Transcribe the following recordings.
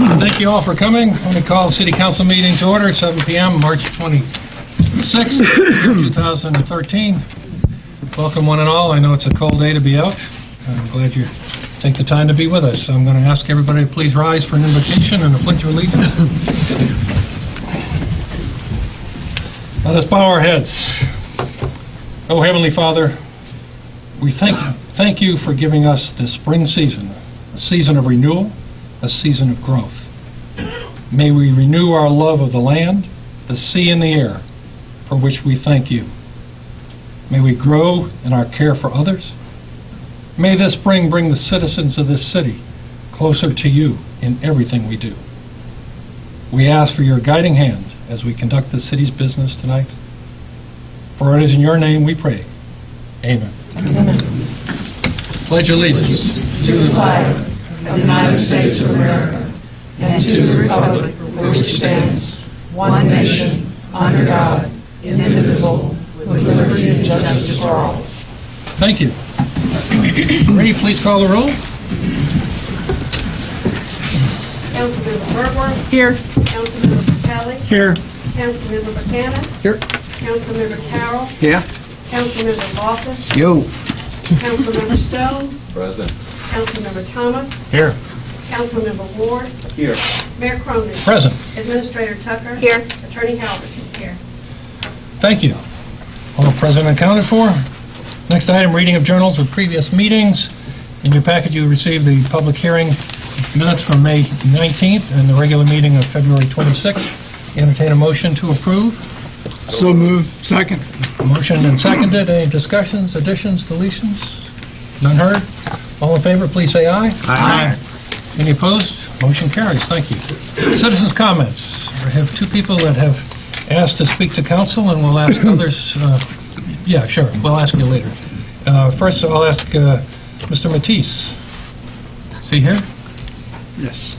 Thank you all for coming. Let me call the City Council meeting to order, 7 p.m., March 26th, 2013. Welcome, one and all. I know it's a cold day to be out. I'm glad you take the time to be with us. I'm going to ask everybody to please rise for an invocation and a pledge of allegiance. Let us bow our heads. Oh, Heavenly Father, we thank you for giving us this spring season, a season of renewal, a season of growth. May we renew our love of the land, the sea, and the air, for which we thank you. May we grow in our care for others. May this spring bring the citizens of this city closer to you in everything we do. We ask for your guiding hand as we conduct the city's business tonight. For it is in your name we pray. Amen. Amen. Pledge allegiance to the flag of the United States of America and to the republic for which it stands, one nation, under God, indivisible, with liberty and justice for all. Thank you. Ready, please call the roll. Councilmember Burgworth. Here. Councilmember Patelli. Here. Councilmember Buchanan. Here. Councilmember Carroll. Here. Councilmember Lawson. Yo. Councilmember Stone. Present. Councilmember Thomas. Here. Councilmember Ward. Here. Mayor Cronin. Present. Administrator Tucker. Here. Attorney Halverson. Here. Thank you. All present and accounted for. Next item, reading of journals of previous meetings. In your packet, you received the public hearing minutes from May 19th and the regular meeting of February 26th. Entertain a motion to approve. So moved. Second. Motion and seconded. Any discussions, additions, deletions? None heard? All in favor, please say aye. Aye. Any opposed? Motion carries. Thank you. Citizens' comments. I have two people that have asked to speak to council, and we'll ask others. Yeah, sure. We'll ask you later. First, I'll ask Mr. Matisse. Is he here? Yes.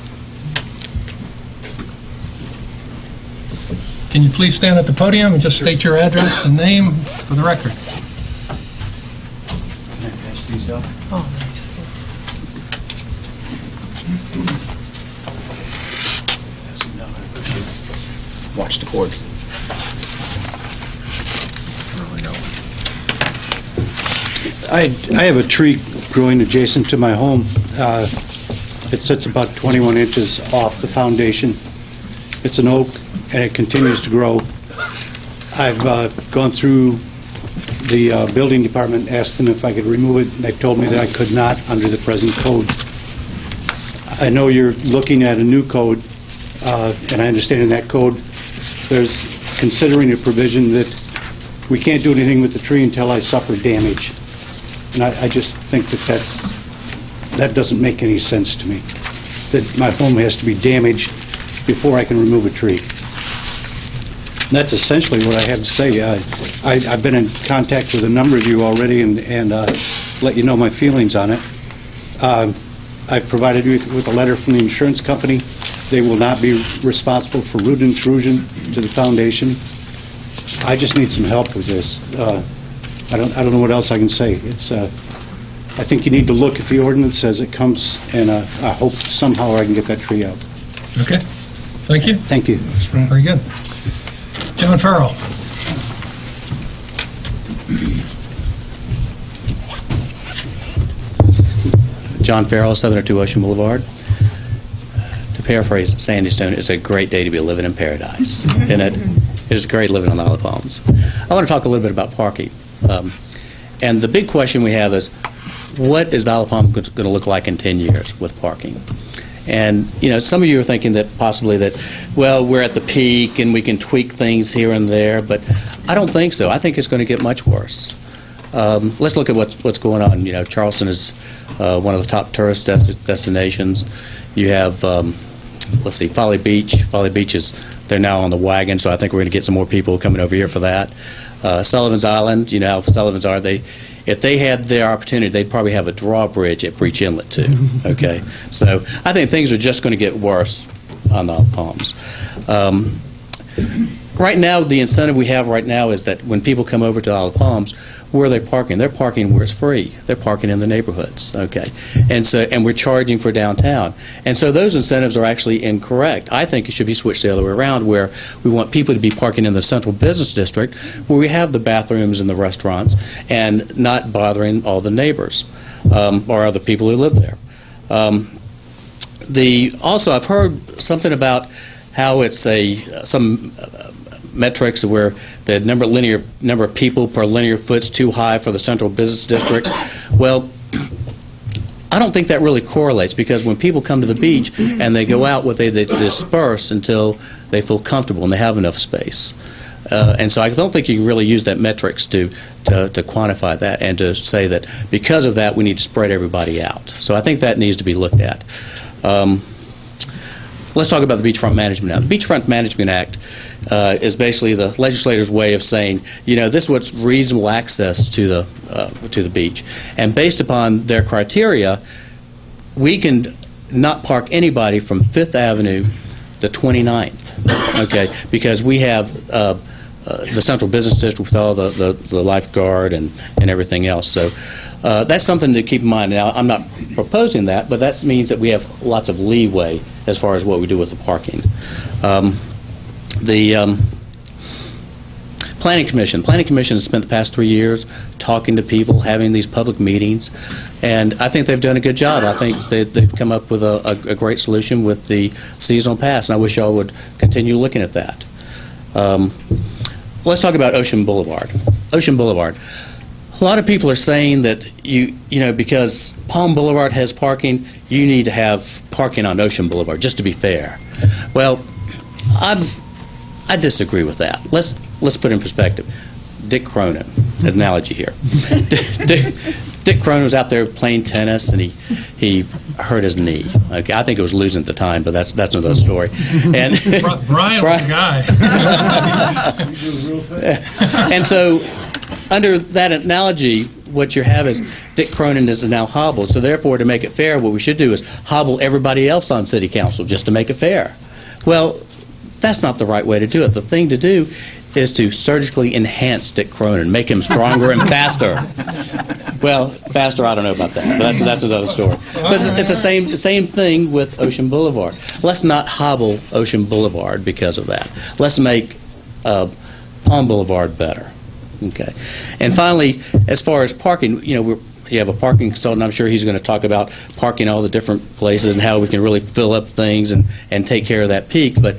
Can you please stand at the podium and just state your address and name for the record? Watch the cord. I have a tree growing adjacent to my home. It sits about 21 inches off the foundation. It's an oak, and it continues to grow. I've gone through the building department, asked them if I could remove it, and they told me that I could not under the present code. I know you're looking at a new code, and I understand in that code there's considering a provision that we can't do anything with the tree until I suffer damage. And I just think that doesn't make any sense to me, that my home has to be damaged before I can remove a tree. And that's essentially what I have to say. I've been in contact with a number of you already and let you know my feelings on it. I've provided you with a letter from the insurance company. They will not be responsible for root intrusion to the foundation. I just need some help with this. I don't know what else I can say. I think you need to look at the ordinance as it comes, and I hope somehow I can get that tree out. Okay. Thank you. Thank you. Very good. John Farrell. John Farrell, 702 Ocean Boulevard. To paraphrase Sandy Stone, it's a great day to be living in paradise. And it is great living on the Isle of Palms. I want to talk a little bit about parking. And the big question we have is, what is the Isle of Palms going to look like in 10 years with parking? And, you know, some of you are thinking that possibly that, well, we're at the peak and we can tweak things here and there, but I don't think so. I think it's going to get much worse. Let's look at what's going on. You know, Charleston is one of the top tourist destinations. You have, let's see, Folly Beach. Folly Beach they're now on the wagon, so I think we're going to get some more people coming over here for that. Sullivan's Island, you know how Sullivan's are. If they had their opportunity, they'd probably have a drawbridge at Breach Inlet, too. Okay? So I think things are just going to get worse on the Isle of Palms. Right now, the incentive we have right now is that when people come over to Isle of Palms, where are they parking? They're parking where it's free. They're parking in the neighborhoods, okay? And we're charging for downtown. And so those incentives are actually incorrect. I think it should be switched the other way around, where we want people to be parking in the central business district, where we have the bathrooms and the restaurants, and not bothering all the neighbors or other people who live there. Also, I've heard something about how it's some metrics where the number of people per linear foot's too high for the central business district. Well, I don't think that really correlates, because when people come to the beach and they go out, they disperse until they feel comfortable and they have enough space. And so I don't think you can really use that metrics to quantify that and to say that because of that we need to spread everybody out. So I think that needs to be looked at. Let's talk about the Beachfront Management Act. The Beachfront Management Act is basically the legislator's way of saying, this is what's reasonable access to the beach. And based upon their criteria, we can not park anybody from 5th Avenue to 29th, okay, because we have the central business district with all the lifeguard and everything else. So that's something to keep in mind. Now, I'm not proposing that, but that means that we have lots of leeway as far as what we do with the parking. The Planning Commission has spent the past 3 years talking to people, having these public meetings, and I think they've done a good job. I think they've come up with a great solution with the seasonal pass, and I wish y'all would continue looking at that. Let's talk about Ocean Boulevard. Ocean Boulevard. A lot of people are saying that because Palm Boulevard has parking, you need to have parking on Ocean Boulevard, just to be fair. Well, I disagree with that. Let's put it in perspective. Dick Cronin, an analogy here. Dick Cronin was out there playing tennis, and he hurt his knee. Okay, I think it was losing at the time, but that's another story. And Brian was the guy. And so, under that analogy, what you have is Dick Cronin is now hobbled. So therefore, to make it fair, what we should do is hobble everybody else on City Council just to make it fair. Well, that's not the right way to do it. The thing to do is to surgically enhance Dick Cronin, make him stronger and faster. Well, faster, I don't know about that, but that's another story. But it's the same thing with Ocean Boulevard. Let's not hobble Ocean Boulevard because of that. Let's make Palm Boulevard better. Okay. And finally, as far as parking, you have a parking consultant. I'm sure he's going to talk about parking all the different places and how we can really fill up things and take care of that peak. But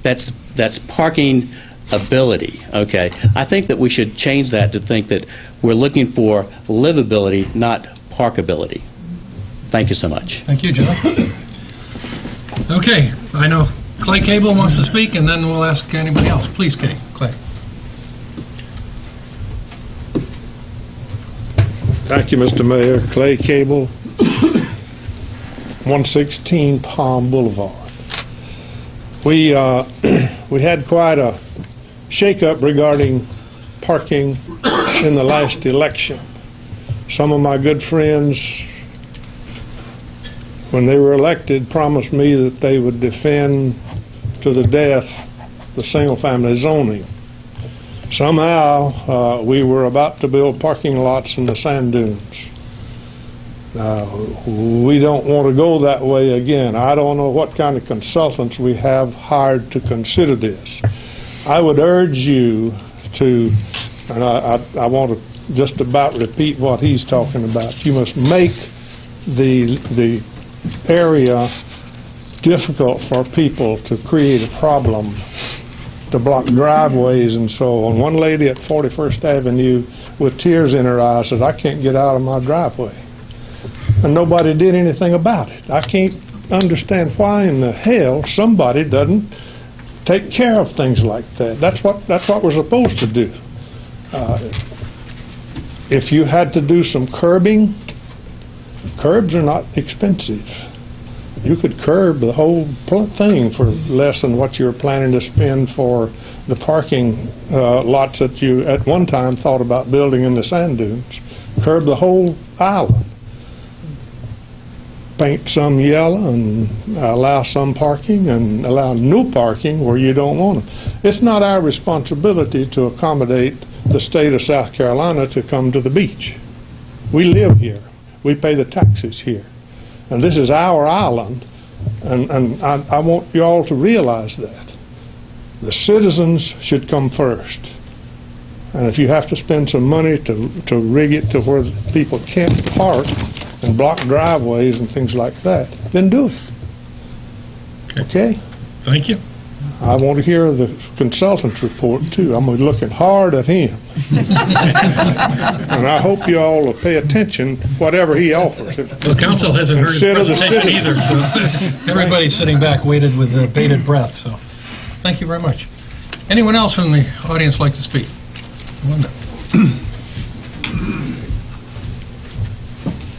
that's parking ability. Okay. I think that we should change that to think that we're looking for livability, not parkability. Thank you so much. Thank you, John. Okay, I know Clay Cable wants to speak, and then we'll ask anybody else. Please, Clay. Thank you, Mr. Mayor. Clay Cable, 116 Palm Boulevard. We had quite a shakeup regarding parking in the last election. Some of my good friends, when they were elected, promised me that they would defend to the death the single-family zoning. Somehow, we were about to build parking lots in the sand dunes. We don't want to go that way again. I don't know what kind of consultants we have hired to consider this. I would urge you to, and I want to just about repeat what he's talking about. You must make the area difficult for people to create a problem, to block driveways and so on. One lady at 41st Avenue with tears in her eyes said, "I can't get out of my driveway." And nobody did anything about it. I can't understand why in the hell somebody doesn't take care of things like that. That's what we're supposed to do. If you had to do some curbing, curbs are not expensive. You could curb the whole thing for less than what you're planning to spend for the parking lots that you at one time thought about building in the sand dunes. Curb the whole island. Paint some yellow and allow some parking and allow no parking where you don't want them. It's not our responsibility to accommodate the state of South Carolina to come to the beach. We live here. We pay the taxes here. And this is our island, and I want you all to realize that. The citizens should come first. And if you have to spend some money to rig it to where people can't park and block driveways and things like that, then do it. Okay? Thank you. I want to hear the consultant's report, too. I'm looking hard at him. And I hope you all will pay attention, whatever he offers. The council hasn't heard his Consider the presentation either, citizens. so everybody's sitting back, waited with bated breath, so thank you very much. Anyone else from the audience like to speak? Linda.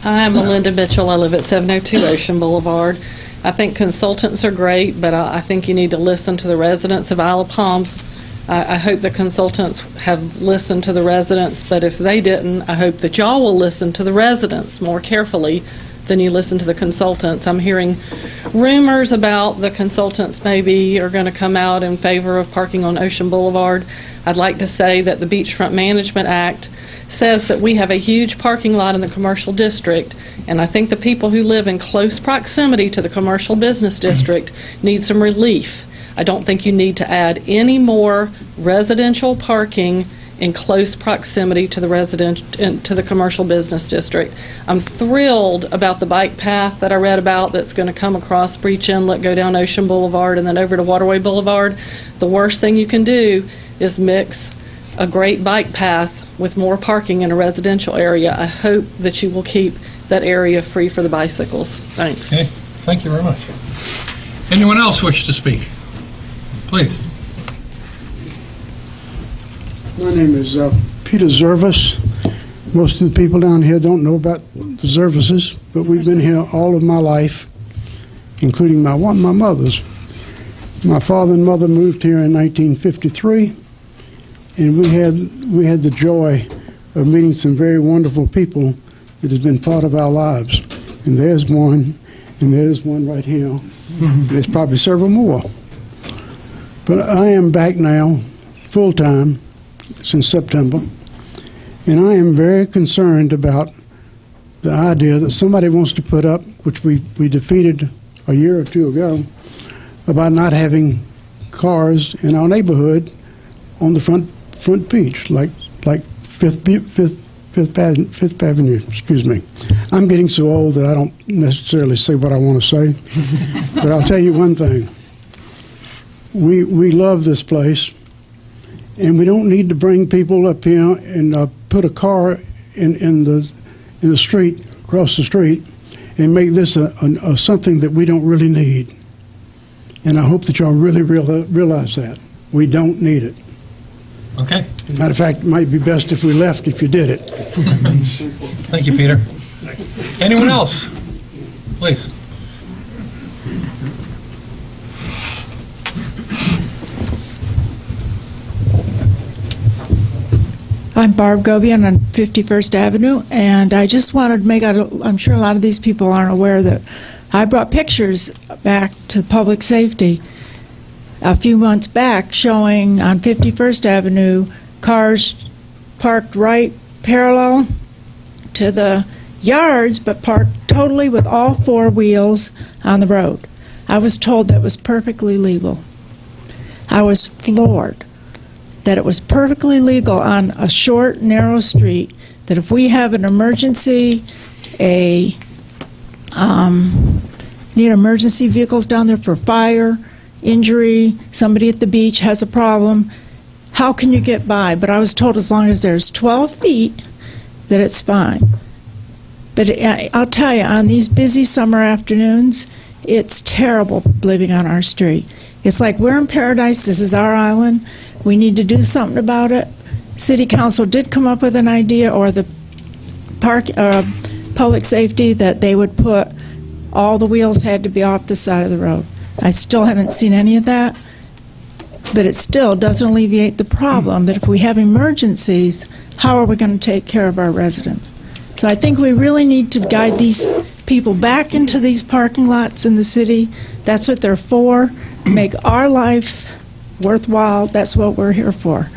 I'm Melinda Mitchell. I live at 702 Ocean Boulevard. I think consultants are great, but I think you need to listen to the residents of Isle of Palms. I hope the consultants have listened to the residents, but if they didn't, I hope that y'all will listen to the residents more carefully than you listen to the consultants. I'm hearing rumors about the consultants maybe are going to come out in favor of parking on Ocean Boulevard. I'd like to say that the Beachfront Management Act says that we have a huge parking lot in the commercial district, and I think the people who live in close proximity to the commercial business district need some relief. I don't think you need to add any more residential parking in close proximity to the commercial business district. I'm thrilled about the bike path that I read about that's going to come across Breach Inlet, go down Ocean Boulevard, and then over to Waterway Boulevard. The worst thing you can do is mix a great bike path with more parking in a residential area. I hope that you will keep that area free for the bicycles. Thanks. Okay, thank you very much. Anyone else wish to speak? Please. My name is Peter Zervis. Most of the people down here don't know about the Zervises, but we've been here all of my life, including my mother's. My father and mother moved here in 1953, and we had the joy of meeting some very wonderful people that has been part of our lives. And there's one right here. There's probably several more. But I am back now, full-time, since September, and I am very concerned about the idea that somebody wants to put up, which we defeated a year or two ago, about not having cars in our neighborhood on the front beach, like Fifth Avenue. Excuse me. I'm getting so old that I don't necessarily say what I want to say, but I'll tell you one thing. We love this place, and we don't need to bring people up here and put a car in the street, across the street, and make this a something that we don't really need. And I hope that y'all really realize that. We don't need it. Okay. As a matter of fact, it might be best if we left if you did it. Thank you, Peter. Anyone else? Please. I'm Barb Gobian on 51st Avenue, and I just wanted to make out, I'm sure a lot of these people aren't aware that I brought pictures back to public safety a few months back showing on 51st Avenue cars parked right parallel to the yards, but parked totally with all four wheels on the road. I was told that was perfectly legal. I was floored that it was perfectly legal on a short, narrow street, that if we have an emergency, need emergency vehicles down there for fire, injury, somebody at the beach has a problem, how can you get by? But I was told as long as there's 12 feet, that it's fine. But I'll tell you, on these busy summer afternoons, it's terrible living on our street. It's like we're in paradise, this is our island, we need to do something about it. City Council did come up with an idea, or the public safety, that they would put all the wheels had to be off the side of the road. I still haven't seen any of that, but it still doesn't alleviate the problem that if we have emergencies, how are we going to take care of our residents? So I think we really need to guide these people back into these parking lots in the city. That's what they're for. Make our life worthwhile. That's what we're here for.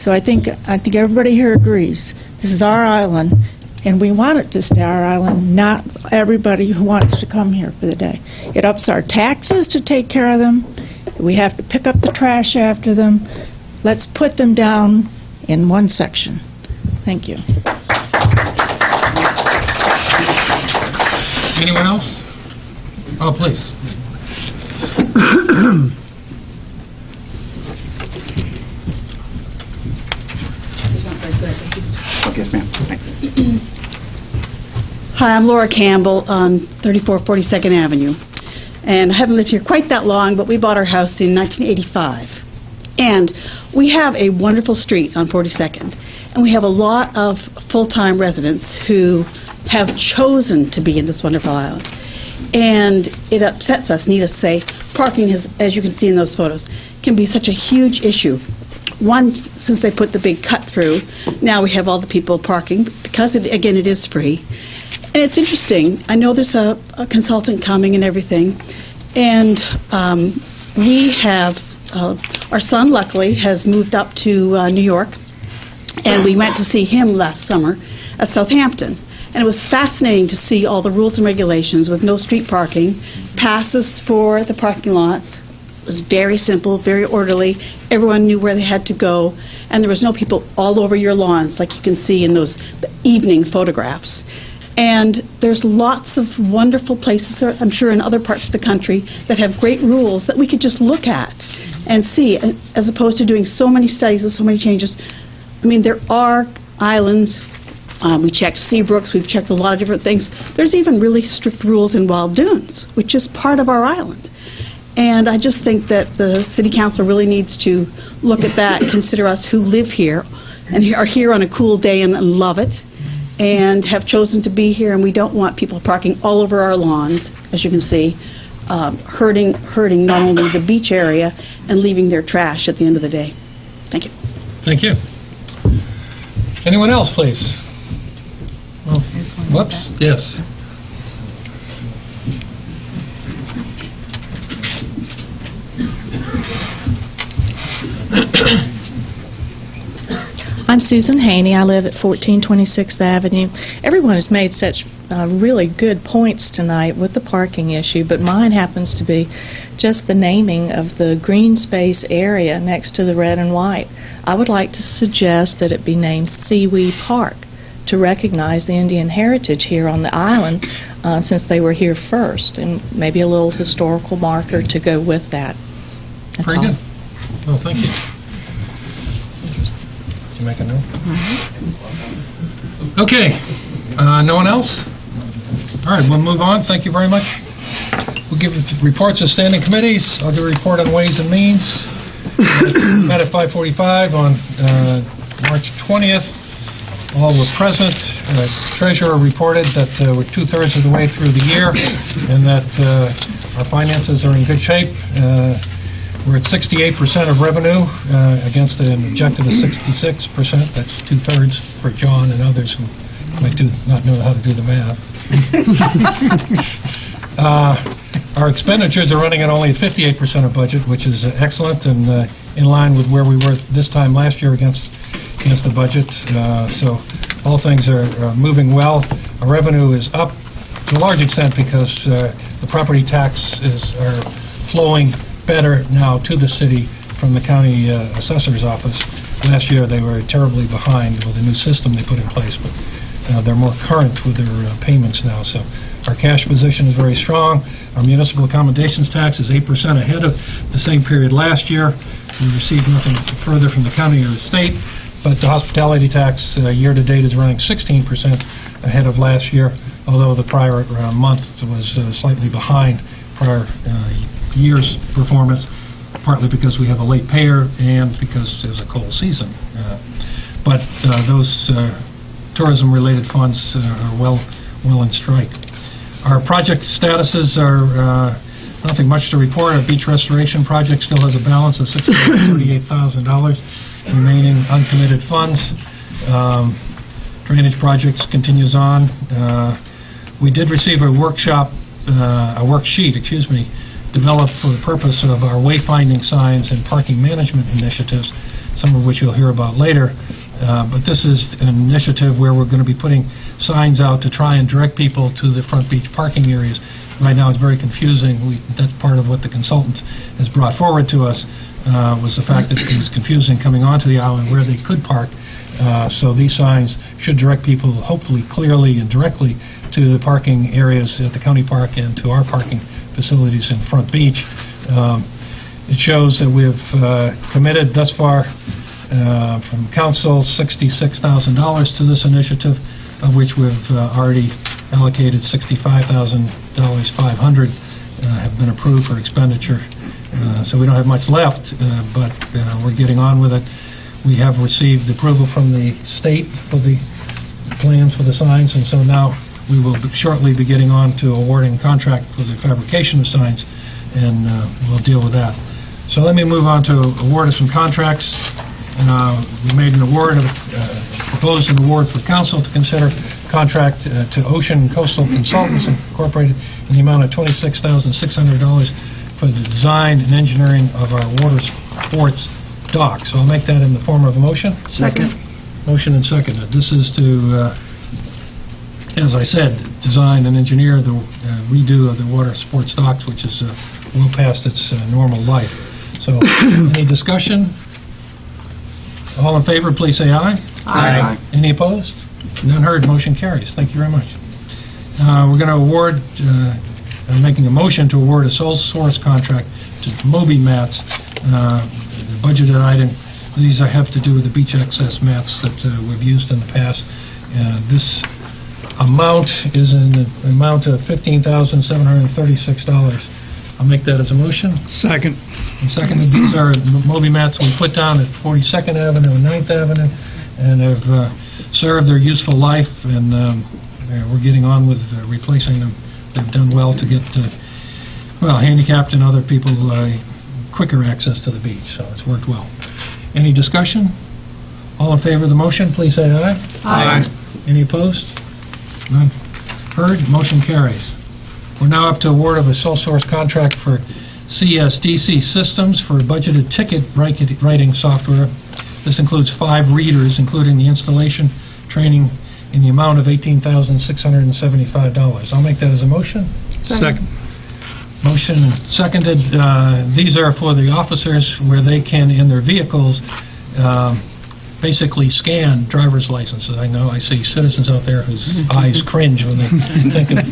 So I think everybody here agrees. This is our island, and we want it to stay our island, not everybody who wants to come here for the day. It ups our taxes to take care of them. We have to pick up the trash after them. Let's put them down in one section. Thank you. Anyone else? Oh, please. Yes, ma'am. Thanks. Hi, I'm Laura Campbell on 3442nd Avenue. And I haven't lived here quite that long, but we bought our house in 1985. And we have a wonderful street on 42nd. And we have a lot of full-time residents who have chosen to be in this wonderful island. And it upsets us, needless to say. Parking, as you can see in those photos, can be such a huge issue. One, since they put the big cut through, now we have all the people parking because, it is free. And it's interesting. I know there's a consultant coming and everything. And we have, our son, luckily, has moved up to New York. And we went to see him last summer at Southampton. And it was fascinating to see all the rules and regulations with no street parking, passes for the parking lots. It was very simple, very orderly. Everyone knew where they had to go, and there was no people all over your lawns like you can see in those evening photographs. And there's lots of wonderful places, I'm sure, in other parts of the country that have great rules that we could just look at and see, as opposed to doing so many studies and so many changes. I mean, there are islands. We checked Seabrooks. We've checked a lot of different things. There's even really strict rules in Wild Dunes, which is part of our island. And I just think that the City Council really needs to look at that, consider us who live here and are here on a cool day and love it and have chosen to be here, and we don't want people parking all over our lawns, as you can see, hurting not only the beach area and leaving their trash at the end of the day. Thank you. Thank you. Anyone else, please? Well, whoops. Yes. I'm Susan Haney. I live at 1426th Avenue. Everyone has made such really good points tonight with the parking issue, but mine happens to be just the naming of the green space area next to the red and white. I would like to suggest that it be named Seaweed Park to recognize the Indian heritage here on the island since they were here first, and maybe a little historical marker to go with that. That's Very all. good. Well, thank you. Did you make a note? Okay. No one else? All right, we'll move on. Thank you very much. We'll give reports of standing committees. I'll do a report on Ways and Means. Met at 5:45 on March 20th. All were present. Treasurer reported that we're two-thirds of the way through the year and that our finances are in good shape. We're at 68% of revenue against an objective of 66%. That's two-thirds for John and others who might not know how to do the math. Our expenditures are running at only 58% of budget, which is excellent and in line with where we were this time last year against the budget. So all things are moving well. Our revenue is up to a large extent because the property taxes are flowing better now to the city from the county assessor's office. Last year they were terribly behind with a new system they put in place, but they're more current with their payments now. So our cash position is very strong. Our municipal accommodations tax is 8% ahead of the same period last year. We received nothing further from the county or the state, but the hospitality tax year-to-date is running 16% ahead of last year, although the prior month was slightly behind prior year's performance, partly because we have a late payer and because there's a cold season. But those tourism-related funds are well in strike. Our project statuses are nothing much to report. Our beach restoration project still has a balance of $638,000 remaining uncommitted funds. Drainage projects continues on. We did receive a worksheet, developed for the purpose of our wayfinding signs and parking management initiatives. some of which you'll hear about later. But this is an initiative where we're going to be putting signs out to try and direct people to the Front Beach parking areas. Right now, it's very confusing. That's part of what the consultant has brought forward to us, was the fact that it was confusing coming onto the island where they could park. So these signs should direct people, hopefully clearly and directly, to the parking areas at the county park and to our parking facilities in Front Beach. It shows that we have committed thus far from council $66,000 to this initiative, of which we've already allocated $65,500 have been approved for expenditure. So we don't have much left, but we're getting on with it. We have received approval from the state for the plans for the signs, and so now we will shortly be getting on to awarding contract for the fabrication of signs, and we'll deal with that. So let me move on to award of some contracts. We made an award, proposed an award for council to consider contract to Ocean Coastal Consultants Incorporated in the amount of $26,600 for the design and engineering of our water sports dock. So I'll make that in the form of a motion. Second. Motion and seconded. This is to, as I said, design and engineer the redo of the water sports docks, which is well past its normal life. So any discussion? All in favor, please say aye. Aye. Any opposed? None heard, motion carries. Thank you very much. We're going to award, I'm making a motion to award a sole source contract to Moby Mats, the budgeted item. These have to do with the beach access mats that we've used in the past. This amount is in the amount of $15,736. I'll make that as a motion. Second. And seconded, these are Moby mats we put down at 42nd Avenue and 9th Avenue, and have served their useful life, and we're getting on with replacing them. They've done well to get, handicapped and other people quicker access to the beach, so it's worked well. Any discussion? All in favor of the motion, please say aye. Aye. Any opposed? None heard, motion carries. We're now up to award of a sole source contract for CSDC Systems for budgeted ticket writing software. This includes 5 readers, including the installation, training, in the amount of $18,675. I'll make that as a motion. Second. Motion seconded. These are for the officers where they can, in their vehicles, basically scan driver's licenses. I know I see citizens out there whose eyes cringe when they think of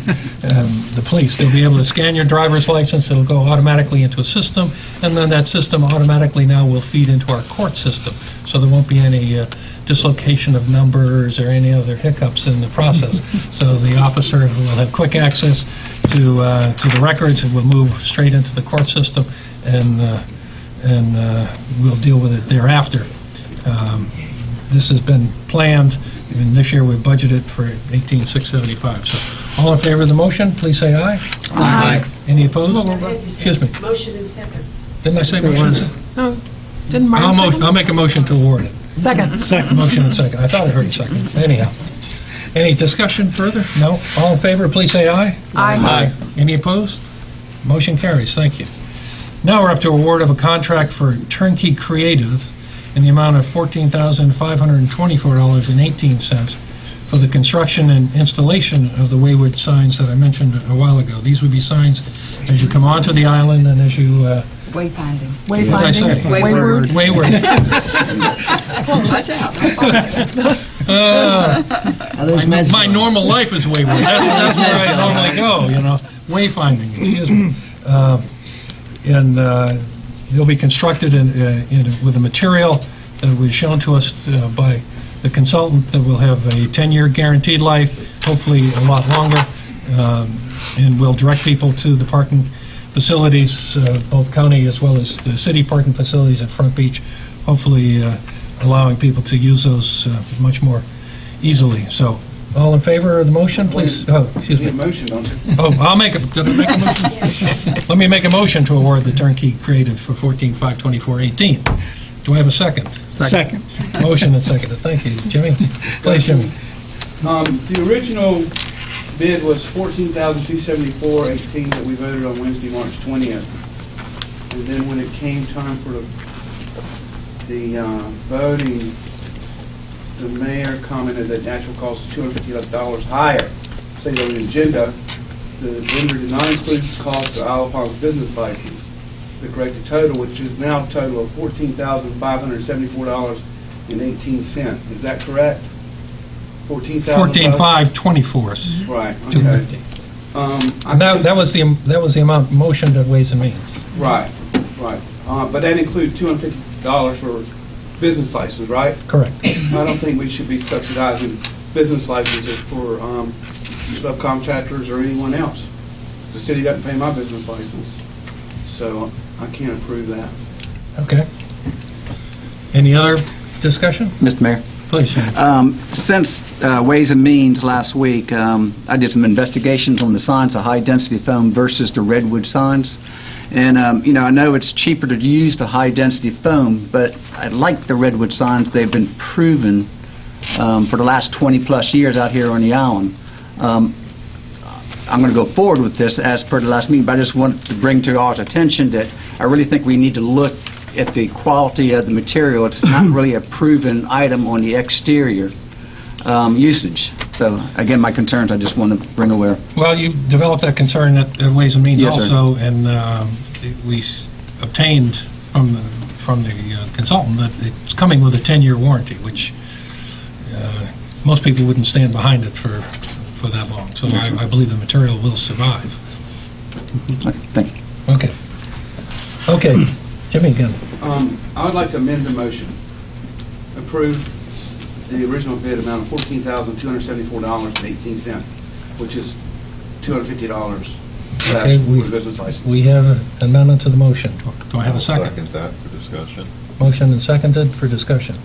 the police. They'll be able to scan your driver's license. It'll go automatically into a system, and then that system automatically now will feed into our court system. So there won't be any dislocation of numbers or any other hiccups in the process. So the officer will have quick access to the records, and will move straight into the court system, and we'll deal with it thereafter. This has been planned, and this year we budgeted for $18,675. So all in favor of the motion, please say aye. Aye. Any opposed? Excuse me. Motion and second. Didn't I say motion? No, didn't Martin second? I'll make a motion to award it. Second. Second. Motion and second. I thought I heard a second. Anyhow. Any discussion further? No? All in favor, please say aye. Aye. Any opposed? Motion carries. Thank you. Now we're up to award of a contract for Turnkey Creative in the amount of $14,524.18 for the construction and installation of the Wayward signs that I mentioned a while ago. These would be signs as you come onto the island and as you... Wayfinding. What did I say? Wayward. Wayward. Watch out. My normal life is wayward. That's where I normally go, Wayfinding, excuse me. And they'll be constructed with a material that was shown to us by the consultant that will have a 10-year guaranteed life, hopefully a lot longer, and will direct people to the parking facilities, both county as well as the city parking facilities at Front Beach, hopefully allowing people to use those much more easily. So, all in favor of the motion, please? Oh, excuse me. Motion, don't you? Oh, I'll make did I make a motion? Let me make a motion to award the Turnkey Creative for $14,524.18. Do I have a second? Second. Motion and seconded. Thank you. Jimmy? Please, Jimmy. The original bid was $14,274.18 that we voted on Wednesday, March 20th. And then when it came time for the the voting, the mayor commented that natural cost is $250 higher. Stated on the agenda, the vendor did not include the cost of Isle of Palms business license. The corrected total, which is now a total of $14,574.18. Is that correct? 14,524. Right. Okay. 250. And that was the amount motioned at Ways and Means. Right. But that includes $250 for business license, right? Correct. I don't think we should be subsidizing business licenses for subcontractors or anyone else. The city doesn't pay my business license, so I can't approve that. Okay. Any other discussion? Mr. Mayor. Please, Shane. Since Ways and Means last week, I did some investigations on the signs of high-density foam versus the redwood signs. And, I know it's cheaper to use the high-density foam, but I like the redwood signs. They've been proven for the last 20-plus years out here on the island. I'm going to go forward with this as per the last meeting, but I just want to bring to y'all's attention that I really think we need to look at the quality of the material. It's not really a proven item on the exterior usage. So, again, my concerns I just want to bring aware. Well, you developed that concern at Ways and Means Yes, sir. also, and we obtained from the consultant that it's coming with a 10-year warranty, which most people wouldn't stand behind it for that long. So I believe the material will survive. Okay, thank you. Okay. Jimmy, again. I would like to amend the motion. Approve the original bid amount of $14,274.18, which is $250 less Okay, for the business license. we have an amendment to the motion. Do I have a I'll second? second that for discussion. Motion and seconded for discussion.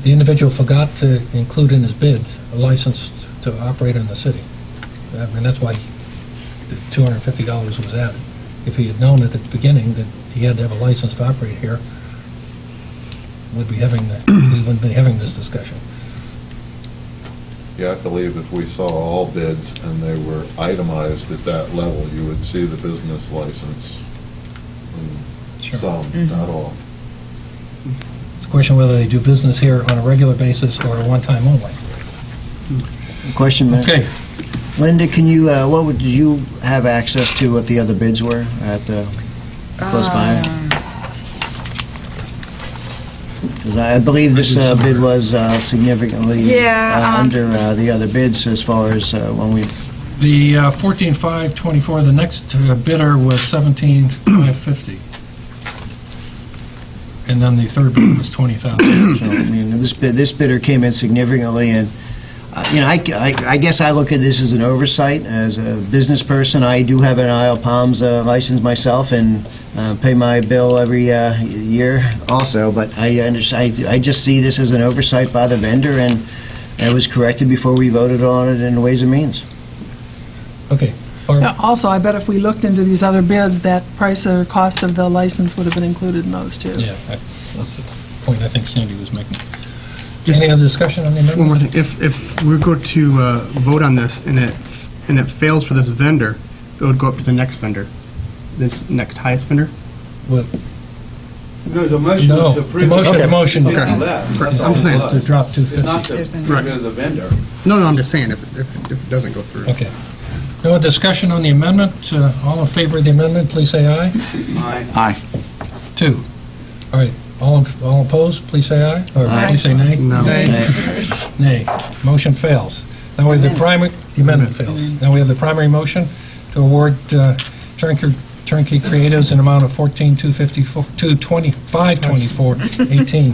The individual forgot to include in his bid a license to operate in the city. And that's why the $250 was added. If he had known at the beginning that he had to have a license to operate here, we wouldn't be having this discussion. Yeah, I believe if we saw all bids and they were itemized at that level, you would see the business license. Some, not all. It's a question whether they do business here on a regular basis or a one-time only. Question, Mayor. Okay. Linda, can you, did you have access to what the other bids were at close by? Because I believe this bid was significantly under the other bids as far as when we... The 14,524, the next bidder was 17,550. And then the third bidder was 20,000. So, I mean, this bidder came in significantly, and I guess I look at this as an oversight. As a business person, I do have an Isle of Palms license myself and pay my bill every year also, but I just see this as an oversight by the vendor, and it was corrected before we voted on it in Ways and Means. Okay. Also, I bet if we looked into these other bids, that price or cost of the license would have been included in those, too. Yeah, that's the point I think Sandy was making. Any other discussion on the amendment? One more thing. If we go to vote on this and it fails for this vendor, it would go up to the next vendor, this next highest vendor? Well, No, the motion was to approve. the motion. Okay. I'm just saying. to drop 250. It's not to get rid of the vendor. No, I'm just saying if it doesn't go through. Okay. No discussion on the amendment. All in favor of the amendment, please say aye. Aye. Aye. 2. All right. All opposed, please say aye. Or please say nay. No. Nay. Motion fails. Now we have the primary, the amendment fails. Now we have the primary motion to award Turnkey Creatives an amount of $14,224.18.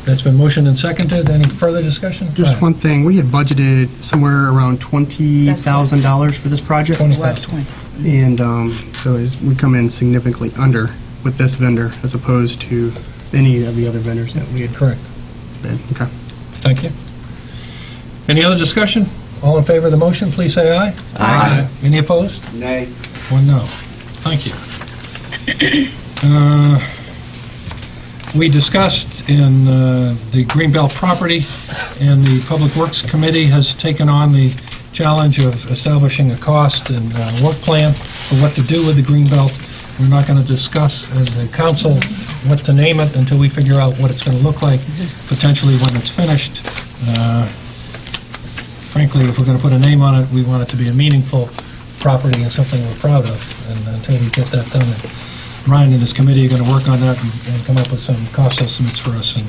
That's been motioned and seconded. Any further discussion? Just one thing. We had budgeted somewhere around $20,000 for this project. 20,000. And so we come in significantly under with this vendor as opposed to any of the other vendors that we had. Correct. Bid. Okay. Thank you. Any other discussion? All in favor of the motion, please say aye. Aye. Any opposed? Nay. 1 no. Thank you. We discussed in the Greenbelt property, and the Public Works Committee has taken on the challenge of establishing a cost and work plan for what to do with the Greenbelt We're not going to discuss as a council what to name it until we figure out what it's going to look like, potentially when it's finished. Frankly, if we're going to put a name on it, we want it to be a meaningful property and something we're proud of. And until we get that done, Ryan and his committee are going to work on that and come up with some cost estimates for us, and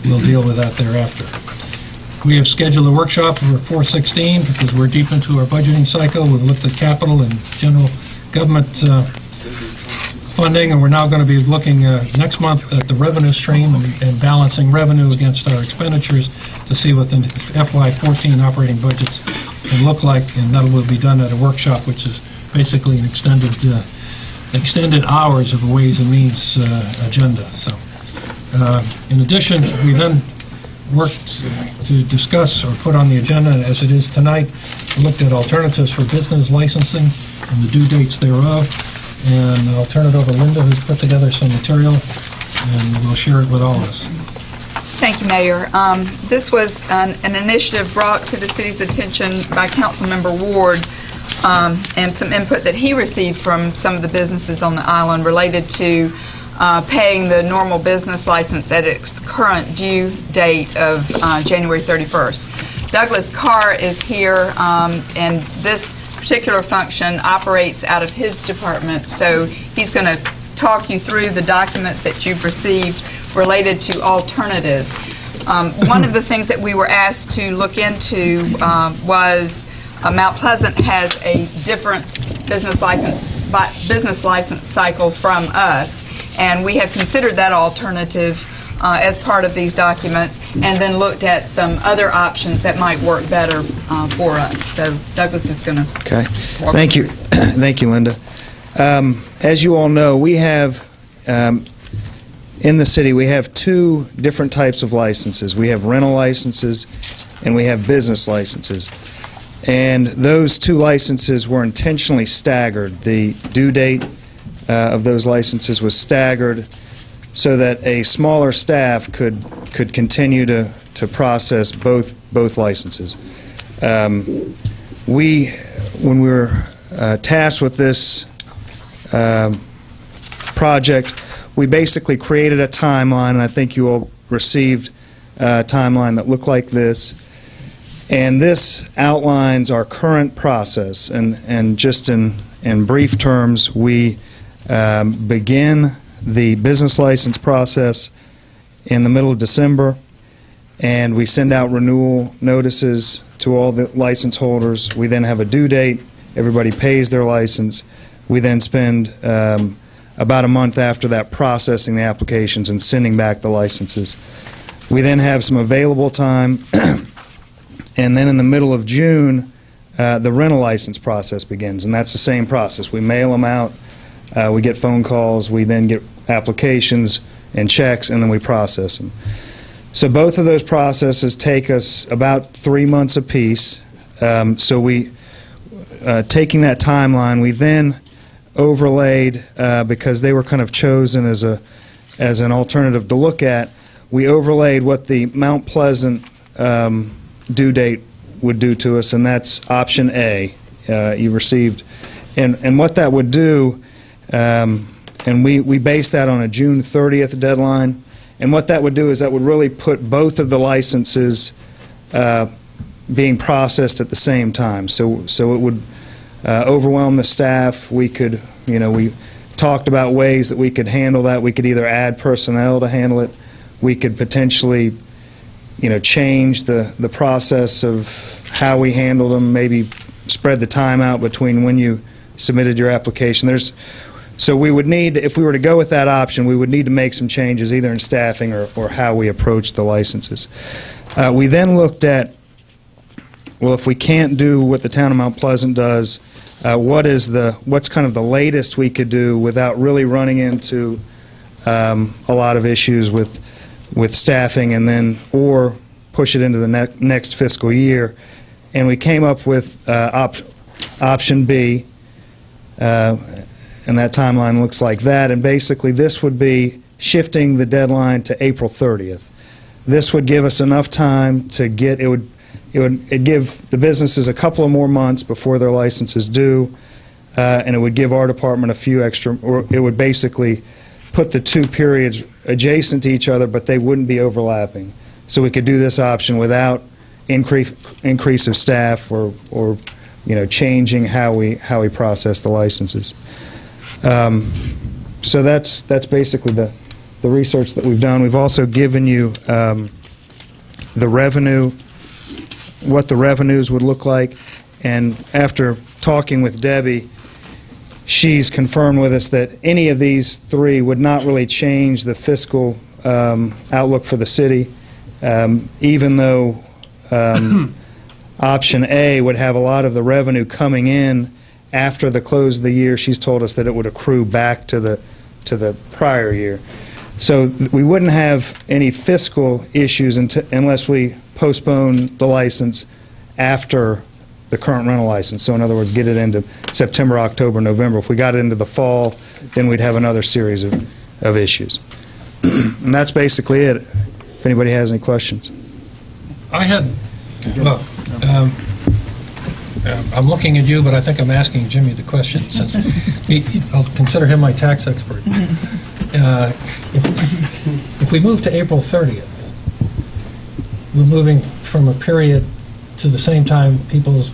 we'll deal with that thereafter. We have scheduled a workshop for 4/16 because we're deep into our budgeting cycle. We've looked at capital and general government funding, and we're now going to be looking next month at the revenue stream and balancing revenue against our expenditures to see what the FY14 operating budgets can look like, and that will be done at a workshop, which is basically an extended hours of a Ways and Means agenda. So, in addition, we then worked to discuss or put on the agenda, as it is tonight, looked at alternatives for business licensing and the due dates thereof. And I'll turn it over to Linda, who's put together some material, and we'll share it with all of us. Thank you, Mayor. This was an initiative brought to the city's attention by Councilmember Ward and some input that he received from some of the businesses on the island related to paying the normal business license at its current due date of January 31st. Douglas Carr is here, and this particular function operates out of his department, so he's going to talk you through the documents that you've received related to alternatives. One of the things that we were asked to look into was Mount Pleasant has a different business license cycle from us, and we have considered that alternative as part of these documents, and then looked at some other options that might work better for us. So Douglas is going to Thank you. Thank you, Linda. As you all know, we have, in the city, we have two different types of licenses. We have rental licenses and we have business licenses. And those two licenses were intentionally staggered. The due date of those licenses was staggered so that a smaller staff could continue to process both licenses. When we were tasked with this project, we basically created a timeline, and I think you all received a timeline that looked like this. And this outlines our current process, and just in brief terms, we begin the business license process in the middle of December, and we send out renewal notices to all the license holders. We then have a due date. Everybody pays their license. We then spend about a month after that processing the applications and sending back the licenses. We then have some available time, and then in the middle of June, the rental license process begins, and that's the same process. We mail them out. We get phone calls, we then get applications and checks, and then we process them. So both of those processes take us about 3 months apiece. So we, taking that timeline, we then overlaid, because they were kind of chosen as an alternative to look at, we overlaid what the Mount Pleasant due date would do to us, and that's option A you received. And what that would do, and we based that on a June 30th deadline. And what that would do is that would really put both of the licenses being processed at the same time. So it would overwhelm the staff. We could, we talked about ways that we could handle that. We could either add personnel to handle it. We could potentially, change the process of how we handled them, maybe spread the time out between when you submitted your application. So we would need, if we were to go with that option, we would need to make some changes either in staffing or how we approach the licenses. We then looked at, well, if we can't do what the town of Mount Pleasant does, what's kind of the latest we could do without really running into a lot of issues with staffing, and then or push it into the next fiscal year. And we came up with option B. And that timeline looks like that, and basically this would be shifting the deadline to April 30th. This would give us enough time to get, it'd give the businesses a couple of more months before their license is due. and it would give our department a few extra, or it would basically put the two periods adjacent to each other, but they wouldn't be overlapping. So we could do this option without increase of staff or changing how we process the licenses. So that's basically the research that we've done. We've also given you the revenue, what the revenues would look like, and after talking with Debbie, she's confirmed with us that any of these three would not really change the fiscal outlook for the city, even though option A would have a lot of the revenue coming in after the close of the year. She's told us that it would accrue back to the prior year. So we wouldn't have any fiscal issues unless we postpone the license after the current rental license. So in other words, get it into September, October, November. If we got it into the fall, then we'd have another series of issues. And that's basically it, if anybody has any questions. I had, well, I'm looking at you, but I think I'm asking Jimmy the question, since I'll consider him my tax expert. If we move to April 30th, we're moving from a period to the same time people's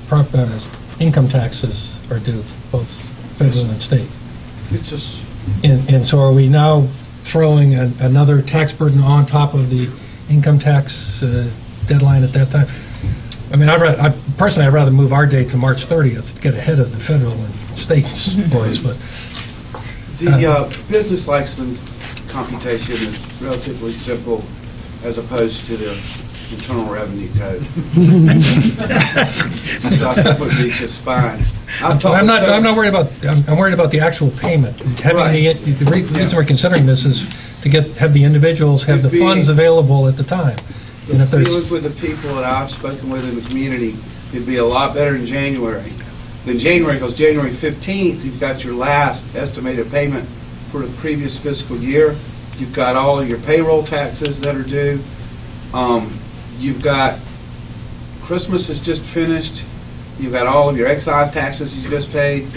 income taxes are due, both federal and state. It's just, and so are we now throwing another tax burden on top of the income tax deadline at that time? I mean, personally, I'd rather move our date to March 30th to get ahead of the federal and state boys, but... the business license computation is relatively simple as opposed to the Internal Revenue Code. So I think it would be just fine. I'm not worried about. I'm worried about the actual payment. Having the reason we're considering this is to have the individuals have the funds available at the time. And if there's dealings with the people that I've spoken with in the community, it'd be a lot better in January. Than January, because January 15th, you've got your last estimated payment for the previous fiscal year. You've got all of your payroll taxes that are due. You've got Christmas is just finished. You've got all of your excise taxes you just paid.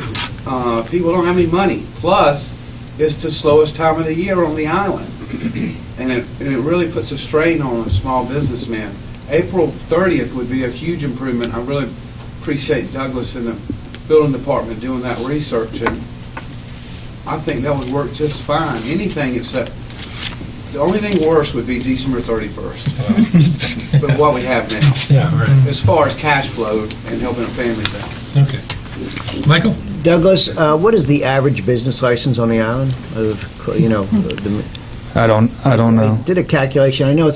People don't have any money. Plus, it's the slowest time of the year on the island. And it really puts a strain on a small businessman. April 30th would be a huge improvement. I really appreciate Douglas and the building department doing that research, and I think that would work just fine. Anything except, the only thing worse would be December 31st. But what we have now. Yeah, right. As far as cash flow and helping a family out. Okay. Michael? Douglas, what is the average business license on the island? I don't know. I did a calculation. I know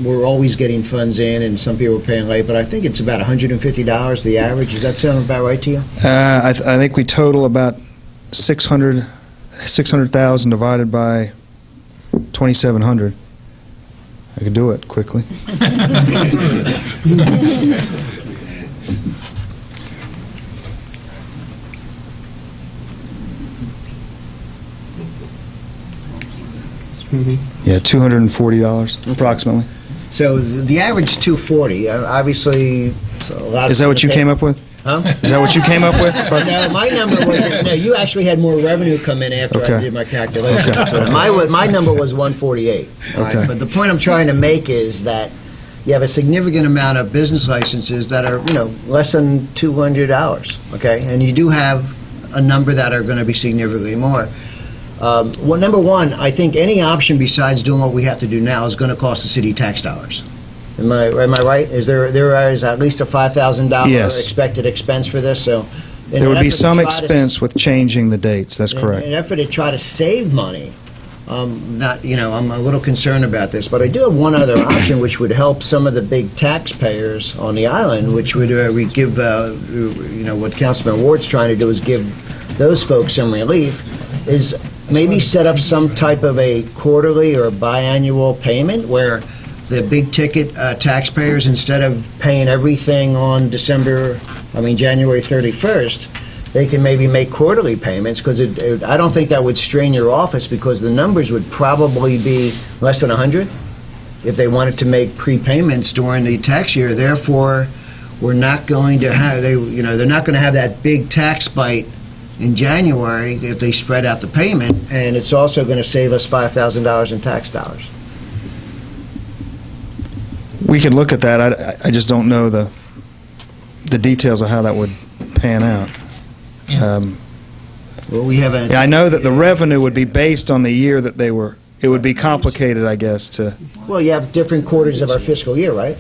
we're always getting funds in, and some people are paying late, but I think it's about $150 the average. Does that sound about right to you? I think we total about 600,000 divided by 2,700. I could do it quickly. Yeah, $240 approximately. So the average $240. Obviously, a lot. Is that what you came up with? Huh? Is that what you came up with? No, my number was. No, you actually had more revenue come in after I did my calculation. Okay. So my number was 148. Right? Okay. But the point I'm trying to make is that you have a significant amount of business licenses that are less than $200. Okay, and you do have a number that are going to be significantly more. Well, number one, I think any option besides doing what we have to do now is going to cost the city tax dollars. Am I right? Is there is at least a $5,000 expected expense for this? So there would be some expense with changing the dates. That's correct. In an effort to try to save money, I'm a little concerned about this, but I do have one other option which would help some of the big taxpayers on the island, which would give what Councilman Ward's trying to do is give those folks some relief. Is maybe set up some type of a quarterly or biannual payment where the big ticket taxpayers, instead of paying everything on January 31st, they can maybe make quarterly payments, because I don't think that would strain your office, because the numbers would probably be less than 100 if they wanted to make prepayments during the tax year. Therefore, we're not going to have they're not going to have that big tax bite in January if they spread out the payment, and it's also going to save us $5,000 in tax dollars. We could look at that. I just don't know the details of how that would pan out. Well, we have a... Yeah, I know that the revenue would be based on the year that they were. It would be complicated, I guess, to... Well, you have different quarters of our fiscal year, right?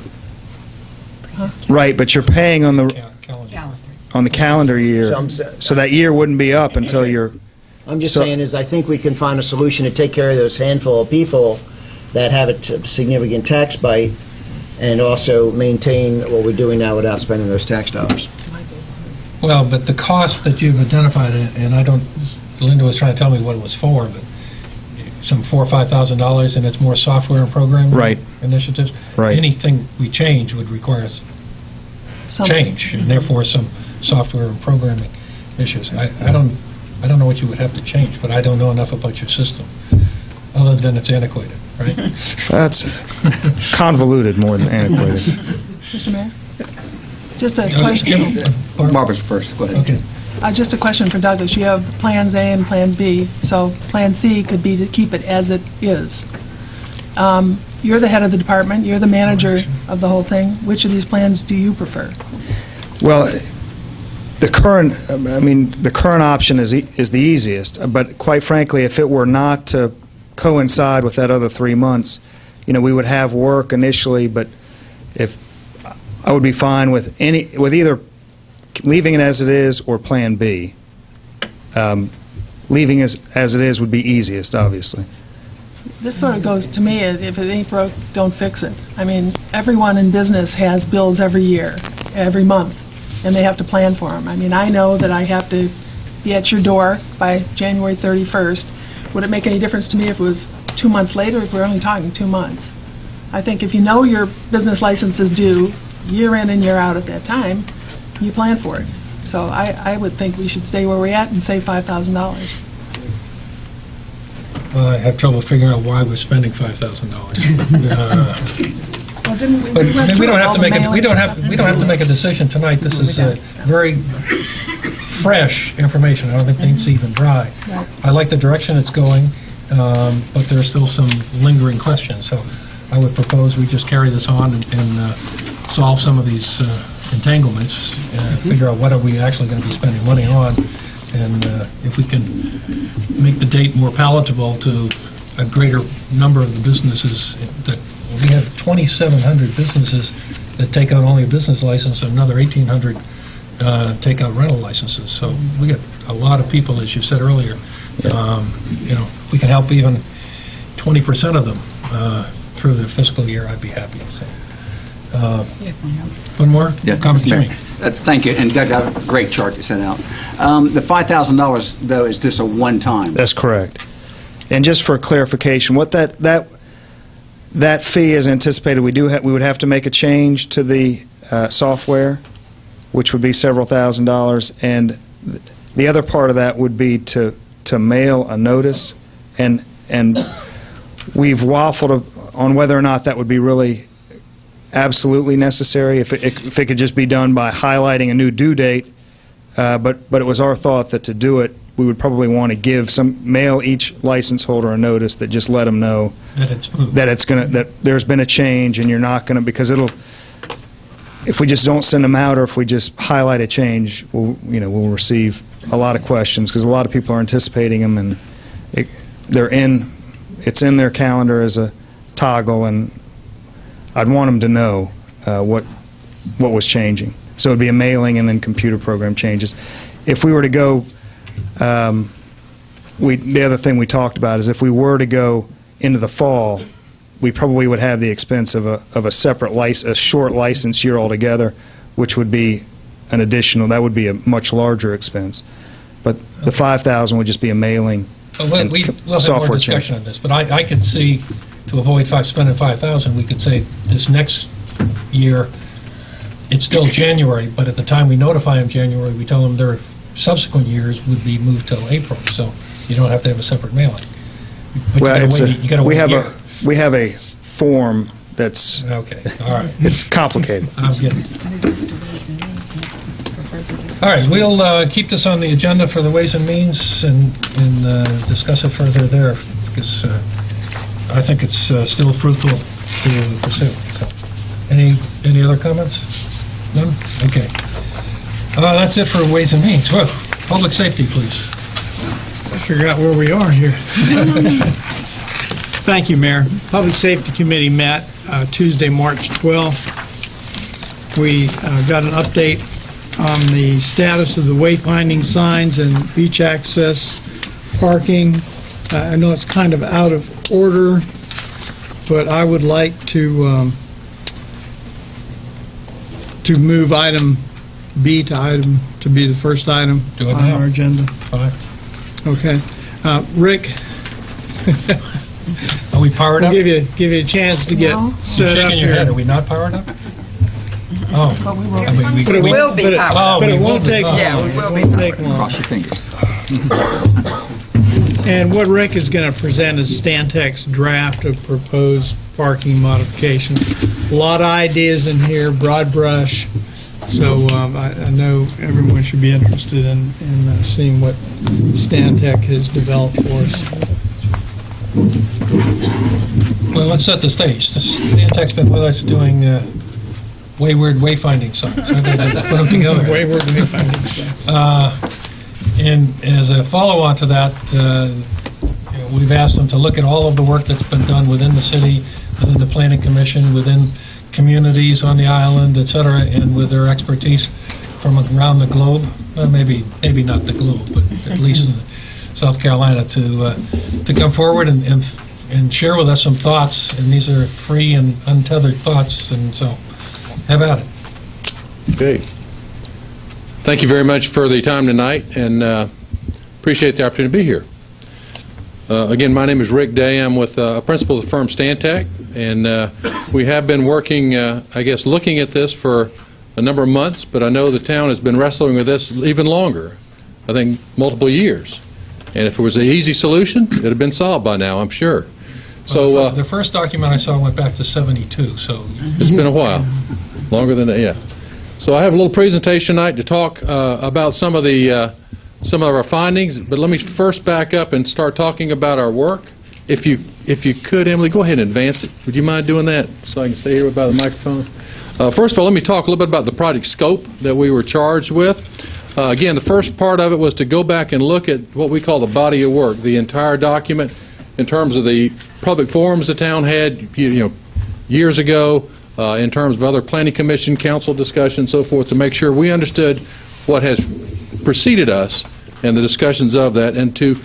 Right, but you're paying on the calendar year, so that year wouldn't be up until you're... I'm just saying is I think we can find a solution to take care of those handful of people that have a significant tax bite and also maintain what we're doing now without spending those tax dollars. Well, but the cost that you've identified, and I don't, Linda was trying to tell me what it was for, but some $4,000 or $5,000, and it's more software and programming initiatives. Right. Anything we change would require change, and therefore some software and programming issues. I don't know what you would have to change, but I don't know enough about your system, other than it's antiquated, right? That's convoluted more than antiquated. Mr. Mayor? Just a question. Barbara's first. Go ahead. Okay. Just a question for Douglas. You have Plans A and Plan B, so Plan C could be to keep it as it is. You're the head of the department. You're the manager of the whole thing. Which of these plans do you prefer? Well, the current option is the easiest. But quite frankly, if it were not to coincide with that other 3 months, we would have work initially. But if I would be fine with either leaving it as it is or Plan B. Leaving as it is would be easiest, obviously. This sort of goes to me, if it ain't broke, don't fix it. I mean, everyone in business has bills every year, every month, and they have to plan for them. I mean, I know that I have to be at your door by January 31st. Would it make any difference to me if it was 2 months later, if we're only talking 2 months? I think if you know your business license is due year in and year out at that time, you plan for it. So I would think we should stay where we're at and save $5,000. I have trouble figuring out why we're spending $5,000. Well, didn't we? But we don't have to make we don't have to make a decision tonight. This is very fresh information. I don't think things even dry. Right. I like the direction it's going, but there are still some lingering questions. So I would propose we just carry this on and solve some of these entanglements and figure out what are we actually going to be spending money on, and if we can make the date more palatable to a greater number of the businesses. That we have 2,700 businesses that take out only a business license, and another 1,800 take out rental licenses. So we get a lot of people, as you said earlier. We can help even 20% of them through the fiscal year. I'd be happy. So. One more? Yeah, Commentary. thank you. And Doug, a great chart you sent out. The $5,000, though, is just a one-time. That's correct. And just for clarification, what that fee is anticipated, we would have to make a change to the software, which would be several $1,000s, and the other part of that would be to mail a notice, and we've waffled on whether or not that would be really absolutely necessary, if it could just be done by highlighting a new due date, but it was our thought that to do it, we would probably want to mail each license holder a notice that just let them know that there's been a change, and you're not going to, because if we just don't send them out, or if we just highlight a change, we'll receive a lot of questions, because a lot of people are anticipating them, and it's in their calendar as a toggle, and I'd want them to know what was changing. So it'd be a mailing and then computer program changes. If we were to go, the other thing we talked about is if we were to go into the fall, we probably would have the expense of a separate a short license year altogether, which would be an additional. That would be a much larger expense. But the $5,000 would just be a mailing. We'll have more discussion on this, but I could see, to avoid spending $5,000, we could say this next year, it's still January, but at the time we notify them January, we tell them their subsequent years would be moved till April, so you don't have to have a separate mailing. But we have a form that's okay. All right. It's complicated. I'm getting it. All right, we'll keep this on the agenda for the Ways and Means and discuss it further there, because I think it's still fruitful to pursue. So, any other comments? None? Okay. That's it for Ways and Means. Well, public safety, please. I figure out where we are here. Thank you, Mayor. Public Safety Committee met Tuesday, March 12th. We got an update on the status of the wayfinding signs and beach access parking. I know it's kind of out of order, but I would like to move item B to be the first item Do it on now. our agenda. Fine. Okay. Rick, Are we powered up? we'll give you a chance to get You're set up shaking your here. head. Are we not powered up? Oh. But it will be powered. But it won't take long. Yeah, we will be It won't take long. Cross your fingers. And what Rick is going to present is Stantec's draft of proposed parking modifications. A lot of ideas in here, broad brush. So I know everyone should be interested in seeing what Stantec has developed for us. Well, let's set the stage. Stantec's been with us doing wayward wayfinding signs. Put them together. Wayward wayfinding signs. And as a follow-on to that, we've asked them to look at all of the work that's been done within the city, within the Planning Commission, within communities on the island, et cetera, and with their expertise from around the globe, maybe not the globe, but at least in South Carolina, to come forward and share with us some thoughts. And these are free and untethered thoughts, and so have at it. Okay. Thank you very much for the time tonight, and appreciate the opportunity to be here. Again, my name is Rick Day. I'm with a principal of the firm Stantec, and we have been working, looking at this for a number of months, but I know the town has been wrestling with this even longer, I think multiple years. And if it was an easy solution, it would have been solved by now, I'm sure. So the first document I saw went back to '72, so it's been a while, longer than that, yeah. So I have a little presentation tonight to talk about some of our findings, but let me first back up and start talking about our work. If you could, Emily, go ahead and advance it. Would you mind doing that so I can stay here by the microphone? First of all, let me talk a little bit about the project scope that we were charged with. Again, the first part of it was to go back and look at what we call the body of work, the entire document in terms of the public forums the town had years ago, in terms of other planning commission, council discussions, so forth, to make sure we understood what has preceded us and the discussions of that, and to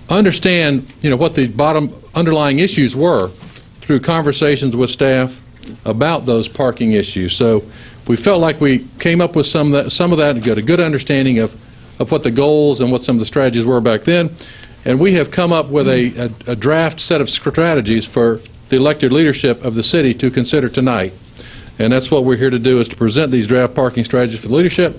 understand what the bottom underlying issues were through conversations with staff about those parking issues. So we felt like we came up with some of that and got a good understanding of what the goals and what some of the strategies were back then. And we have come up with a draft set of strategies for the elected leadership of the city to consider tonight. And that's what we're here to do, is to present these draft parking strategies for the leadership.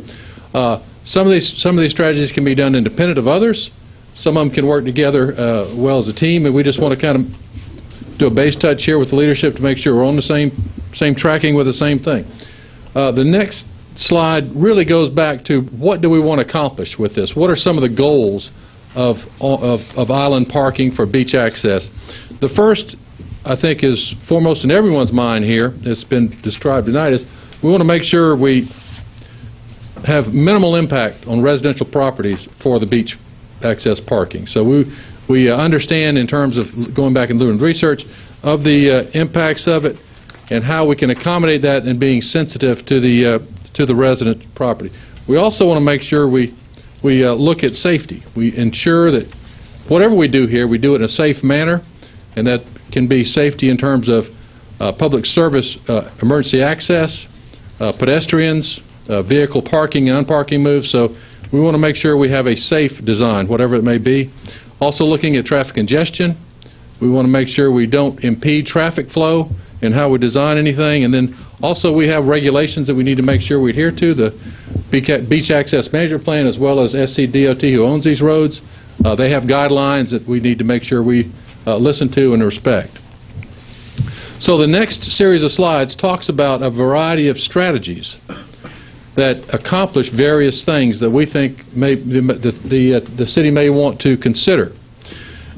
Some of these strategies can be done independent of others. Some of them can work together well as a team, and we just want to kind of do a base touch here with the leadership to make sure we're on the same tracking with the same thing. The next slide really goes back to what do we want to accomplish with this? What are some of the goals of island parking for beach access? The first, I think, is foremost in everyone's mind here, it's been described tonight, is we want to make sure we have minimal impact on residential properties for the beach access parking. So we understand, in terms of going back and doing research of the impacts of it and how we can accommodate that and being sensitive to the resident property. We also want to make sure we look at safety. We ensure that whatever we do here, we do it in a safe manner, and that can be safety in terms of public service, emergency access, pedestrians, vehicle parking and unparking moves. So we want to make sure we have a safe design, whatever it may be. Also looking at traffic congestion. We want to make sure we don't impede traffic flow in how we design anything. And then also we have regulations that we need to make sure we adhere to, the Beach Access Management Plan, as well as SCDOT, who owns these roads. They have guidelines that we need to make sure we listen to and respect. So the next series of slides talks about a variety of strategies that accomplish various things that we think the city may want to consider.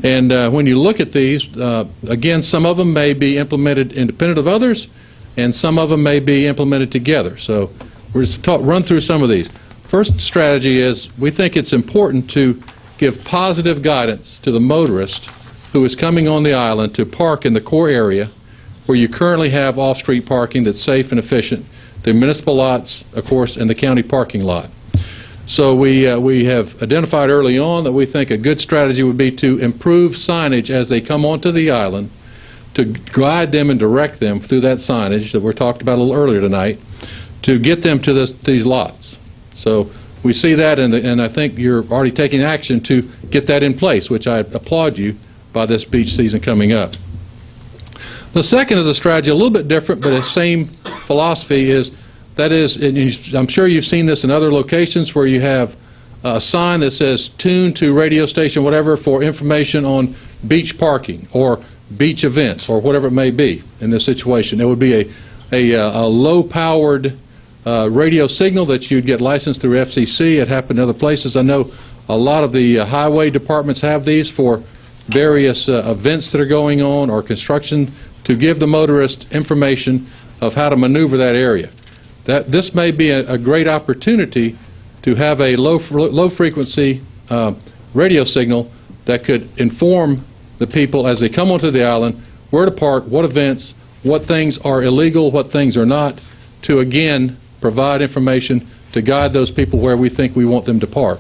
And when you look at these, again, some of them may be implemented independent of others, and some of them may be implemented together. So we're just run through some of these. First strategy is we think it's important to give positive guidance to the motorist who is coming on the island to park in the core area where you currently have off-street parking that's safe and efficient, the municipal lots, of course, and the county parking lot. So we have identified early on that we think a good strategy would be to improve signage as they come onto the island, to guide them and direct them through that signage that we talked about a little earlier tonight, to get them to these lots. So we see that, and I think you're already taking action to get that in place, which I applaud you by this beach season coming up. The second is a strategy a little bit different, but the same philosophy is, and I'm sure you've seen this in other locations where you have a sign that says tune to radio station, whatever, for information on beach parking or beach events or whatever it may be in this situation. It would be a low-powered radio signal that you'd get licensed through FCC. It happened in other places. I know a lot of the highway departments have these for various events that are going on or construction, to give the motorist information of how to maneuver that area. This may be a great opportunity to have a low-frequency radio signal that could inform the people as they come onto the island where to park, what events, what things are illegal, what things are not, to again provide information to guide those people where we think we want them to park.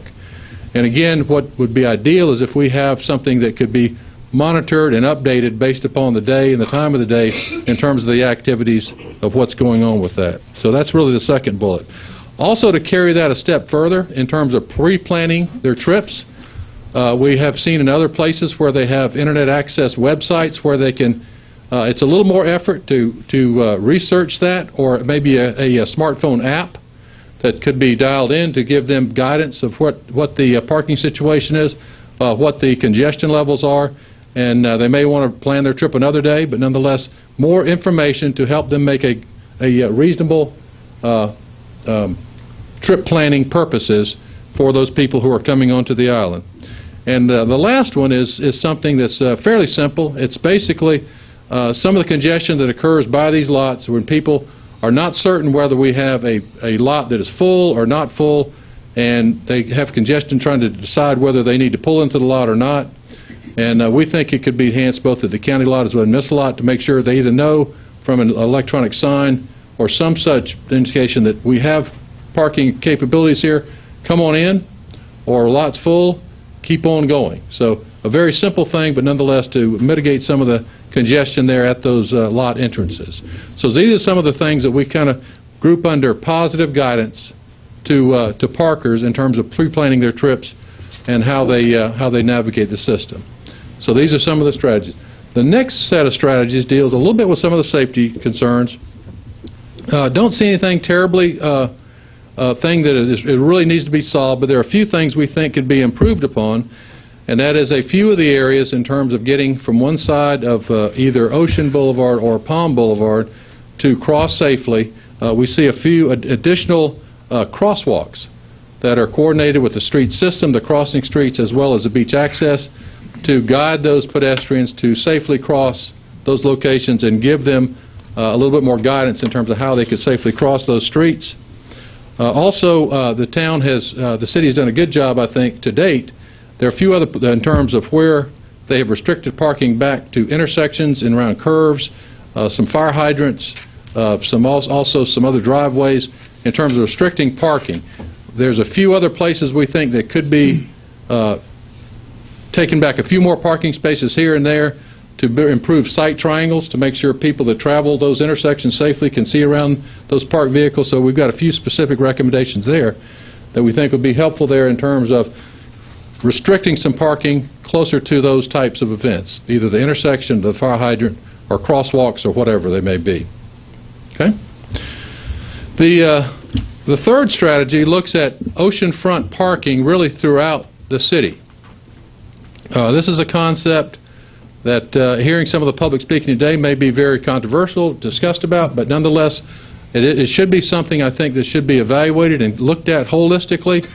And again, what would be ideal is if we have something that could be monitored and updated based upon the day and the time of the day in terms of the activities of what's going on with that. So that's really the second bullet. Also, to carry that a step further in terms of pre-planning their trips, we have seen in other places where they have internet access websites where they can, it's a little more effort to research that, or maybe a smartphone app that could be dialed in to give them guidance of what the parking situation is, what the congestion levels are, and they may want to plan their trip another day, but nonetheless, more information to help them make a reasonable trip planning purposes for those people who are coming onto the island. And the last one is something that's fairly simple. It's basically some of the congestion that occurs by these lots when people are not certain whether we have a lot that is full or not full, and they have congestion trying to decide whether they need to pull into the lot or not. And we think it could be enhanced both at the county lot as well as municipal lot to make sure they either know from an electronic sign or some such indication that we have parking capabilities here, come on in, or lot's full, keep on going. So a very simple thing, but nonetheless to mitigate some of the congestion there at those lot entrances. So these are some of the things that we kind of group under positive guidance to parkers in terms of pre-planning their trips and how they navigate the system. So these are some of the strategies. The next set of strategies deals a little bit with some of the safety concerns. Don't see anything terribly thing that it really needs to be solved, but there are a few things we think could be improved upon, and that is a few of the areas in terms of getting from one side of either Ocean Boulevard or Palm Boulevard to cross safely. We see a few additional crosswalks that are coordinated with the street system, the crossing streets, as well as the beach access, to guide those pedestrians to safely cross those locations and give them a little bit more guidance in terms of how they could safely cross those streets. Also, the city has done a good job, I think, to date. There are a few other, in terms of where they have restricted parking back to intersections and around curves, some fire hydrants, also some other driveways. In terms of restricting parking, there's a few other places we think that could be taking back a few more parking spaces here and there to improve sight triangles, to make sure people that travel those intersections safely can see around those parked vehicles. So we've got a few specific recommendations there that we think would be helpful there in terms of restricting some parking closer to those types of events, either the intersection, the fire hydrant, or crosswalks, or whatever they may be. Okay? The third strategy looks at oceanfront parking really throughout the city. This is a concept that hearing some of the public speaking today may be very controversial, discussed about, but nonetheless It should be something, I think, that should be evaluated and looked at holistically.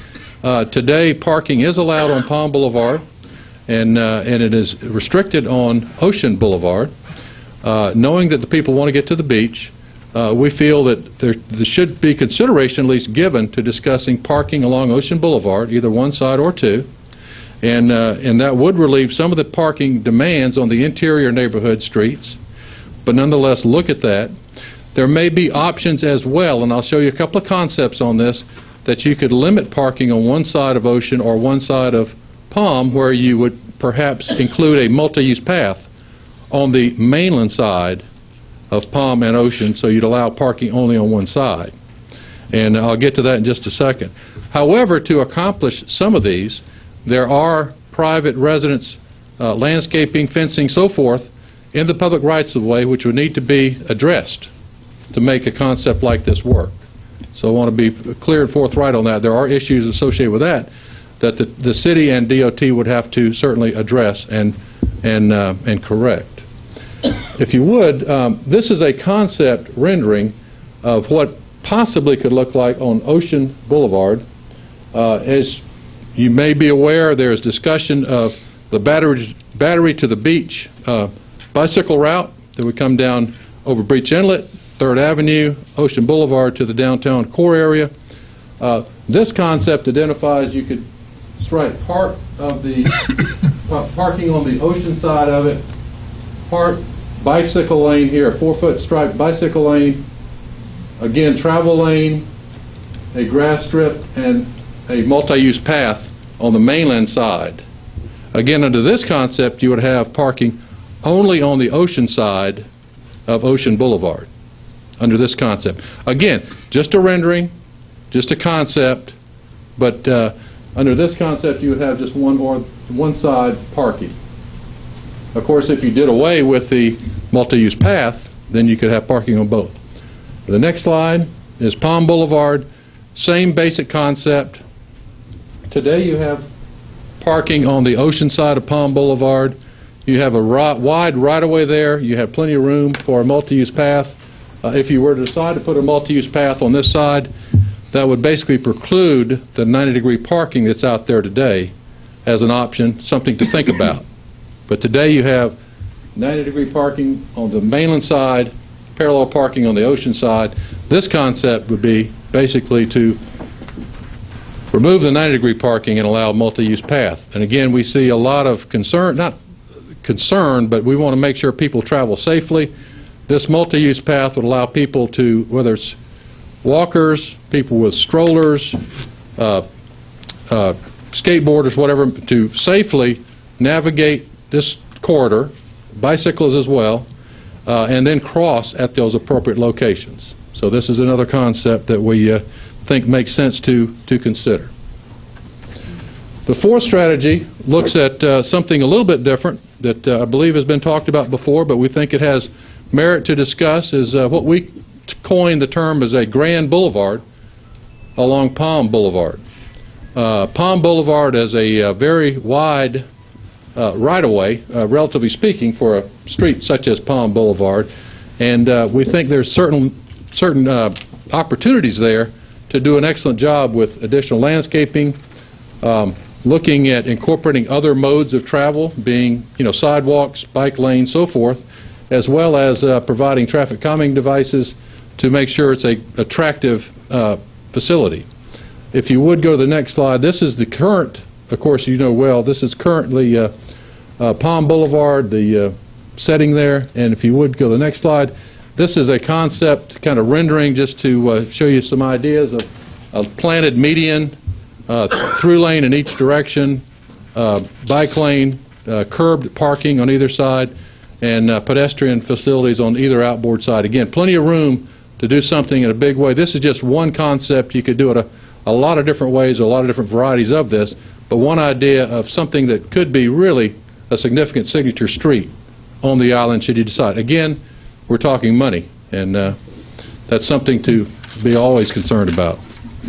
Today, parking is allowed on Palm Boulevard, and it is restricted on Ocean Boulevard. Knowing that the people want to get to the beach, we feel that there should be consideration at least given to discussing parking along Ocean Boulevard, either one side or two, and that would relieve some of the parking demands on the interior neighborhood streets, but nonetheless look at that. There may be options as well, and I'll show you a couple of concepts on this, that you could limit parking on one side of Ocean or one side of Palm, where you would perhaps include a multi-use path on the mainland side of Palm and Ocean, so you'd allow parking only on one side. And I'll get to that in just a second. However, to accomplish some of these, there are private residence, landscaping, fencing, so forth, in the public rights-of-way which would need to be addressed to make a concept like this work. So I want to be clear and forthright on that. There are issues associated with that the city and DOT would have to certainly address and correct. If you would, this is a concept rendering of what possibly could look like on Ocean Boulevard. As you may be aware, there is discussion of the Battery to the Beach bicycle route that would come down over Breach Inlet, 3rd Avenue, Ocean Boulevard to the downtown core area. This concept identifies you could strike part of the parking on the ocean side of it, part bicycle lane here, a 4-foot striped bicycle lane, again travel lane, a grass strip, and a multi-use path on the mainland side. Again, under this concept, you would have parking only on the ocean side of Ocean Boulevard, under this concept. Again, just a rendering, just a concept, but under this concept, you would have just one side parking. Of course, if you did away with the multi-use path, then you could have parking on both. The next slide is Palm Boulevard, same basic concept. Today you have parking on the ocean side of Palm Boulevard. You have a wide right-of-way there. You have plenty of room for a multi-use path. If you were to decide to put a multi-use path on this side, that would basically preclude the 90-degree parking that's out there today as an option, something to think about. But today you have 90-degree parking on the mainland side, parallel parking on the ocean side. This concept would be basically to remove the 90-degree parking and allow a multi-use path. And again, we see a lot of concern, not concern, but we want to make sure people travel safely. This multi-use path would allow people to, whether it's walkers, people with strollers, skateboarders, whatever, to safely navigate this corridor, bicycles as well, and then cross at those appropriate locations. So this is another concept that we think makes sense to consider. The fourth strategy looks at something a little bit different that I believe has been talked about before, but we think it has merit to discuss, is what we coined the term as a grand boulevard along Palm Boulevard. Palm Boulevard is a very wide right-of-way, relatively speaking, for a street such as Palm Boulevard, and we think there's certain opportunities there to do an excellent job with additional landscaping, looking at incorporating other modes of travel, being sidewalks, bike lanes, so forth, as well as providing traffic calming devices to make sure it's an attractive facility. If you would go to the next slide, this is the current, of course you know well, this is currently Palm Boulevard, the setting there, and if you would go to the next slide, this is a concept kind of rendering just to show you some ideas of a planted median, through lane in each direction, bike lane, curbed parking on either side, and pedestrian facilities on either outboard side. Again, plenty of room to do something in a big way. This is just one concept. You could do it a lot of different ways, a lot of different varieties of this, but one idea of something that could be really a significant signature street on the island should you decide. Again, we're talking money, and that's something to be always concerned about.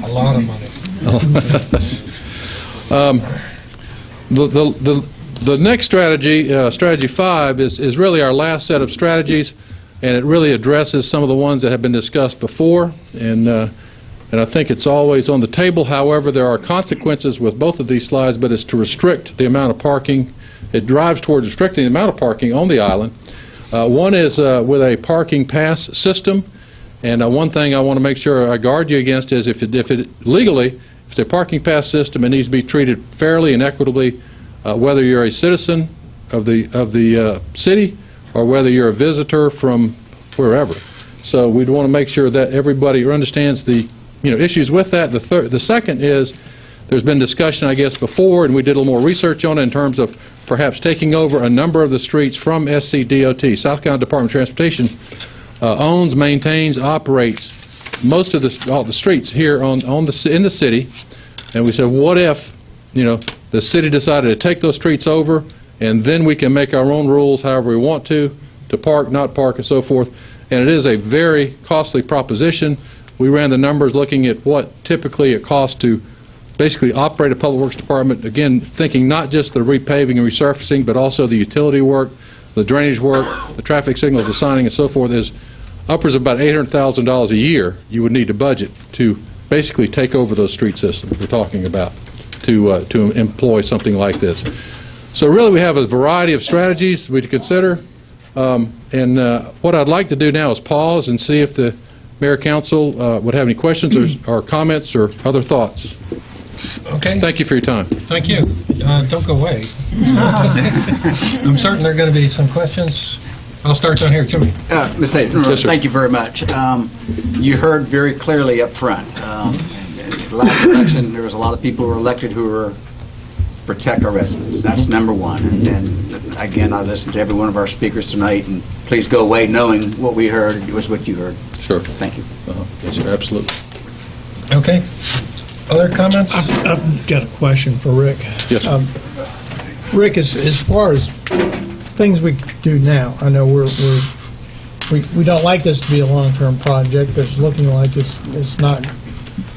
A lot of money. The next strategy, strategy 5, is really our last set of strategies. and it really addresses some of the ones that have been discussed before, and I think it's always on the table. However, there are consequences with both of these slides, but it's to restrict the amount of parking. It drives towards restricting the amount of parking on the island. One is with a parking pass system, and one thing I want to make sure I guard you against is if it's a parking pass system, it needs to be treated fairly and equitably, whether you're a citizen of the city or whether you're a visitor from wherever. So we'd want to make sure that everybody understands the issues with that. The second is there's been discussion, I guess, before, and we did a little more research on it in terms of perhaps taking over a number of the streets from SCDOT. South Carolina Department of Transportation owns, maintains, operates most of all the streets here in the city. And we said, what if the city decided to take those streets over, and then we can make our own rules however we want to park, not park, and so forth. And it is a very costly proposition. We ran the numbers looking at what typically it costs to basically operate a public works department, again, thinking not just the repaving and resurfacing, but also the utility work, the drainage work, the traffic signals, the signing, and so forth, is upwards of about $800,000 a year you would need to budget to basically take over those street systems we're talking about to employ something like this. So really we have a variety of strategies we to consider, and what I'd like to do now is pause and see if the Mayor Council would have any questions or comments or other thoughts. Okay. Thank you for your time. Thank you. Don't go away. I'm certain there are going to be some questions. I'll start down here. Jimmy. Mr. Nathan, Yes, sir. thank you very much. You heard very clearly up front. The last election, there was a lot of people who were elected who were protect our residents. That's number one. And again, I listened to every one of our speakers tonight, and please go away knowing what we heard was what you heard. Sure. Thank you. Yes, sir. Absolutely. Okay. Other comments? I've got a question for Rick. Yes. Rick, as far as things we do now, I know we don't like this to be a long-term project, but it's looking like it's not.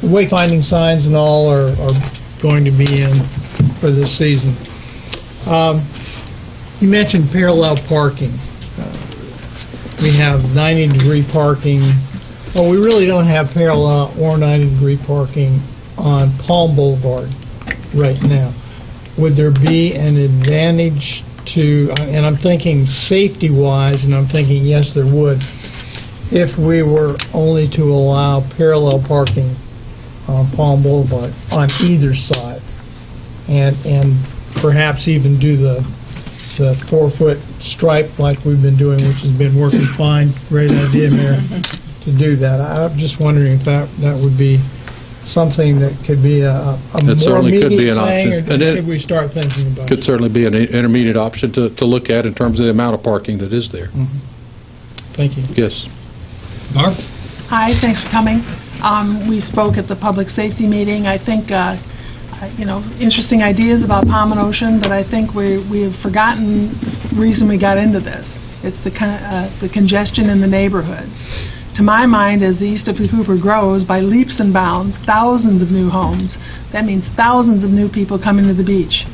The wayfinding signs and all are going to be in for this season. You mentioned parallel parking. We have 90-degree parking. Well, we really don't have parallel or 90-degree parking on Palm Boulevard right now. Would there be an advantage to, and I'm thinking safety-wise, and I'm thinking yes, there would, if we were only to allow parallel parking on Palm Boulevard on either side, and perhaps even do the 4-foot stripe like we've been doing, which has been working fine. Great idea, Mayor, to do that. I'm just wondering if that would be something that could be a more certainly could be immediate an thing, option. or And it should we start thinking about could it? certainly be an intermediate option to look at in terms of the amount of parking that is there. Thank you. Yes. Barb? Hi, thanks for coming. We spoke at the public safety meeting. I think, interesting ideas about Palm and Ocean, but I think we have forgotten the reason we got into this. It's the congestion in the neighborhoods. To my mind, as the east of Hooper grows by leaps and bounds, thousands of new homes. That means thousands of new people coming to the beach.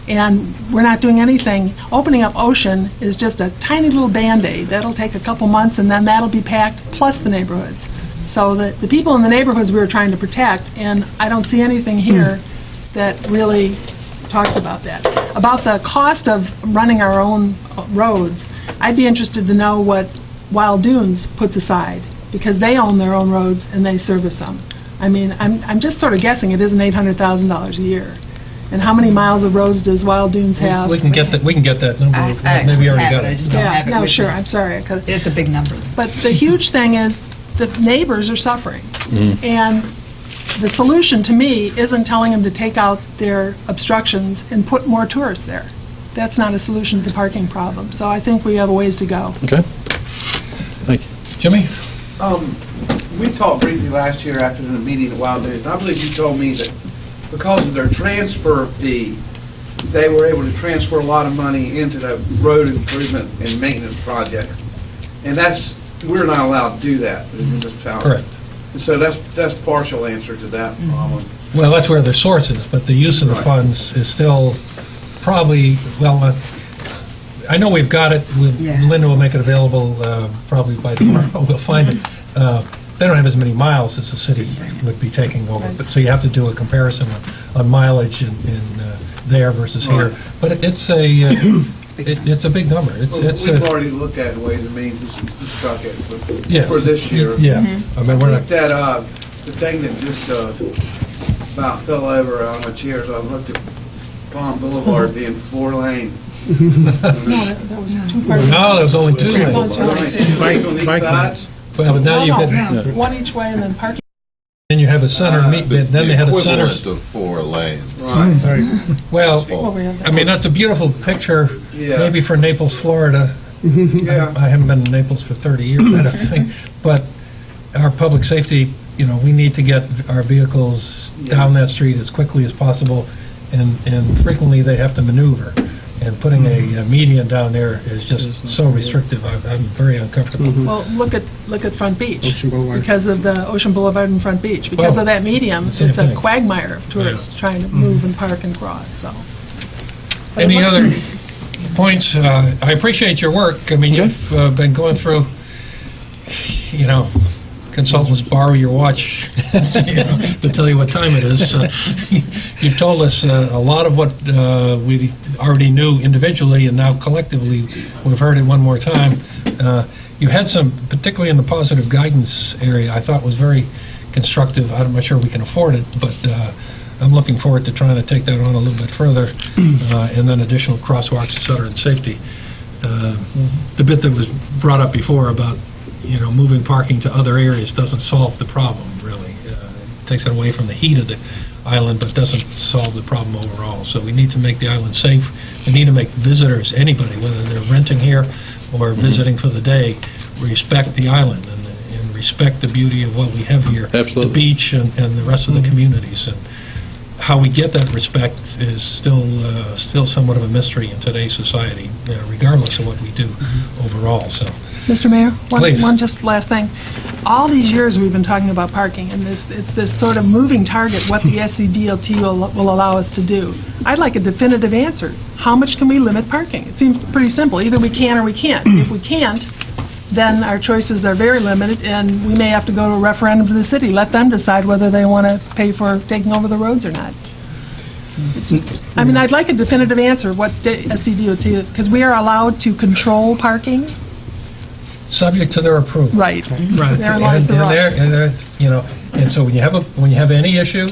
And we're not doing anything. Opening up Ocean is just a tiny little Band-Aid. That'll take a couple months, and then that'll be packed, plus the neighborhoods. So the people in the neighborhoods we were trying to protect, and I don't see anything here that really talks about that. About the cost of running our own roads, I'd be interested to know what Wild Dunes puts aside, because they own their own roads and they service them. I mean, I'm just sort of guessing it isn't $800,000 a year. And how many miles of roads does Wild Dunes have? We can get that. We can get that number. I Maybe actually we already have got it. I it. just don't have it No, with sure. me. I'm sorry. I could. It's a big number. But the huge thing is the neighbors are suffering. And the solution to me isn't telling them to take out their obstructions and put more tourists there. That's not a solution to the parking problem. So I think we have a ways to go. Okay. Thank you. Jimmy? We talked briefly last year after the meeting at Wild Dunes, and I believe you told me that because of their transfer fee, they were able to transfer a lot of money into the road improvement and maintenance project. And we're not allowed to do that in this town. Correct. And so that's partial answer to that problem. Well, that's where the source is, but the use of the funds is still probably, well, I know we've got it. Linda will make it available probably by tomorrow. We'll find it. They don't have as many miles as the city would be taking over, but so you have to do a comparison on mileage in there versus here. But it's a big number. We've already looked at Ways and Means, we stuck it Yeah. for this year. Yeah. I mean, we're not. Looked at the thing that just about fell over on my chairs. I looked at Palm Boulevard being 4-lane. No, that was two parts. No, there was only two Two lanes. lanes. Bike lanes. Well, but now you get, One each way and then parking. then you have a center meet, then they had a center. Equivalent of 4 lanes. Well, I mean, that's a beautiful picture, maybe for Naples, Florida. I haven't been in Naples for 30 years, I don't think. But our public safety, we need to get our vehicles down that street as quickly as possible, and frequently they have to maneuver. And putting a median down there is just so restrictive. I'm very uncomfortable. Well, look at Front Beach. Ocean Boulevard. Because of the Ocean Boulevard and Front Beach. Because of that medium, same it's a thing. quagmire of tourists trying to move and park and cross, so. But Any it looks- other points? I appreciate your work. I mean, you've been going through, consultants borrow your watch to tell you what time it is. You've told us a lot of what we already knew individually, and now collectively we've heard it one more time. You had some, particularly in the positive guidance area, I thought was very constructive. I'm not sure we can afford it, but I'm looking forward to trying to take that on a little bit further, and then additional crosswalks, et cetera, and safety. The bit that was brought up before about moving parking to other areas doesn't solve the problem, really. It takes it away from the heat of the island, but doesn't solve the problem overall. So we need to make the island safe. We need to make visitors, anybody, whether they're renting here or visiting for the day, respect the island and respect the beauty of what we have here. Absolutely. The beach and the rest of the communities. And how we get that respect is still somewhat of a mystery in today's society, regardless of what we do overall. So. Mr. Mayor, Please. one just last thing. All these years we've been talking about parking, and it's this sort of moving target, what the SCDLT will allow us to do. I'd like a definitive answer. How much can we limit parking? It seems pretty simple. Either we can or we can't. If we can't, then our choices are very limited, and we may have to go to a referendum to the city. Let them decide whether they want to pay for taking over the roads or not. I mean, I'd like a definitive answer, what SCDOT, because we are allowed to control parking. Subject to their approval. Right. Therein lies the rub. And so when you have any issue,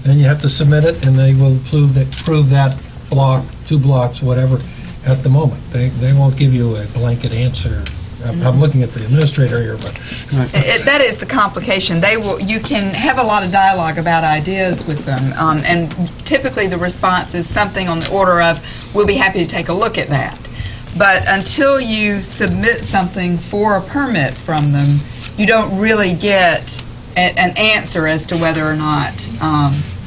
then you have to submit it, and they will prove that block, 2 blocks, whatever, at the moment. They won't give you a blanket answer. I'm looking at the administrator here, but That is the complication. You can have a lot of dialogue about ideas with them, and typically the response is something on the order of, we'll be happy to take a look at that. But until you submit something for a permit from them, you don't really get an answer as to whether or not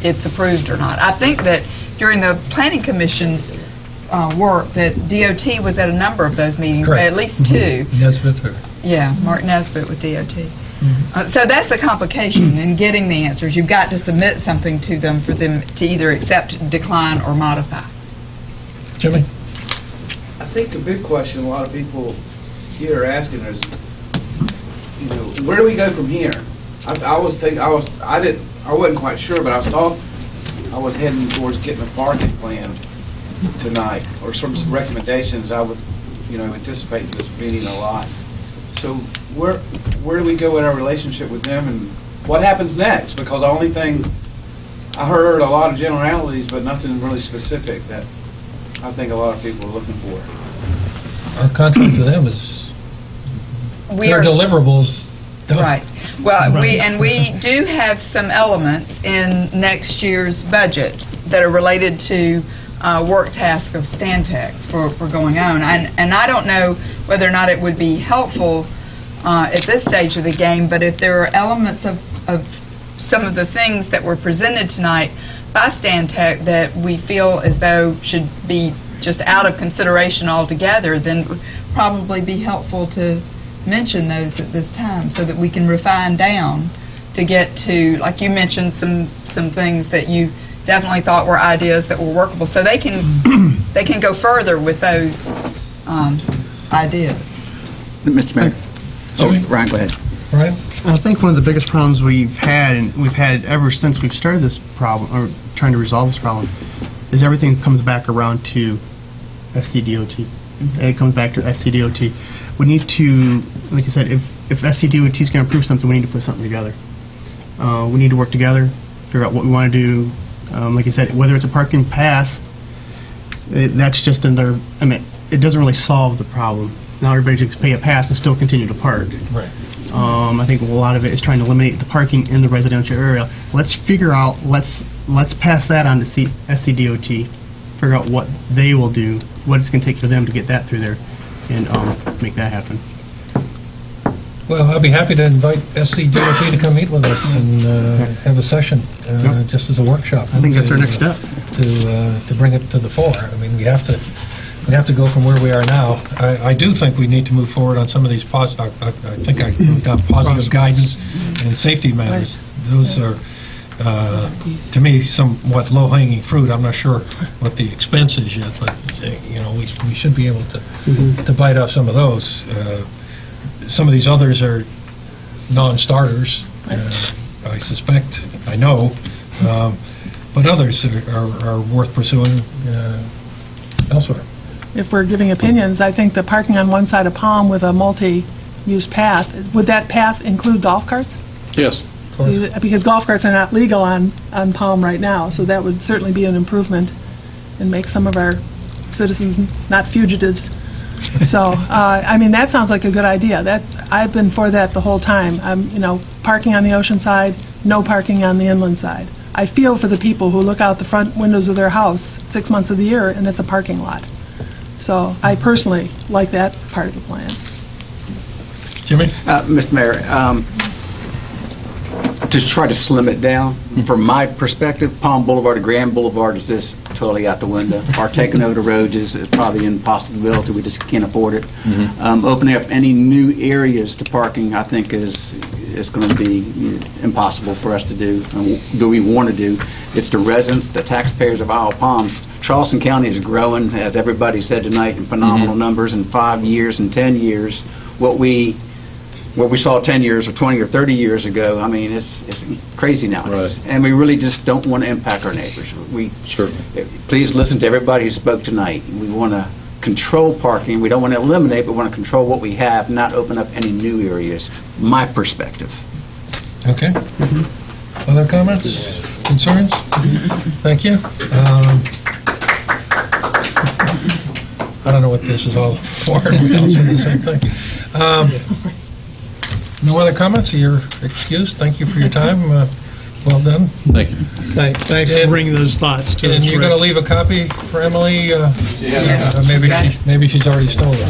it's approved or not. I think that during the Planning Commission's work, that DOT was at a number of those meetings, Correct. at least 2. Nesbitt. Yeah, Mark Nesbitt with DOT. So that's the complication in getting the answers. You've got to submit something to them for them to either accept, decline, or modify. Jimmy? I think the big question a lot of people here are asking is, where do we go from here? I wasn't quite sure, but I was heading towards getting a parking plan tonight, or some recommendations. I would, anticipate this meeting a lot. So where do we go in our relationship with them, and what happens next? Because the only thing, I heard a lot of generalities, but nothing really specific that I think a lot of people are looking for. Our contract with them is, their deliverables done. Right. Well, we do have some elements in next year's budget that are related to work task of Stantex for going on. And I don't know whether or not it would be helpful at this stage of the game, but if there are elements of some of the things that were presented tonight by Stantec that we feel as though should be just out of consideration altogether, then it would probably be helpful to mention those at this time so that we can refine down to get to, like you mentioned, some things that you definitely thought were ideas that were workable, so they can go further with those ideas. Mr. Mayor. Oh, Ryan, go ahead. Right? I think one of the biggest problems we've had, and we've had ever since we've started this problem, or trying to resolve this problem, is everything comes back around to SCDOT. It comes back to SCDOT. We need to, like I said, if SCDOT is going to approve something, we need to put something together. We need to work together, figure out what we want to do. Like I said, whether it's a parking pass, that's just another, I mean, it doesn't really solve the problem. Now everybody just pay a pass and still continue to park. Right. I think a lot of it is trying to eliminate the parking in the residential area. Let's figure out, let's pass that on to SCDOT, figure out what they will do, what it's going to take for them to get that through there, and make that happen. Well, I'll be happy to invite SCDOT to come meet with us and have a session, just as a workshop. I think that's our next step. To bring it to the fore. I mean, we have to go from where we are now. I do think we need to move forward on some of these I think I wrote down positive guidance and safety matters. Those are, to me, somewhat low-hanging fruit. I'm not sure what the expense is yet, but we should be able to bite off some of those. Some of these others are non-starters, I suspect, I know, but others are worth pursuing elsewhere. If we're giving opinions, I think the parking on one side of Palm with a multi-use path, would that path include golf carts? Yes. See, because golf carts are not legal on Palm right now, so that would certainly be an improvement and make some of our citizens not fugitives. So, I mean, that sounds like a good idea. I've been for that the whole time. Parking on the ocean side, no parking on the inland side. I feel for the people who look out the front windows of their house 6 months of the year and it's a parking lot. So I personally like that part of the plan. Jimmy? Mr. Mayor, to try to slim it down, from my perspective, Palm Boulevard to Grand Boulevard is just totally out the window. Our taking over the roads is probably an impossibility. We just can't afford it. Opening up any new areas to parking, I think, is going to be impossible for us to do. Do we want to do? It's the residents, the taxpayers of Isle of Palms. Charleston County is growing, as everybody said tonight, in phenomenal numbers. In 5 years and 10 years, what we saw 10 years or 20 or 30 years ago, I mean, it's crazy nowadays. Right. And we really just don't want to impact our neighbors. Please listen to everybody who spoke tonight. We want to control parking. We don't want to eliminate, but we want to control what we have, not open up any new areas. My perspective. Okay. Other comments? Concerns? Thank you. I don't know what this is all for. We all say the same thing. No other comments? You're excused. Thank you for your time. Well done. Thank you. Thanks for bringing those thoughts to us. And you're going to leave a copy for Emily? Maybe she's already stolen it.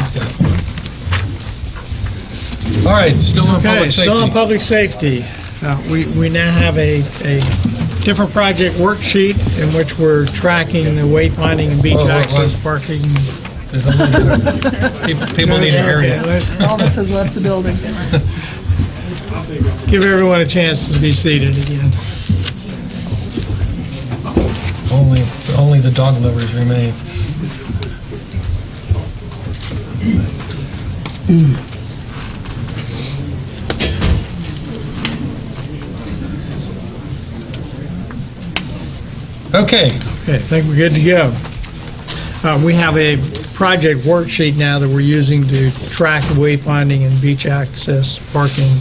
All right, still on public safety. Still on public safety. We now have a different project worksheet in which we're tracking the wayfinding and beach access parking. People need to hear you. Elvis has left the building. Give everyone a chance to be seated again. Only the dog lovers remain. Okay. I think we're good to go. We have a project worksheet now that we're using to track the wayfinding and beach access parking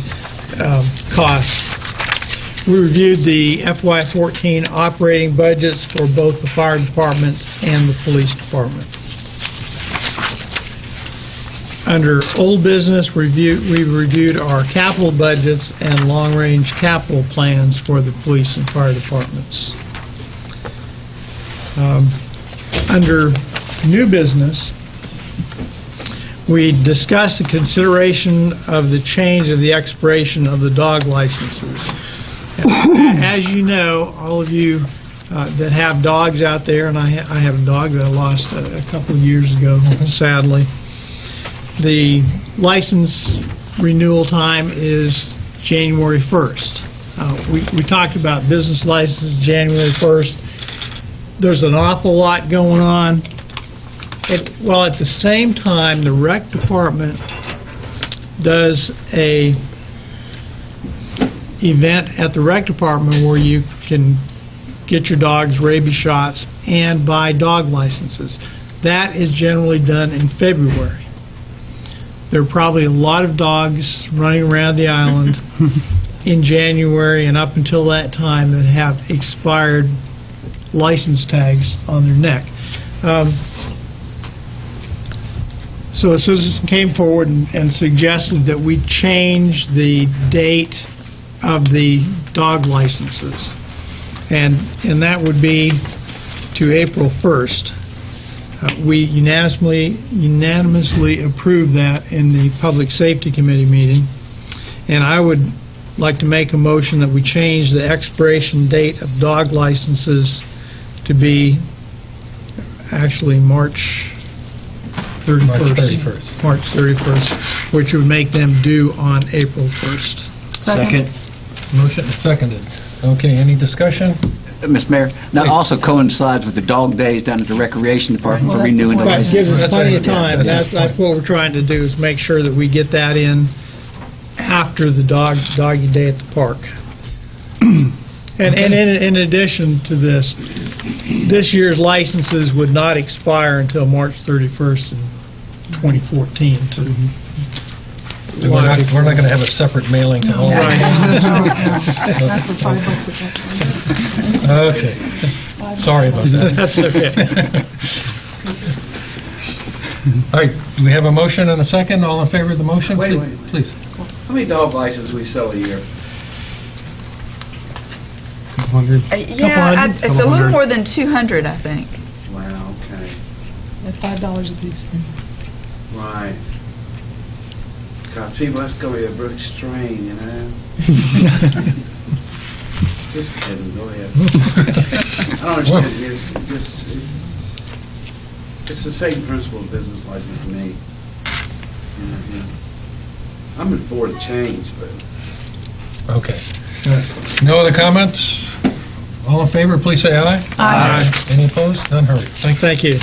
costs. We reviewed the FY14 operating budgets for both the fire department and the police department. Under old business, we reviewed our capital budgets and long-range capital plans for the police and fire departments. Under new business, we discussed the consideration of the change of the expiration of the dog licenses. As you know, all of you that have dogs out there, and I have a dog that I lost a couple of years ago, sadly, the license renewal time is January 1st. We talked about business licenses January 1st. There's an awful lot going on. Well, at the same time, the rec department does a event at the rec department where you can get your dog's rabies shots and buy dog licenses. That is generally done in February. There are probably a lot of dogs running around the island in January and up until that time that have expired license tags on their neck. So a citizen came forward and suggested that we change the date of the dog licenses, and that would be to April 1st. We unanimously approved that in the Public Safety Committee meeting, and I would like to make a motion that we change the expiration date of dog licenses to be actually March 31st. March 31st, which would make them due on April 1st. Second. Motion is seconded. Okay, any discussion? Mr. Mayor, that also coincides with the dog days down at the Recreation Department for renewing the That license. gives us plenty of time. That's what we're trying to do, is make sure that we get that in after the doggy day at the park. And in addition to this year's licenses would not expire until March 31st in 2014. We're not going to have a separate mailing to all. Okay. Sorry about that. That's okay. All right, do we have a motion and a second? All in favor of the motion? Wait. Please. How many dog licenses we sell a year? Yeah, it's a little more than 200, I think. Wow, okay. At $5 a piece. Right. God, people, that's going to be a big strain, you know? Just kidding, go ahead. I don't understand. It's the same principle of business license to me. I'm in for the change, but... Okay. No other comments? All in favor, please say aye. Aye. Any opposed? None heard. Thank you.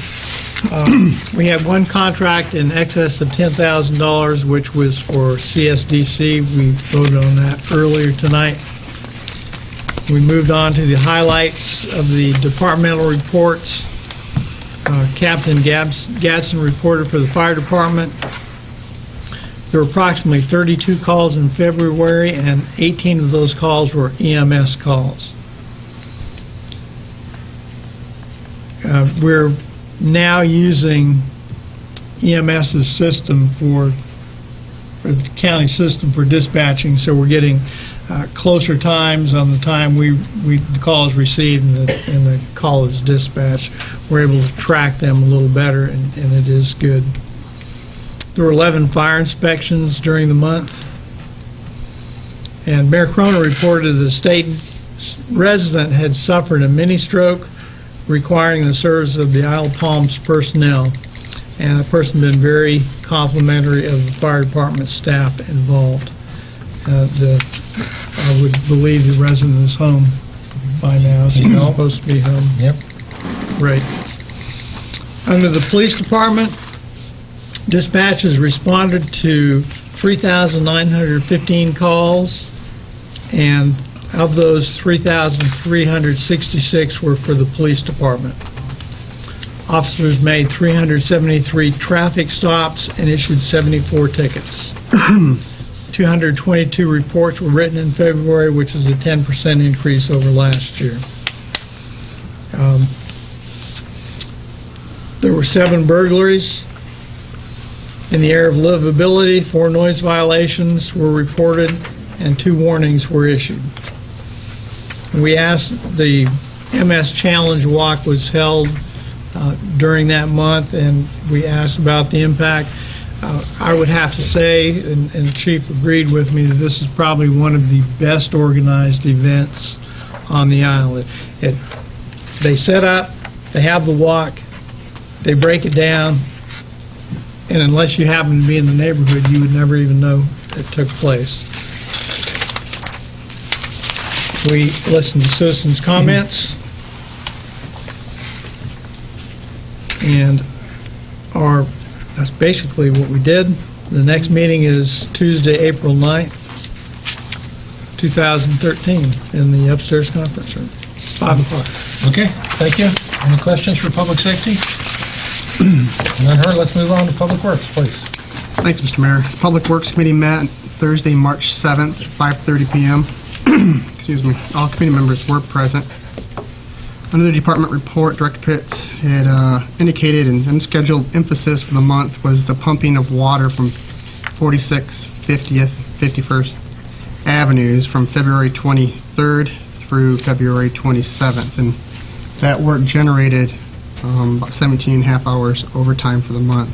We have one contract in excess of $10,000, which was for CSDC. We voted on that earlier tonight. We moved on to the highlights of the departmental reports. Captain Gadsden reported for the fire department. There were approximately 32 calls in February, and 18 of those calls were EMS calls. We're now using EMS's system for the county system for dispatching, so we're getting closer times on the time the call is received and the call is dispatched. We're able to track them a little better, and it is good. There were 11 fire inspections during the month, and Mayor Cronin reported that a state resident had suffered a mini stroke requiring the service of the Isle of Palms personnel, and the person had been very complimentary of the fire department staff involved. I would believe the resident is home by now. He's supposed to be home. Yep. Right. Under the police department, dispatches responded to 3,915 calls, and of those, 3,366 were for the police department. Officers made 373 traffic stops and issued 74 tickets. 222 reports were written in February, which is a 10% increase over last year. There were 7 burglaries. In the area of livability, 4 noise violations were reported and 2 warnings were issued. We asked, the MS Challenge Walk was held during that month, and we asked about the impact. I would have to say, and the chief agreed with me, that this is probably one of the best organized events on the island. They set up, they have the walk, they break it down, and unless you happen to be in the neighborhood, you would never even know it took place. We listened to citizens' comments, and that's basically what we did. The next meeting is Tuesday, April 9th, 2013, in the upstairs conference room, 5 o'clock. Okay, thank you. Any questions for public safety? None heard. Let's move on to Public Works, please. Thanks, Mr. Mayor. Public Works Committee met Thursday, March 7th, 5:30 p.m. Excuse me. All committee members were present. Under the department report, Director Pitts had indicated an unscheduled emphasis for the month was the pumping of water from 46th, 50th, 51st Avenues from February 23rd through February 27th. And that work generated about 17 and a half hours overtime for the month.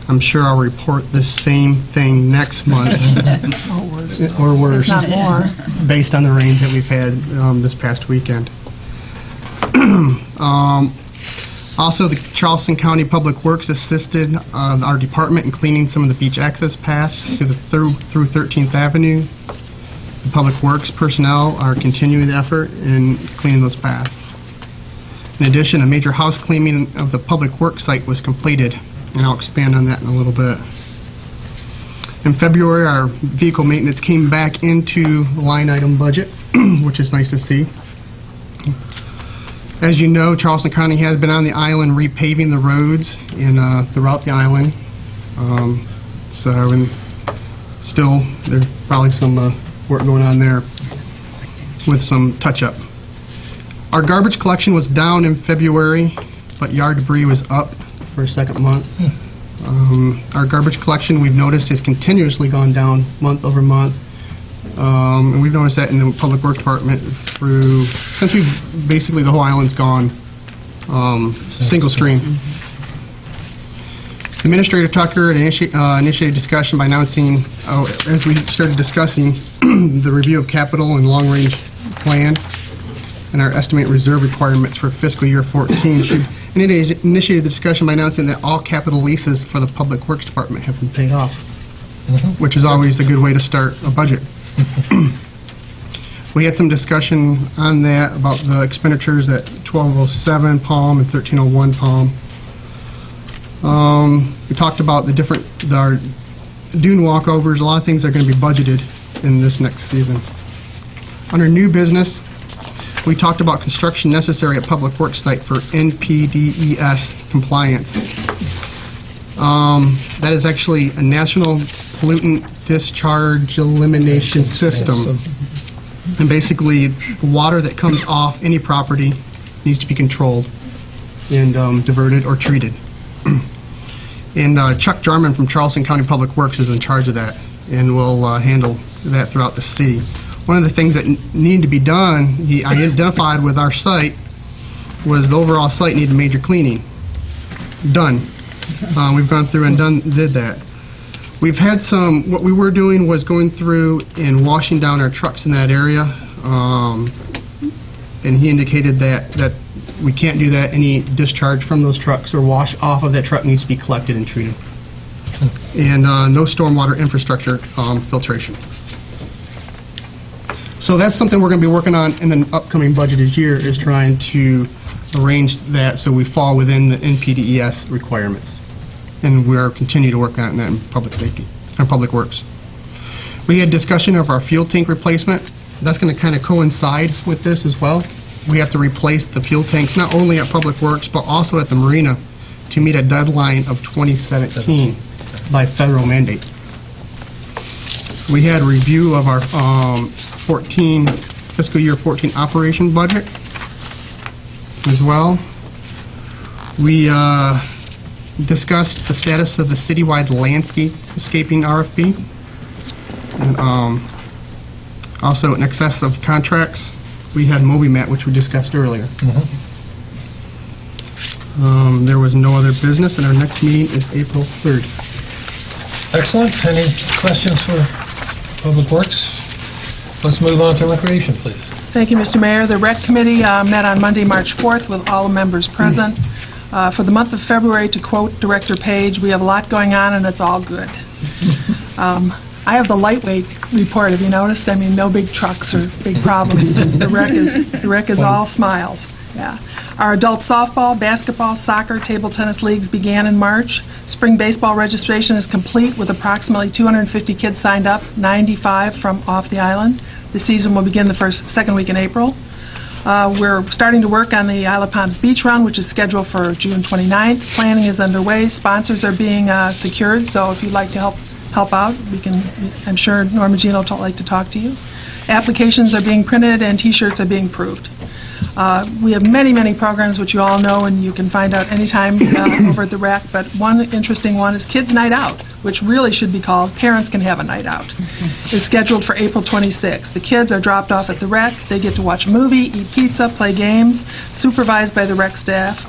I'm sure I'll report the same thing next month. Or worse. If not more. Based on the rains that we've had this past weekend. Also, the Charleston County Public Works assisted our department in cleaning some of the beach access paths through 13th Avenue. The Public Works personnel are continuing the effort in cleaning those paths. In addition, a major house cleaning of the Public Works site was completed, and I'll expand on that in a little bit. In February, our vehicle maintenance came back into the line item budget, which is nice to see. As you know, Charleston County has been on the island repaving the roads throughout the island. Still, there's probably some work going on there with some touch-up. Our garbage collection was down in February, but yard debris was up for a second month. Our garbage collection, we've noticed, has continuously gone down month over month. And we've noticed that in the Public Works Department since basically the whole island's gone single stream. Administrator Tucker initiated discussion by announcing, as we started discussing, the review of capital and long-range plan and our estimated reserve requirements for fiscal year 14. She initiated the discussion by announcing that all capital leases for the Public Works Department have been paid off, which is always a good way to start a budget. We had some discussion on that about the expenditures at 1207 Palm and 1301 Palm. We talked about our dune walkovers, a lot of things that are going to be budgeted in this next season. Under new business, we talked about construction necessary at Public Works site for NPDES compliance. That is actually a national pollutant discharge elimination system. And basically, the water that comes off any property needs to be controlled and diverted or treated. And Chuck Jarman from Charleston County Public Works is in charge of that and will handle that throughout the city. One of the things that needed to be done, I identified with our site, was the overall site needed major cleaning. Done. We've gone through and did that. We've had what we were doing was going through and washing down our trucks in that area, and he indicated that we can't do that. Any discharge from those trucks or wash off of that truck needs to be collected and treated. And no stormwater infrastructure filtration. So that's something we're going to be working on in the upcoming budgeted year, is trying to arrange that so we fall within the NPDES requirements. And we are continuing to work on that in public safety and Public Works. We had discussion of our fuel tank replacement. That's going to kind of coincide with this as well. We have to replace the fuel tanks not only at Public Works but also at the marina to meet a deadline of 2017 by federal mandate. We had a review of our fiscal year 14 operation budget as well. We discussed the status of the citywide landscaping RFP, and also in excess of contracts. We had MobiMat, which we discussed earlier. There was no other business, and our next meeting is April 3rd. Excellent. Any questions for Public Works? Let's move on to Recreation, please. Thank you, Mr. Mayor. The Rec Committee met on Monday, March 4th with all members present. For the month of February, to quote Director Page, we have a lot going on and it's all good. I have the lightweight report. Have you noticed? I mean, no big trucks or big problems. The rec is all smiles. Yeah. Our adult softball, basketball, soccer, table tennis leagues began in March. Spring baseball registration is complete with approximately 250 kids signed up, 95 from off the island. The season will begin the second week in April. We're starting to work on the Isle of Palms Beach Run, which is scheduled for June 29th. Planning is underway. Sponsors are being secured, so if you'd like to help out, I'm sure Norma Jean will like to talk to you. Applications are being printed and T-shirts are being approved. We have many, many programs which you all know and you can find out anytime over at the rec, but one interesting one is Kids Night Out, which really should be called Parents Can Have a Night Out. It's scheduled for April 26th. The kids are dropped off at the rec. They get to watch a movie, eat pizza, play games, supervised by the rec staff.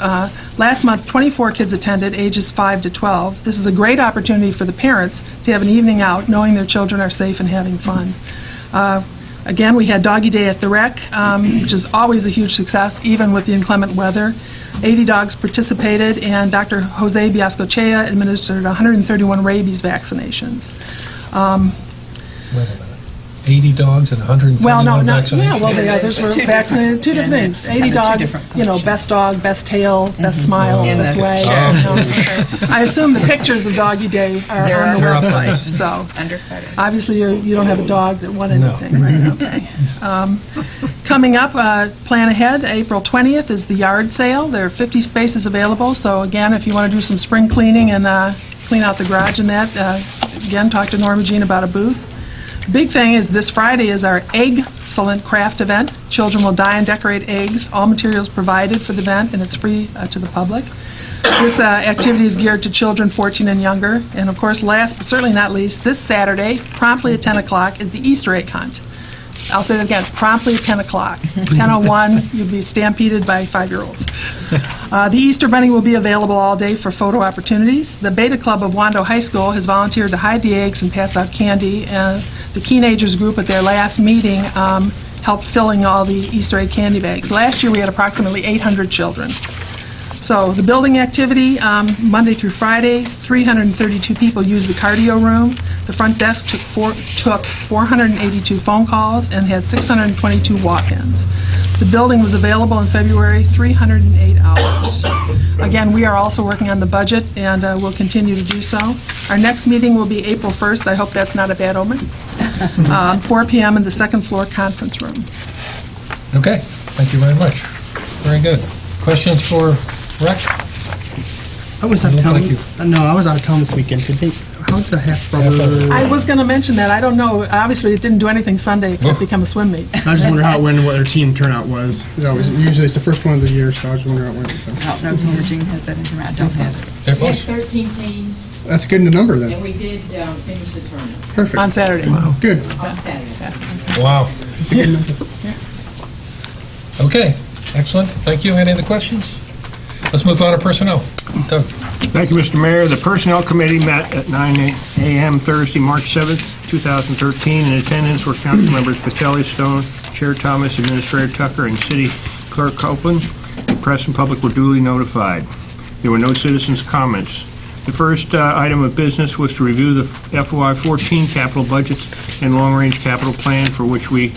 Last month, 24 kids attended, ages 5 to 12. This is a great opportunity for the parents to have an evening out knowing their children are safe and having fun. Again, we had Doggy Day at the rec, which is always a huge success, even with the inclement weather. 80 dogs participated, and Dr. Jose Biascochea administered 131 rabies vaccinations. 80 dogs and 131 Well, no, not, vaccinations? yeah, well, the others were vaccinated, two different things. 80 dogs, best dog, best tail, best smile, best way. I assume the pictures of Doggy Day are on the website, so obviously you don't have a dog that won anything, right? Okay. Coming up, plan ahead, April 20th is the yard sale. There are 50 spaces available, so again, if you want to do some spring cleaning and clean out the garage and that, again, talk to Norma Jean about a booth. Big thing is this Friday is our Egg-cellent craft event. Children will dye and decorate eggs. All materials provided for the event, and it's free to the public. This activity is geared to children 14 and younger. And of course, last but certainly not least, this Saturday, promptly at 10 o'clock, is the Easter egg hunt. I'll say that again, promptly at 10 o'clock. 10:01, you'll be stampeded by 5-year-olds. The Easter Bunny will be available all day for photo opportunities. The Beta Club of Wando High School has volunteered to hide the eggs and pass out candy. The Keenagers group at their last meeting helped filling all the Easter egg candy bags. Last year we had approximately 800 children. So the building activity, Monday through Friday, 332 people used the cardio room. The front desk took 482 phone calls and had 622 walk-ins. The building was available in February, 308 hours. Again, we are also working on the budget, and we'll continue to do so. Our next meeting will be April 1st. I hope that's not a bad omen. 4 p.m. in the second floor conference room. Okay, thank you very much. Very good. Questions for Rec? I was out of town. No, I was out of town this weekend. How's the half brother? I was going to mention that. I don't know. Obviously, it didn't do anything Sunday except become a swim meet. I just wonder what their team turnout was. Usually it's the first one of the year, so I was wondering how it went. So. I don't know if Norma Jean has that information. I don't have it. We had 13 teams. That's good number then. And we did finish the tournament. Perfect. On Saturday. Wow. Good. On Saturday. Wow. That's a good number. Okay, excellent. Thank you. Any other questions? Let's move on to personnel. Doug. Thank you, Mr. Mayor. The Personnel Committee met at 9 a.m. Thursday, March 7th, 2013. In attendance were Council Members Patelli, Stone, Chair Thomas, Administrator Tucker, and City Clerk Copeland. The press and public were duly notified. There were no citizens' comments. The first item of business was to review the FY14 capital budgets and long-range capital plan, for which we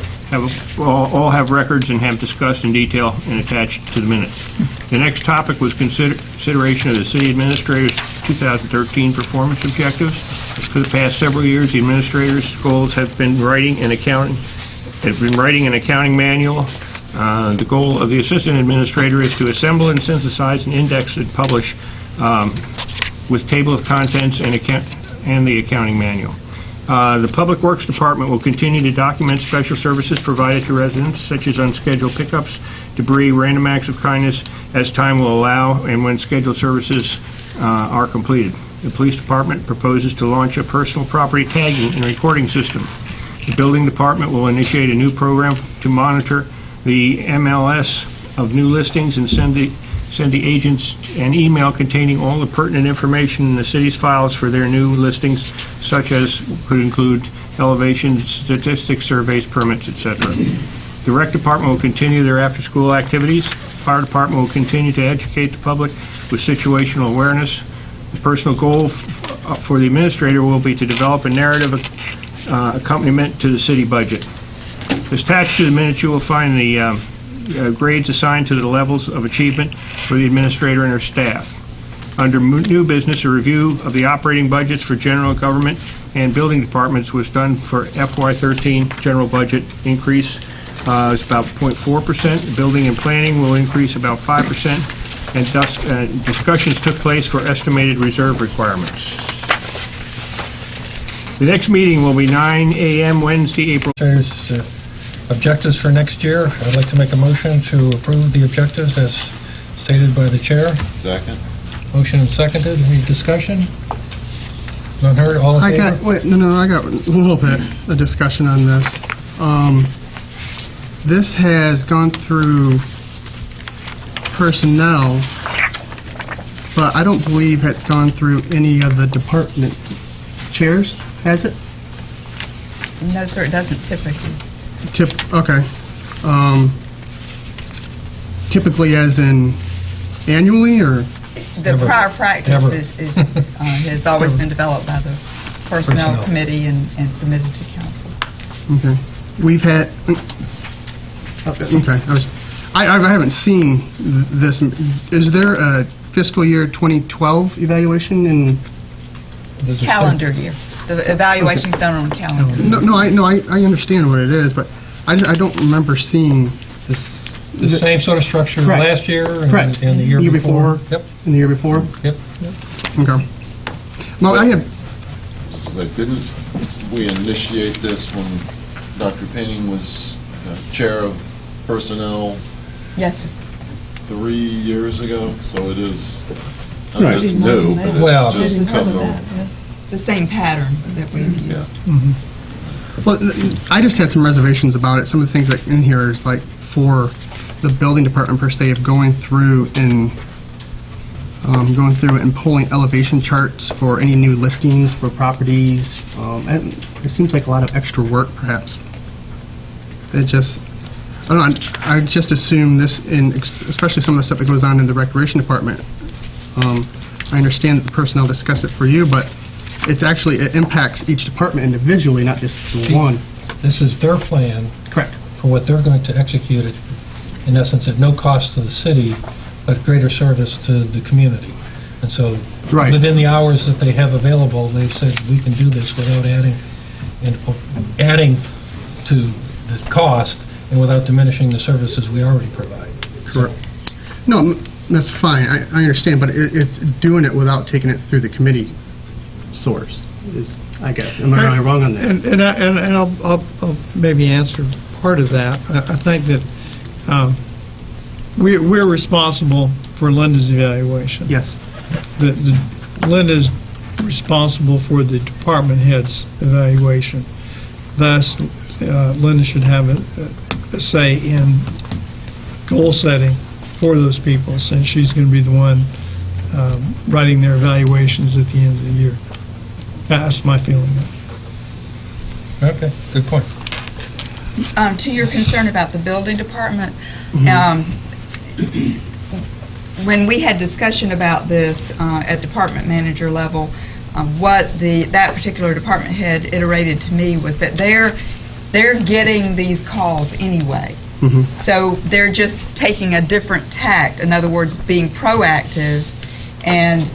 all have records and have discussed in detail and attached to the minutes. The next topic was consideration of the City Administrator's 2013 performance objectives. For the past several years, the Administrator's goals have been writing an accounting manual. The goal of the Assistant Administrator is to assemble and synthesize and index and publish with table of contents and the accounting manual. The Public Works Department will continue to document special services provided to residents, such as unscheduled pickups, debris, random acts of kindness, as time will allow and when scheduled services are completed. The Police Department proposes to launch a personal property tagging and recording system. The Building Department will initiate a new program to monitor the MLS of new listings and send the agents an email containing all the pertinent information in the city's files for their new listings, such as could include elevations, statistics, surveys, permits, etc. The Rec Department will continue their after-school activities. The Fire Department will continue to educate the public with situational awareness. The personal goal for the Administrator will be to develop a narrative accompaniment to the city budget. Attached to the minutes, you will find the grades assigned to the levels of achievement for the administrator and her staff. Under new business, a review of the operating budgets for general government and building departments was done for FY13 general budget increase. It's about 0.4%. Building and planning will increase about 5%, and thus, discussions took place for estimated reserve requirements. The next meeting will be 9 a.m. Wednesday, April. There's objectives for next year. I'd like to make a motion to approve the objectives as stated by the chair. Second. Motion and seconded. Any discussion? None heard. All in favor? I got a little bit of discussion on this. This has gone through personnel, but I don't believe it's gone through any of the department chairs, has it? No, sir, it doesn't typically. Okay. Typically as in annually, or? The prior practice has always been developed by the Personnel Committee and submitted to council. Okay. We've had, okay, I haven't seen this. Is there a fiscal year 2012 evaluation in? Calendar year. The evaluation's done on a calendar. No, I understand what it is, but I don't remember seeing the same sort of structure last year and the year before. Yep. And the year before? Yep. Okay. Well, I have. So didn't we initiate this when Dr. Payne was chair of personnel? Yes, sir. 3 years ago, so it is. Right. It's new, but it's just come over. It's the same pattern that we've used. Well, I just had some reservations about it. Some of the things that in here is like for the building department per se of going through and pulling elevation charts for any new listings for properties. And it seems like a lot of extra work, perhaps. It just, I don't know. I just assume this, especially some of the stuff that goes on in the recreation department. I understand that the personnel discuss it for you, but it impacts each department individually, not just the one. This is their plan. Correct. For what they're going to execute, in essence, at no cost to the city, but greater service to the community. And so within the hours that they have available, they've said we can do this without adding to the cost and without diminishing the services we already provide. Correct. No, that's fine. I understand, but it's doing it without taking it through the committee source, I guess. Am I wrong on that? And I'll maybe answer part of that. I think that we're responsible for Linda's evaluation. Yes. Linda's responsible for the department head's evaluation. Thus, Linda should have a say in goal setting for those people, since she's going to be the one writing their evaluations at the end of the year. That's my feeling. Okay, good point. To your concern about the building department, when we had discussion about this at department manager level, what that particular department head iterated to me was that they're getting these calls anyway. So they're just taking a different tact. In other words, being proactive, and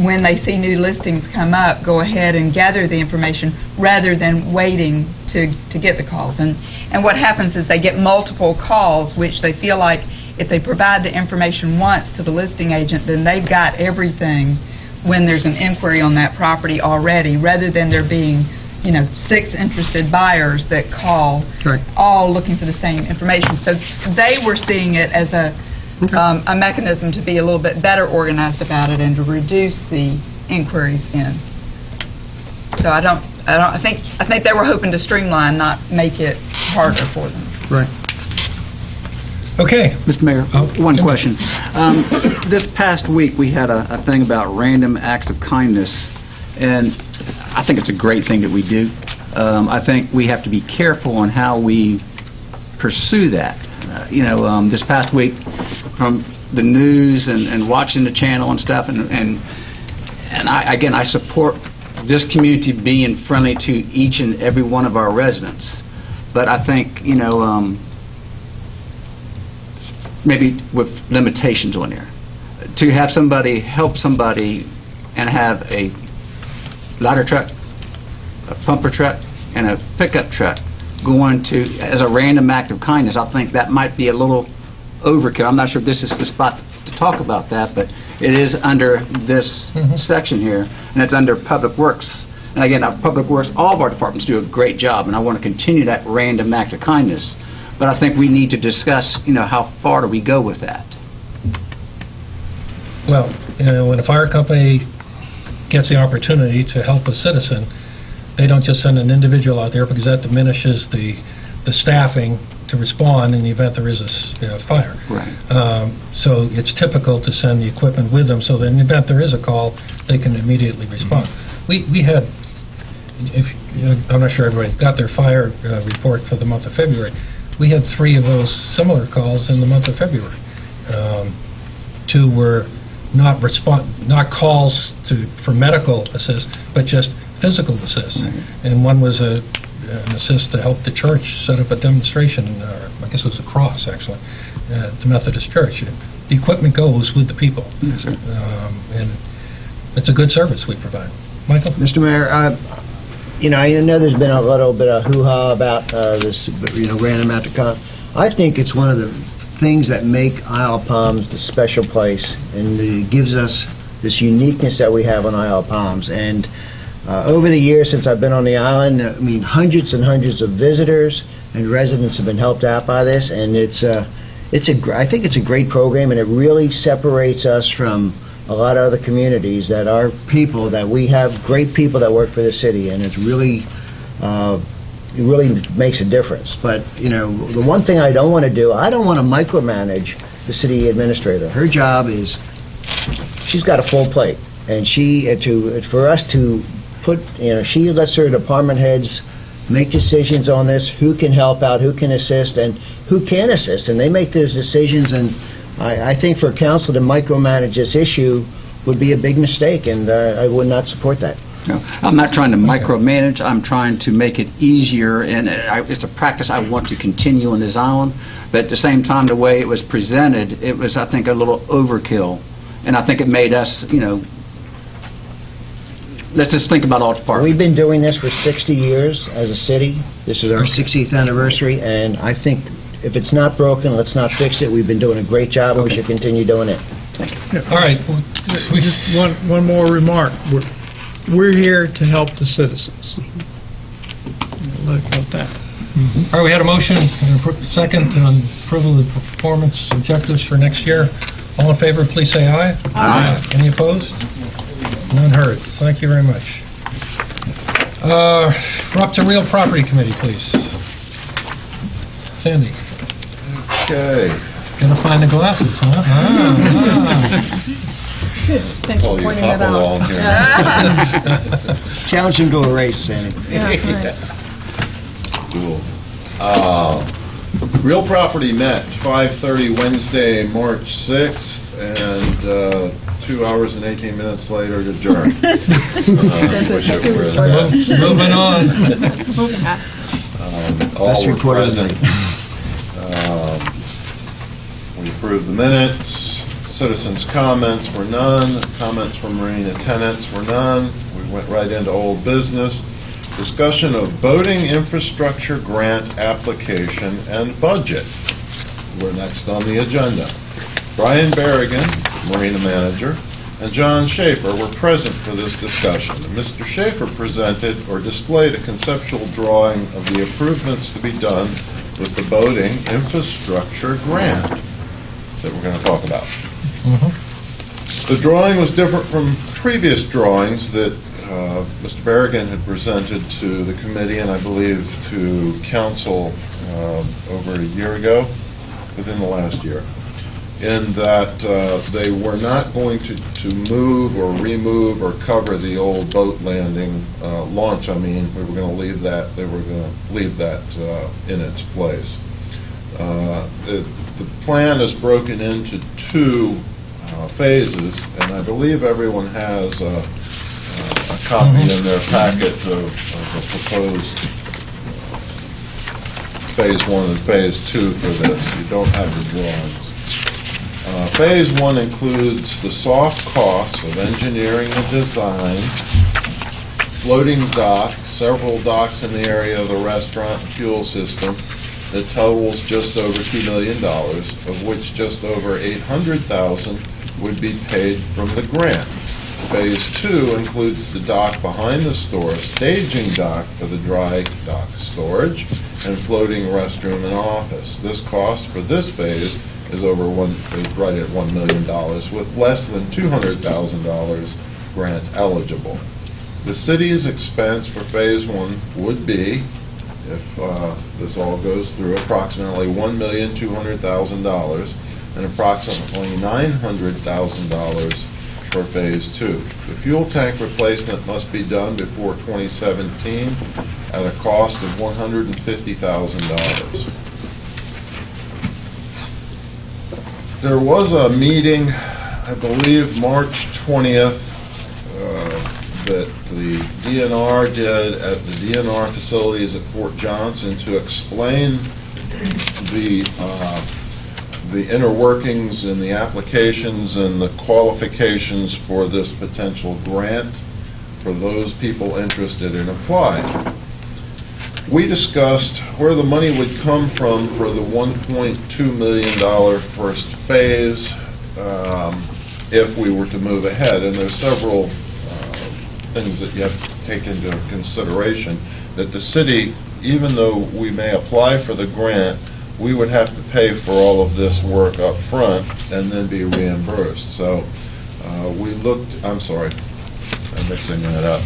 when they see new listings come up, go ahead and gather the information rather than waiting to get the calls. And what happens is they get multiple calls, which they feel like if they provide the information once to the listing agent, then they've got everything when there's an inquiry on that property already, rather than there being 6 interested buyers that call, all looking for the same information. So they were seeing it as a mechanism to be a little bit better organized about it and to reduce the inquiries in. So I think they were hoping to streamline, not make it harder for them. Right. Okay. Mr. Mayor, one question. This past week, we had a thing about random acts of kindness, and I think it's a great thing that we do. I think we have to be careful on how we pursue that. This past week, from the news and watching the channel and stuff, and I support this community being friendly to each and every one of our residents. But I think, maybe with limitations on there. To have somebody help somebody and have a ladder truck, a pumper truck, and a pickup truck going to, as a random act of kindness, I think that might be a little overkill. I'm not sure if this is the spot to talk about that, but it is under this section here, and it's under Public Works. And again, our Public Works, all of our departments do a great job, and I want to continue that random act of kindness. But I think we need to discuss, how far do we go with that? Well, when a fire company gets the opportunity to help a citizen, they don't just send an individual out there because that diminishes the staffing to respond in the event there is a fire. Right. So it's typical to send the equipment with them so that in the event there is a call, they can immediately respond. We had, I'm not sure everybody got their fire report for the month of February. We had 3 of those similar calls in the month of February. 2 were not calls for medical assist, but just physical assist. Right. And one was an assist to help the church set up a demonstration, I guess it was a cross, actually, at the Methodist Church. The equipment goes with the people. Yes, sir. And it's a good service we provide. Michael? Mr. Mayor, I know there's been a little bit of hoo-ha about this, random act of kindness. I think it's one of the things that make Isle of Palms the special place, and it gives us this uniqueness that we have on Isle of Palms. And over the years since I've been on the island, hundreds and hundreds of visitors and residents have been helped out by this, and I think it's a great program, and it really separates us from a lot of other communities that are people that we have great people that work for the city, and it really makes a difference. But the one thing I don't want to do, I don't want to micromanage the city administrator. Her job is, she's got a full plate, and she lets her department heads make decisions on this, who can help out, who can assist, and who can assist, and they make those decisions. And I think for council to micromanage this issue would be a big mistake, and I would not support that. No, I'm not trying to micromanage. I'm trying to make it easier, and it's a practice I want to continue on this island. But at the same time, the way it was presented, it was, I think, a little overkill. And I think it made us, let's just think about all departments. We've been doing this for 60 years as a city. This is our 60th anniversary, and I think if it's not broken, let's not fix it. We've been doing a great job, and we should continue doing it. Thank you. All right. Just one more remark. We're here to help the citizens. Let it go at that. All right, we had a motion and a second on approval of the performance objectives for next year. All in favor, please say aye. Aye. Any opposed? None heard. Thank you very much. We're up to Real Property Committee, please. Sandy. Okay. Gotta find the glasses, huh? Thanks for pointing that out. Challenge him to a race, Sandy. Cool. Real Property met 5:30 Wednesday, March 6th, and 2 hours and 18 minutes later adjourned. Moving on. All Best were report of the present. We approved the minutes. Citizens' comments were none. Comments from marina tenants were none. We went right into old business. Discussion of boating infrastructure grant application and budget. We're next on the agenda. Brian Berrigan, Marina Manager, and John Schaefer were present for this discussion. Mr. Schaefer presented or displayed a conceptual drawing of the improvements to be done with the boating infrastructure grant that we're going to talk about. The drawing was different from previous drawings that Mr. Berrigan had presented to the committee and I believe to council over a year ago, within the last year, in that they were not going to move or remove or cover the old boat landing launch. I mean, we were going to leave that. They were going to leave that in its place. The plan is broken into 2 phases, and I believe everyone has a copy in their packet of the proposed phase 1 and phase 2 for this. You don't have the drawings. Phase 1 includes the soft costs of engineering and design, floating dock, several docks in the area of the restaurant and fuel system that totals just over $2 million, of which just over $800,000 would be paid from the grant. Phase 2 includes the dock behind the store, staging dock for the dry dock storage, and floating restroom and office. This cost for this phase is right at $1 million, with less than $200,000 grant eligible. The city's expense for Phase 1 would be, if this all goes through, approximately $1,200,000 and approximately $900,000 for Phase 2. The fuel tank replacement must be done before 2017 at a cost of $150,000. There was a meeting, I believe March 20th, that the DNR did at the DNR facilities at Fort Johnson to explain the inner workings and the applications and the qualifications for this potential grant for those people interested in applying. We discussed where the money would come from for the $1.2 million first phase if we were to move ahead. And there's several things that you have to take into consideration. That the city, even though we may apply for the grant, we would have to pay for all of this work up front and then be reimbursed. So we looked, I'm sorry, I'm mixing that up.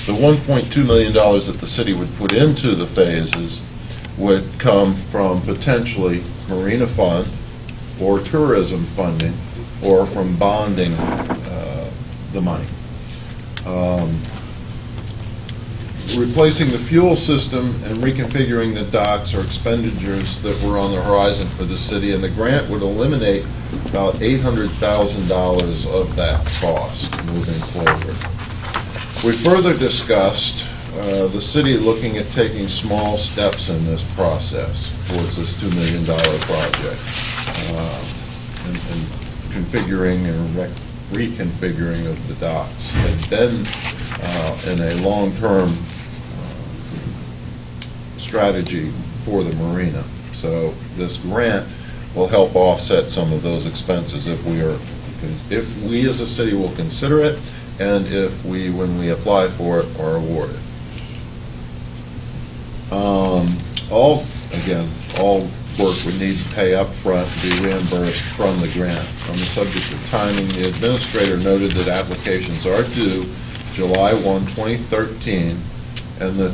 The $1.2 million that the city would put into the phases would come from potentially Marina Fund or tourism funding or from bonding the money. Replacing the fuel system and reconfiguring the docks are expenditures that were on the horizon for the city, and the grant would eliminate about $800,000 of that cost moving forward. We further discussed the city looking at taking small steps in this process towards this $2 million project, and configuring and reconfiguring of the docks. Had been in a long-term strategy for the marina. So this grant will help offset some of those expenses if we as a city will consider it, and if we, when we apply for it, are awarded. All work would need to pay up front to be reimbursed from the grant. On the subject of timing, the administrator noted that applications are due July 1, 2013, and that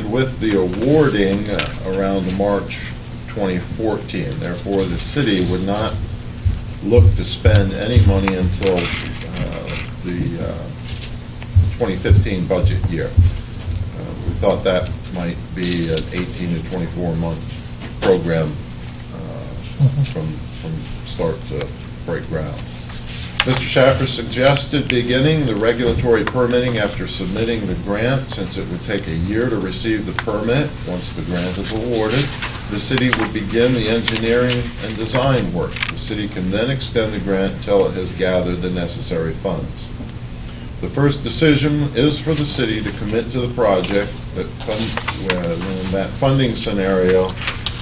with the awarding around March 2014. Therefore, the city would not look to spend any money until the 2015 budget year. We thought that might be an 18 to 24 month program from start to break ground. Mr. Schaffer suggested beginning the regulatory permitting after submitting the grant, since it would take a year to receive the permit. Once the grant is awarded, the city would begin the engineering and design work. The city can then extend the grant until it has gathered the necessary funds. The first decision is for the city to commit to the project. In that funding scenario,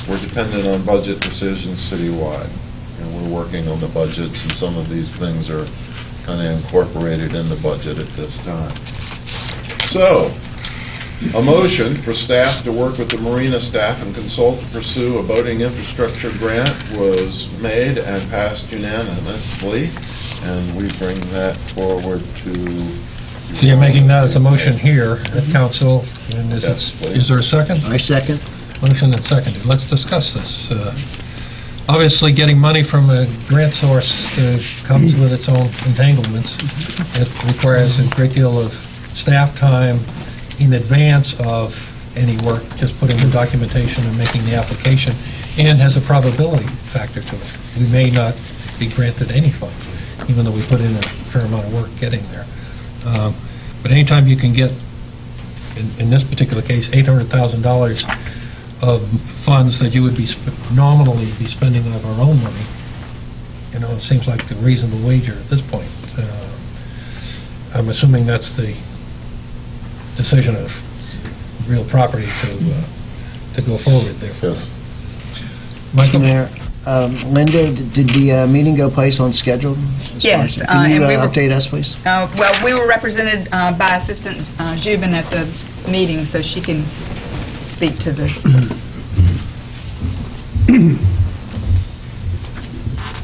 we're dependent on budget decisions citywide. And we're working on the budgets, and some of these things are kind of incorporated in the budget at this time. So, a motion for staff to work with the marina staff and consult to pursue a boating infrastructure grant was made and passed unanimously, and we bring that forward to... So you're making that as a motion here at council, and is there a second? I second. Motion and seconded. Let's discuss this. Obviously, getting money from a grant source comes with its own entanglements. It requires a great deal of staff time in advance of any work, just putting the documentation and making the application, and has a probability factor to it. We may not be granted any funds, even though we put in a fair amount of work getting there. But anytime you can get, in this particular case, $800,000 of funds that you would be nominally be spending of our own money, it seems like the reasonable wager at this point. I'm assuming that's the decision of real property to go forward, therefore. Yes. Michael? Mayor, Linda, did the meeting go place on schedule? Yes, Can you and we were- update us, please? Well, we were represented by Assistant Jubin at the meeting, so she can speak to the...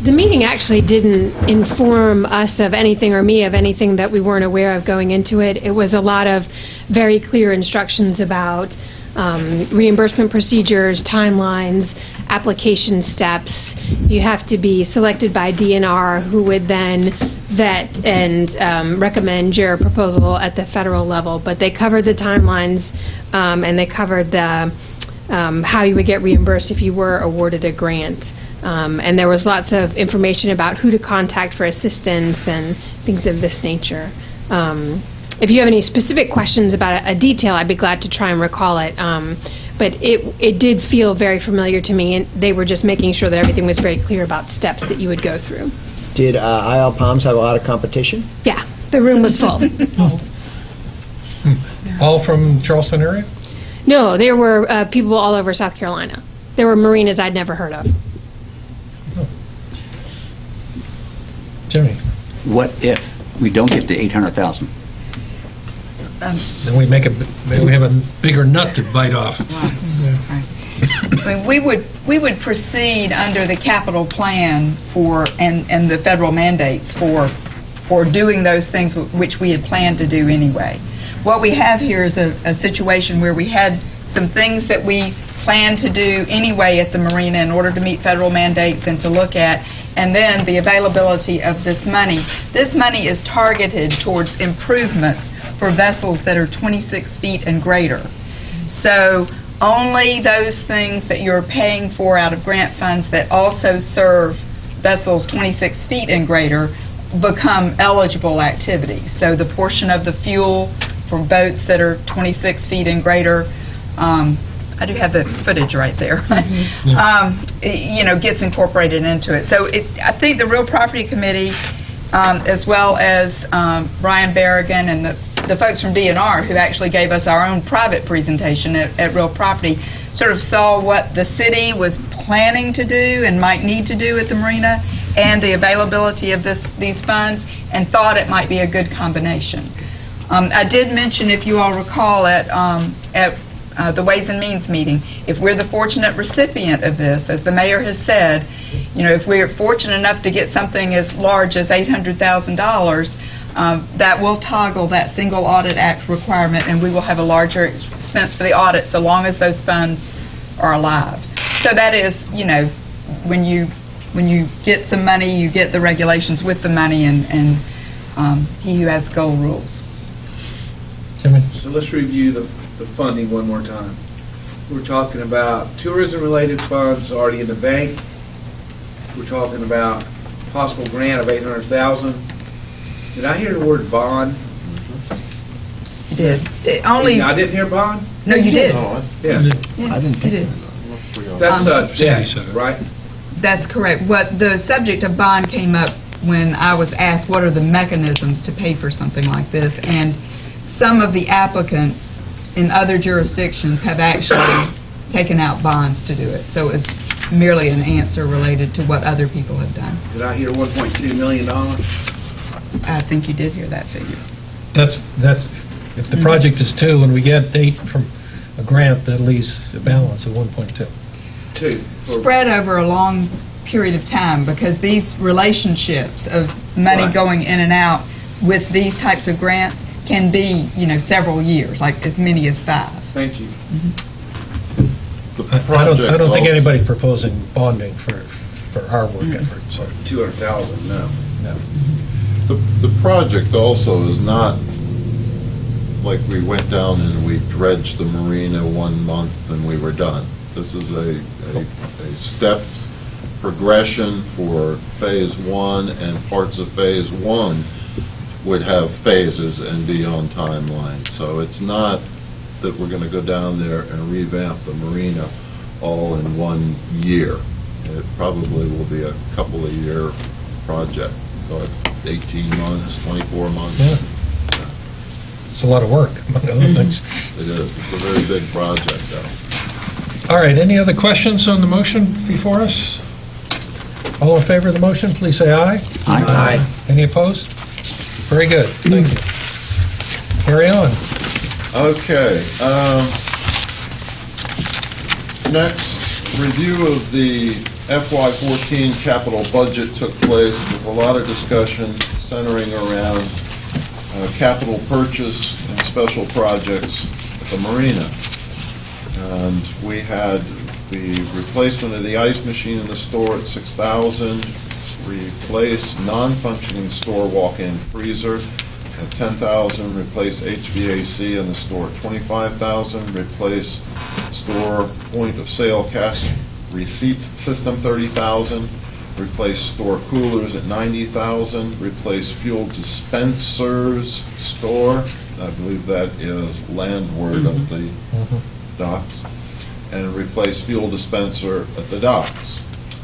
The meeting actually didn't inform us of anything, or me of anything that we weren't aware of going into it. It was a lot of very clear instructions about reimbursement procedures, timelines, application steps. You have to be selected by DNR, who would then vet and recommend your proposal at the federal level. But they covered the timelines, and they covered the how you would get reimbursed if you were awarded a grant. And there was lots of information about who to contact for assistance and things of this nature. If you have any specific questions about a detail, I'd be glad to try and recall it. But it did feel very familiar to me, and they were just making sure that everything was very clear about steps that you would go through. Did Isle Palms have a lot of competition? Yeah, the room was full. All from Charleston area? No, there were people all over South Carolina. There were marinas I'd never heard of. Jimmy? What if we don't get the 800,000? Then we maybe we have a bigger nut to bite off. I mean, we would proceed under the capital plan for, and the federal mandates for doing those things which we had planned to do anyway. What we have here is a situation where we had some things that we planned to do anyway at the marina in order to meet federal mandates and to look at, and then the availability of this money. This money is targeted towards improvements for vessels that are 26 feet and greater. So only those things that you're paying for out of grant funds that also serve vessels 26 feet and greater become eligible activities. So the portion of the fuel for boats that are 26 feet and greater, I do have the footage right there, gets incorporated into it. So I think the Real Property Committee, as well as Brian Berrigan and the folks from DNR, who actually gave us our own private presentation at Real Property, sort of saw what the city was planning to do and might need to do at the marina and the availability of these funds, and thought it might be a good combination. I did mention, if you all recall, at the Ways and Means meeting, if we're the fortunate recipient of this, as the mayor has said, if we're fortunate enough to get something as large as $800,000, that will toggle that Single Audit Act requirement, and we will have a larger expense for the audit so long as those funds are alive. So that is, when you get some money, you get the regulations with the money, and he who has the gold rules. So let's review the funding one more time. We're talking about tourism-related funds already in the bank. We're talking about possible grant of $800,000. Did I hear the word bond? You did. I didn't hear bond? No, you did. Yeah. I didn't think you did. That's debt, right? That's correct. What the subject of bond came up when I was asked what are the mechanisms to pay for something like this, and some of the applicants in other jurisdictions have actually taken out bonds to do it. So it was merely an answer related to what other people have done. Did I hear $1.2 million? I think you did hear that figure. That's if the project is 2 and we get 8 from a grant, that leaves a balance of 1.2. Spread over a long period of time, because these relationships of money going in and out with these types of grants can be, several years, like as many as 5. Thank you. I don't think anybody's proposing bonding for our work effort. So $200,000, no. The project also is not like we went down and we dredged the marina 1 month and we were done. This is a step progression for Phase 1, and parts of Phase 1 would have phases and be on timeline. So it's not that we're going to go down there and revamp the marina all in 1 year. It probably will be a couple of year project. So 18 months, 24 months. Yeah. It's a lot of work, among other things. It is. It's a very big project, though. All right, any other questions on the motion before us? All in favor of the motion, please say aye. Aye. Any opposed? Very good, thank you. Carry on. Okay. Next, review of the FY14 capital budget took place with a lot of discussion centering around capital purchase and special projects at the marina. And we had the replacement of the ice machine in the store at $6,000, replace non-functioning store walk-in freezer at $10,000, replace HVAC in the store at $25,000, replace store point-of-sale cash receipts system $30,000, replace store coolers at $90,000, replace fuel dispensers store, I believe that is landward of the docks, and replace fuel dispenser at the docks.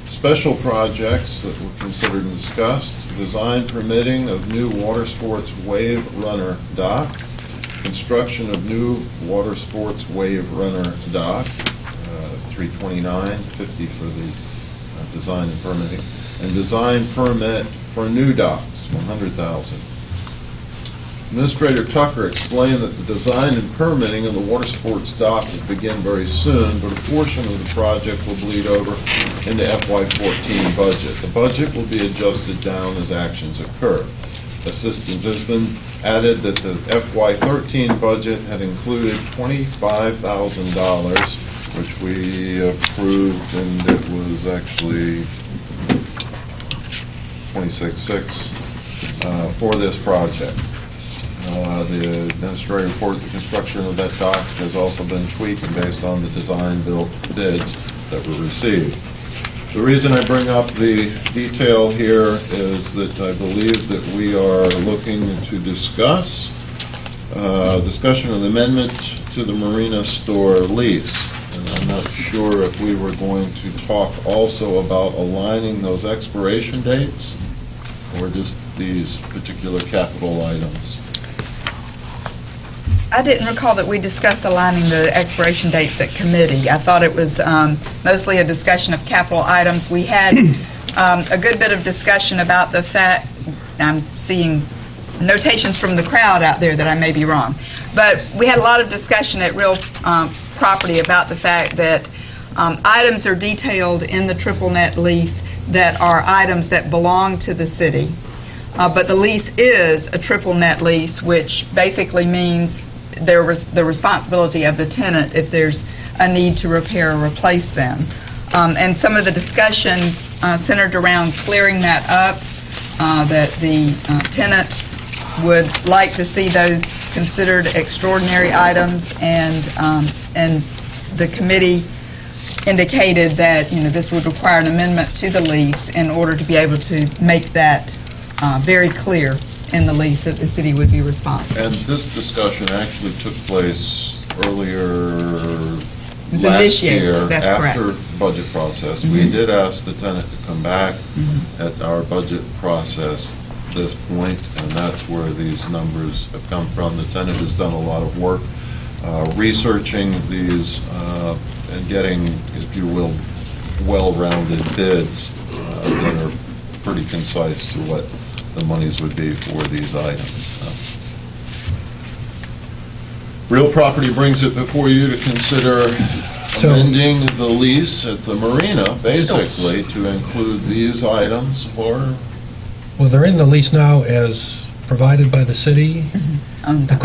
Special projects that were considered and discussed: design permitting of new water sports wave runner dock, construction of new water sports wave runner dock, $329.50 for the design and permitting, and design permit for new docks, $100,000. Administrator Tucker explained that the design and permitting of the water sports dock will begin very soon, but a portion of the project will bleed over into FY14 budget. The budget will be adjusted down as actions occur. Assistance has been added that the FY13 budget had included $25,000, which we approved, and it was actually $26,600 for this project. The administrator reported the construction of that dock has also been tweaked based on the design-built bids that were received. The reason I bring up the detail here is that I believe that we are looking to discussion of the amendment to the Marina store lease. And I'm not sure if we were going to talk also about aligning those expiration dates or just these particular capital items. I didn't recall that we discussed aligning the expiration dates at committee. I thought it was mostly a discussion of capital items. We had a good bit of discussion about the fact, I'm seeing notations from the crowd out there that I may be wrong, but we had a lot of discussion at Real Property about the fact that items are detailed in the triple net lease that are items that belong to the city. But the lease is a triple net lease, which basically means the responsibility of the tenant if there's a need to repair or replace them. And some of the discussion centered around clearing that up, that the tenant would like to see those considered extraordinary items, and the committee indicated that this would require an amendment to the lease in order to be able to make that very clear in the lease that the city would be responsible. And this discussion actually took place earlier was last initiated. year That's after correct. budget process. We did ask the tenant to come back at our budget process this point, and that's where these numbers have come from. The tenant has done a lot of work researching these and getting, if you will, well-rounded bids that are pretty concise to what the monies would be for these items. Real Property brings it before you to consider amending the lease at the marina, basically, to include these items, or? Well, they're in the lease now as provided by the city. The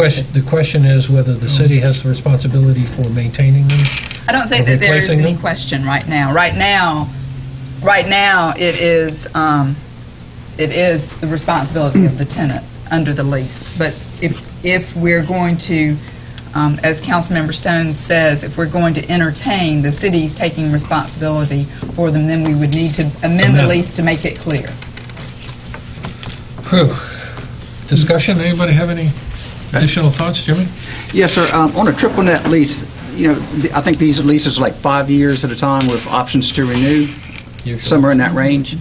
question is whether the city has the responsibility for maintaining them. I don't think that there is replacing any them? question right now. Right now, it is the responsibility of the tenant under the lease. But if we're going to, as Councilmember Stone says, if we're going to entertain the city's taking responsibility for them, then we would need to amend the lease to make it clear. Whew. Discussion, anybody have any additional thoughts, Jimmy? Yes, sir. On a triple net lease, I think these leases are like 5 years at a time with options to renew, somewhere in that range.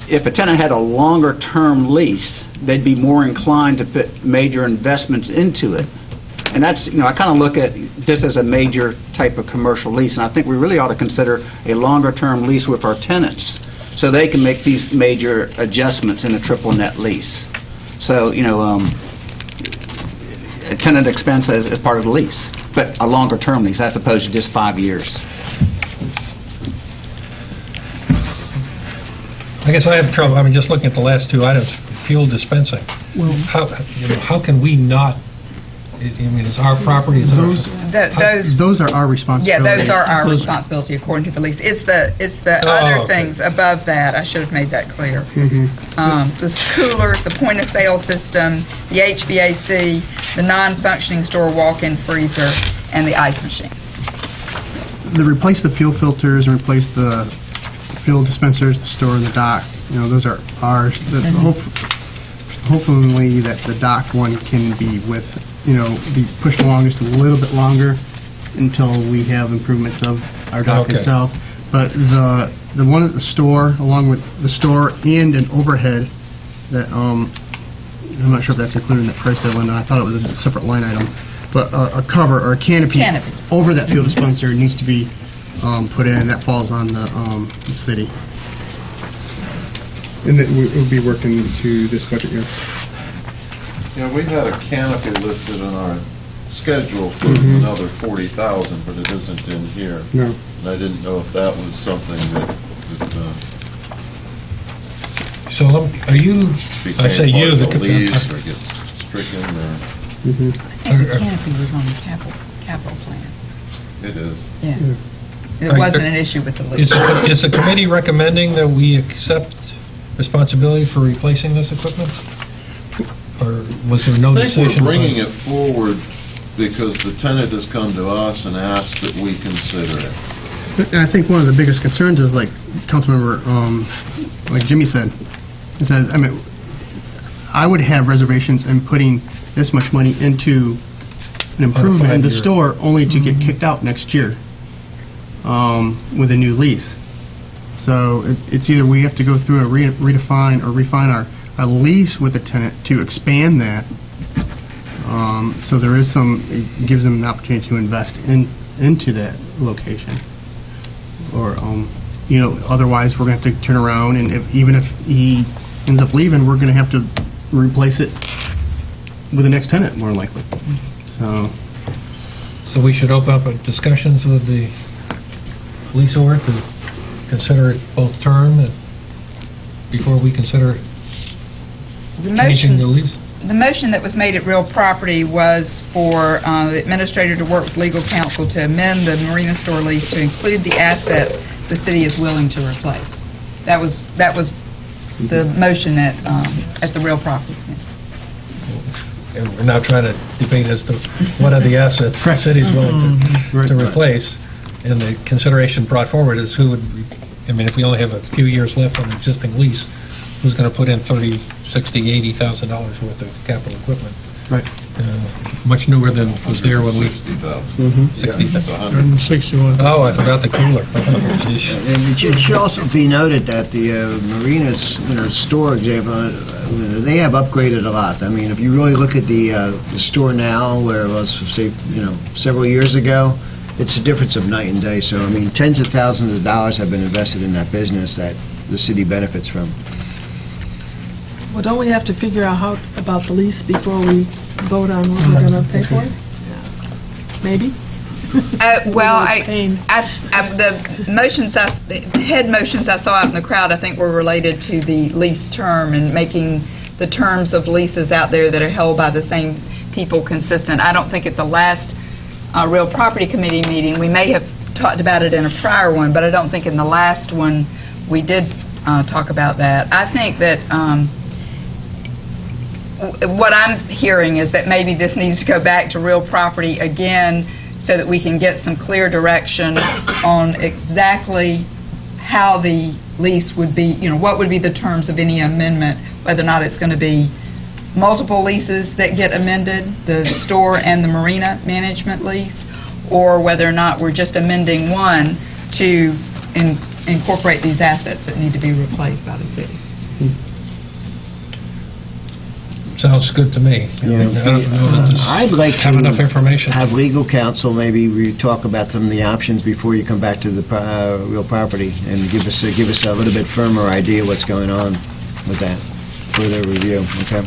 if a tenant had a longer-term lease, they'd be more inclined to put major investments into it. And that's, I kind of look at this as a major type of commercial lease, and I think we really ought to consider a longer-term lease with our tenants so they can make these major adjustments in a triple net lease. So, a tenant expense as part of the lease, but a longer-term lease as opposed to just 5 years. I guess I have trouble, just looking at the last two items, fuel dispensing. Well, how can we not, it's our property, it's those are our responsibility. Yeah, those are our responsibility according to the lease. It's the other things above that. I should have made that clear. The coolers, the point-of-sale system, the HVAC, the non-functioning store walk-in freezer, and the ice machine. They replace the fuel filters and replace the fuel dispensers, the store and the dock. Those are ours. Hopefully that the dock one can be be pushed along just a little bit longer until we have improvements of our dock itself. But the one at the store, along with the store and an overhead that I'm not sure if that's included in that price there, Linda. I thought it was a separate line item. But a cover or a canopy over that fuel dispenser needs to be put in, and that falls on the city. And that we'll be working to this budget year. We had a canopy listed on our schedule for another 40,000, but it isn't in here. No. And I didn't know if that was something that So are you, I say you, the lease or gets stricken or... And the canopy was on the capital plan. It is. Yeah. It wasn't an issue with the lease. Is the committee recommending that we accept responsibility for replacing this equipment? Or was there no decision? I think we're bringing it forward because the tenant has come to us and asked that we consider it. And I think one of the biggest concerns is, like Councilmember, like Jimmy said, he says, I would have reservations in putting this much money into an improvement in the store only to get kicked out next year with a new lease. So it's either we have to go through a redefine or refine our lease with the tenant to expand that. So there is it gives them an opportunity to invest into that location. Or, otherwise we're going to have to turn around, and even if he ends up leaving, we're going to have to replace it with the next tenant, more likely. So we should open up discussions with the leaseor to consider it both term and before we consider changing the lease? The motion that was made at Real Property was for the administrator to work with legal counsel to amend the marina store lease to include the assets the city is willing to replace. That was the motion at the Real Property. And we're now trying to debate as to what are the assets the city's willing to replace. And the consideration brought forward is who would, if we only have a few years left on the existing lease, who's going to put in $30,000, $60,000, $80,000 worth of capital equipment? Right. Much newer than was there when we... 60,000. 60,000. 61. Oh, I forgot the cooler. And it should also be noted that the marinas, store example, they have upgraded a lot. If you really look at the store now, where it was, say, several years ago, it's a difference of night and day. So, tens of thousands of dollars have been invested in that business that the city benefits from. Well, don't we have to figure out how about the lease before we vote on what we're going to pay for it? Maybe? The head motions I saw out in the crowd, I think, were related to the lease term and making the terms of leases out there that are held by the same people consistent. I don't think at the last Real Property Committee meeting, we may have talked about it in a prior one, but I don't think in the last one we did talk about that. I think that what I'm hearing is that maybe this needs to go back to Real Property again so that we can get some clear direction on exactly how the lease would be, what would be the terms of any amendment, whether or not it's going to be multiple leases that get amended, the store and the marina management lease, or whether or not we're just amending one to incorporate these assets that need to be replaced by the city. Sounds good to me. I don't know that this- I'd like to have enough information. have legal counsel maybe talk about some of the options before you come back to the real property and give us a little bit firmer idea what's going on with that, further review, okay?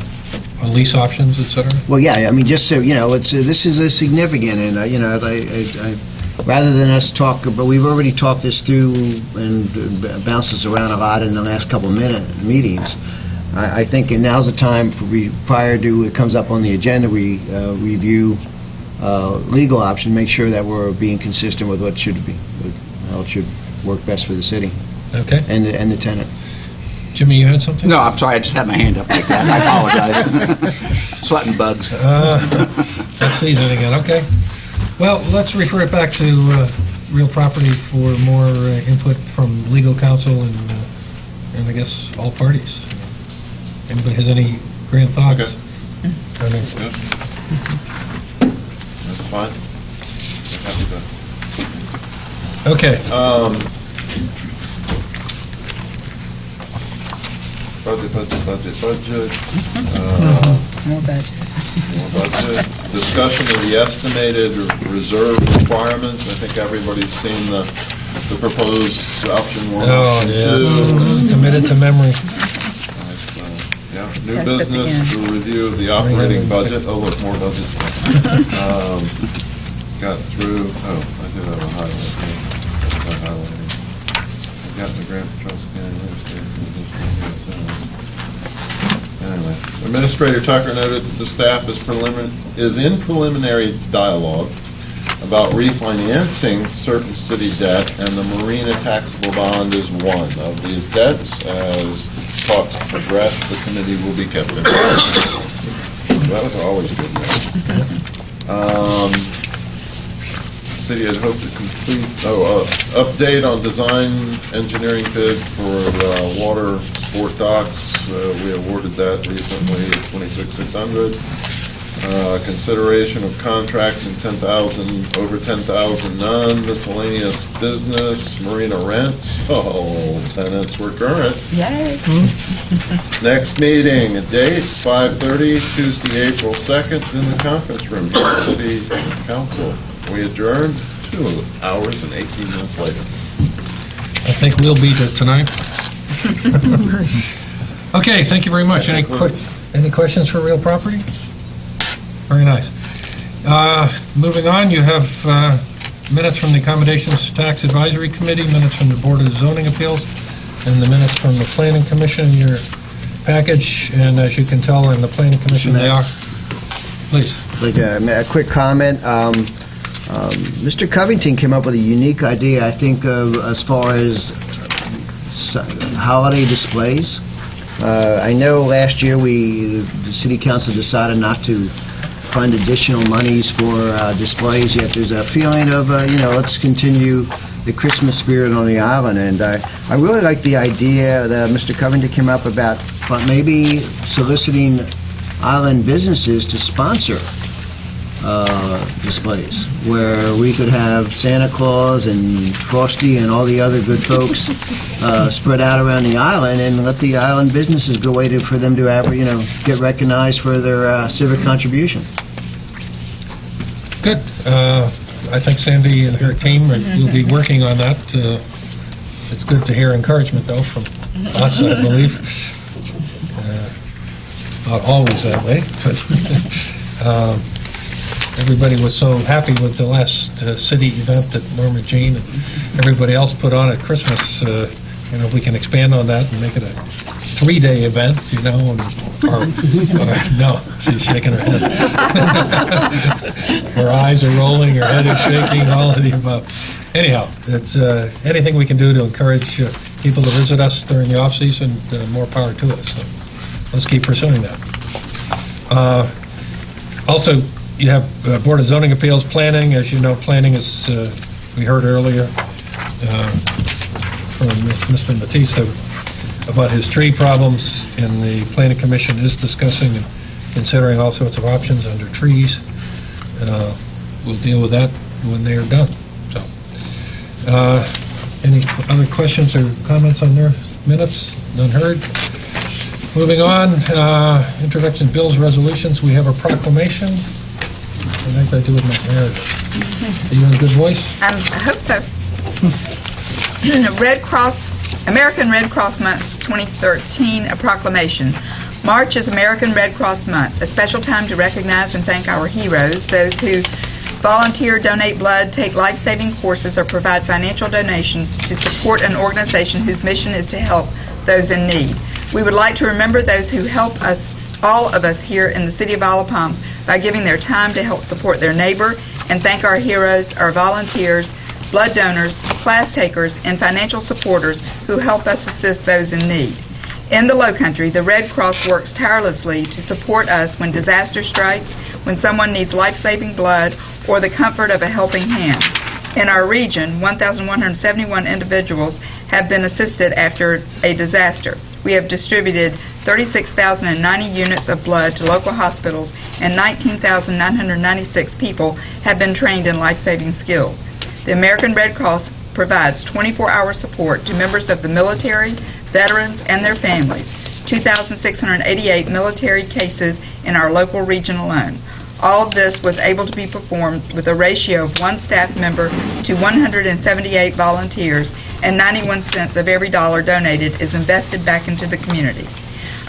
Lease options, et cetera? Well, yeah, I mean, just so, this is a significant, and, I rather than us talk, but we've already talked this through and bounced this around a lot in the last couple of meetings. I think now's the time prior to it comes up on the agenda, we review legal option, make sure that we're being consistent with what should be, how it should work best for the city. Okay. And the tenant. Jimmy, you had something? No, I'm sorry, I just had my hand up like that. I apologize. Sweating bugs. That's season again, okay. Well, let's refer it back to real property for more input from legal counsel and I guess all parties. Anybody has any grand thoughts? Okay. That's fine. I'm happy to. Okay. Budget. More budget. More budget. Discussion of the estimated reserve requirements. I think everybody's seen the proposed option 1, option 2. Committed to memory. Yeah, new business, the review of the operating budget. Oh, look, more budgets. Got through, I do have a highlight. I got the grant for trust. Anyway, Administrator Tucker noted that the staff is in preliminary dialogue about refinancing certain city debt, and the marina taxable bond is one of these debts. As talks progress, the committee will be kept informed. That was always good news. City had hoped to complete, update on design engineering bid for water sport docks. We awarded that recently, $26,600. Consideration of contracts in over 10,000, none. Miscellaneous business, marina rents, all tenants were current. Yay. Next meeting, a date, 5:30, Tuesday, April 2nd, in the conference room, New York City Council. We adjourned 2 hours and 18 minutes later. I think we'll beat it tonight. Okay, thank you very much. Any questions for real property? Very nice. Moving on, you have minutes from the Accommodations Tax Advisory Committee, minutes from the Board of Zoning Appeals, and the minutes from the Planning Commission in your package. And as you can tell, in the Planning Commission, they are. Please. Like a quick comment. Mr. Covington came up with a unique idea, I think, as far as holiday displays. I know last year the City Council decided not to fund additional monies for displays, yet there's a feeling of, let's continue the Christmas spirit on the island. And I really like the idea that Mr. Covington came up about maybe soliciting island businesses to sponsor displays, where we could have Santa Claus and Frosty and all the other good folks spread out around the island, and let the island businesses go wait for them to have, get recognized for their civic contribution. Good. I think Sandy and her team will be working on that. It's good to hear encouragement, though, from us, I believe. Not always that way, but everybody was so happy with the last city event that Norma Jean and everybody else put on at Christmas. If we can expand on that and make it a 3-day event, or no, she's shaking her head. Her eyes are rolling, her head is shaking, all of the above. Anyhow, it's anything we can do to encourage people to visit us during the off-season, more power to us. So let's keep pursuing that. Also, you have Board of Zoning Appeals planning. As you know, planning is, we heard earlier from Mr. Matisse about his tree problems, and the Planning Commission is discussing and considering all sorts of options under trees. We'll deal with that when they are done. So, any other questions or comments on their minutes? None heard. Moving on, introduction of bills, resolutions. We have a proclamation. I think I do with my narrative. Are you in a good voice? I hope so. American Red Cross Month 2013, a proclamation. March is American Red Cross Month, a special time to recognize and thank our heroes, those who volunteer, donate blood, take life-saving courses, or provide financial donations to support an organization whose mission is to help those in need. We would like to remember those who help us, all of us here in the city of Isle of Palms, by giving their time to help support their neighbor, and thank our heroes, our volunteers, blood donors, class takers, and financial supporters who help us assist those in need. In the Lowcountry, the Red Cross works tirelessly to support us when disaster strikes, when someone needs life-saving blood, or the comfort of a helping hand. In our region, 1,171 individuals have been assisted after a disaster. We have distributed 36,090 units of blood to local hospitals, and 19,996 people have been trained in life-saving skills. The American Red Cross provides 24-hour support to members of the military, veterans, and their families. 2,688 military cases in our local region alone. All of this was able to be performed with a ratio of 1 staff member to 178 volunteers, and 91 cents of every dollar donated is invested back into the community.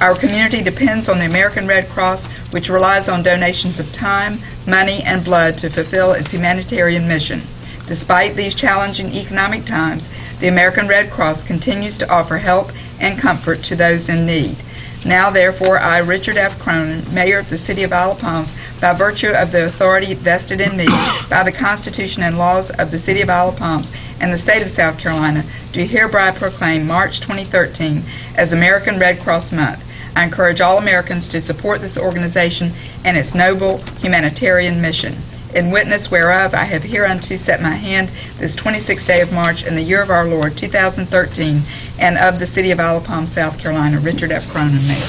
Our community depends on the American Red Cross, which relies on donations of time, money, and blood to fulfill its humanitarian mission. Despite these challenging economic times, the American Red Cross continues to offer help and comfort to those in need. Now, therefore, I, Richard F. Cronin, Mayor of the City of Isle of Palms, by virtue of the authority vested in me by the Constitution and laws of the City of Isle of Palms and the State of South Carolina, do hereby proclaim March 2013 as American Red Cross Month. I encourage all Americans to support this organization and its noble humanitarian mission. In witness whereof, I have hereunto set my hand this 26th day of March in the year of our Lord, 2013, and of the City of Isle of Palms, South Carolina. Richard F. Cronin, Mayor.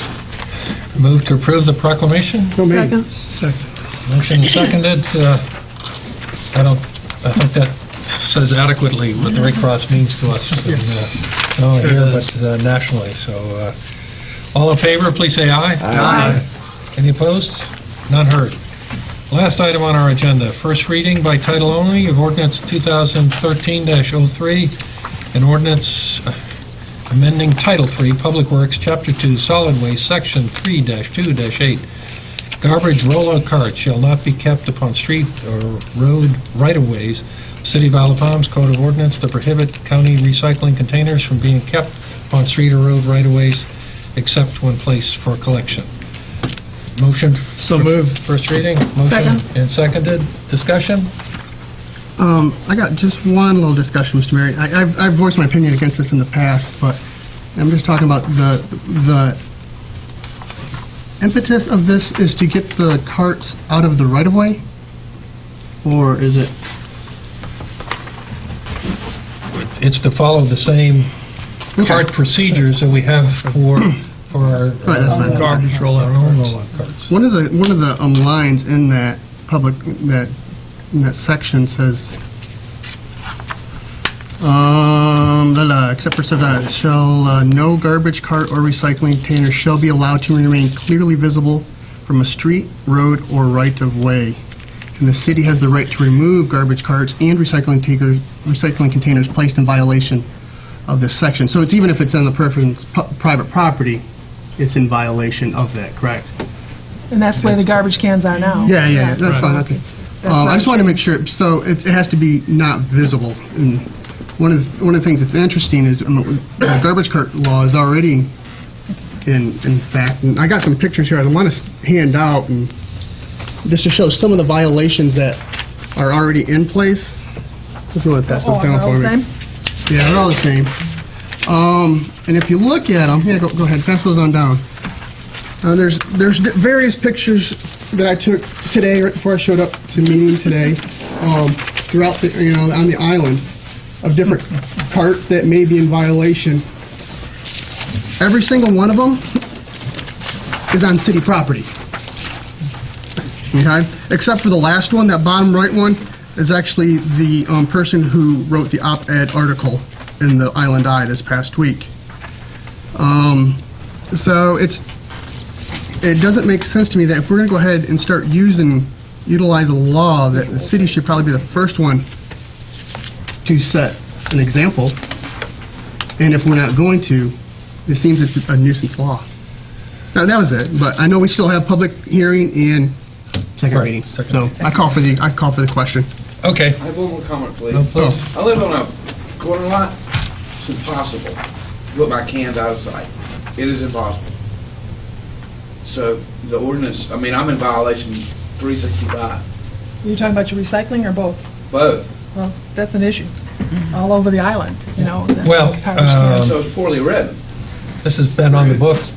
Move to approve the proclamation. So made. Second. Motion seconded. I think that says adequately what the Red Cross means to us. Yes. Not only here, but nationally. So, all in favor, please say aye. Aye. Any opposed? None heard. Last item on our agenda, first reading by title only of ordinance 2013-03, an ordinance amending Title III, Public Works, Chapter 2, Solid Waste, Section 3-2-8. Garbage roll-out carts shall not be kept upon street or road right-of-ways. City of Isle of Palms Code of Ordinance to prohibit county recycling containers from being kept upon street or road right-of-ways except when placed for collection. Motion. So moved. First reading. Motion. Second. And seconded. Discussion? I got just one little discussion, Mr. Mayor. I've voiced my opinion against this in the past, but I'm just talking about the impetus of this is to get the carts out of the right-of-way? Or is it? It's to follow the same cart procedures that we have for our Garbage roll-out carts. One of the lines in that in that section says, except for such shall no garbage cart or recycling container shall be allowed to remain clearly visible from a street, road, or right-of-way. And the city has the right to remove garbage carts and recycling containers placed in violation of this section. So it's even if it's on the person's private property, it's in violation of that, correct? And that's where the garbage cans are now. Yeah, that's fine, okay. I just wanted to make sure, so it has to be not visible. And one of the things that's interesting is the garbage cart law is already in fact, and I got some pictures here I want to hand out, and just to show some of the violations that are already in place. If you want to pass those down for me. Same? Yeah, they're all the same. And if you look at them, yeah, go ahead, pass those on down. There's various pictures that I took today, right before I showed up to meeting today, throughout the, on the island, of different carts that may be in violation. Every single one of them is on city property. Okay, except for the last one, that bottom right one is actually the person who wrote the op-ed article in the Island Eye this past week. So it doesn't make sense to me that if we're going to go ahead and start utilize a law, that the city should probably be the first one to set an example. And if we're not going to, it seems it's a nuisance law. Now, that was it. But I know we still have public hearing and second reading. So I call for the question. Okay. I have one more comment, please. No, please. I live on a corner lot. It's impossible to put my cans out of sight. It is impossible. So the ordinance, I'm in violation 365. You're talking about your recycling or both? Both. Well, that's an issue all over the island, Well, so it's poorly written. this has been on the books.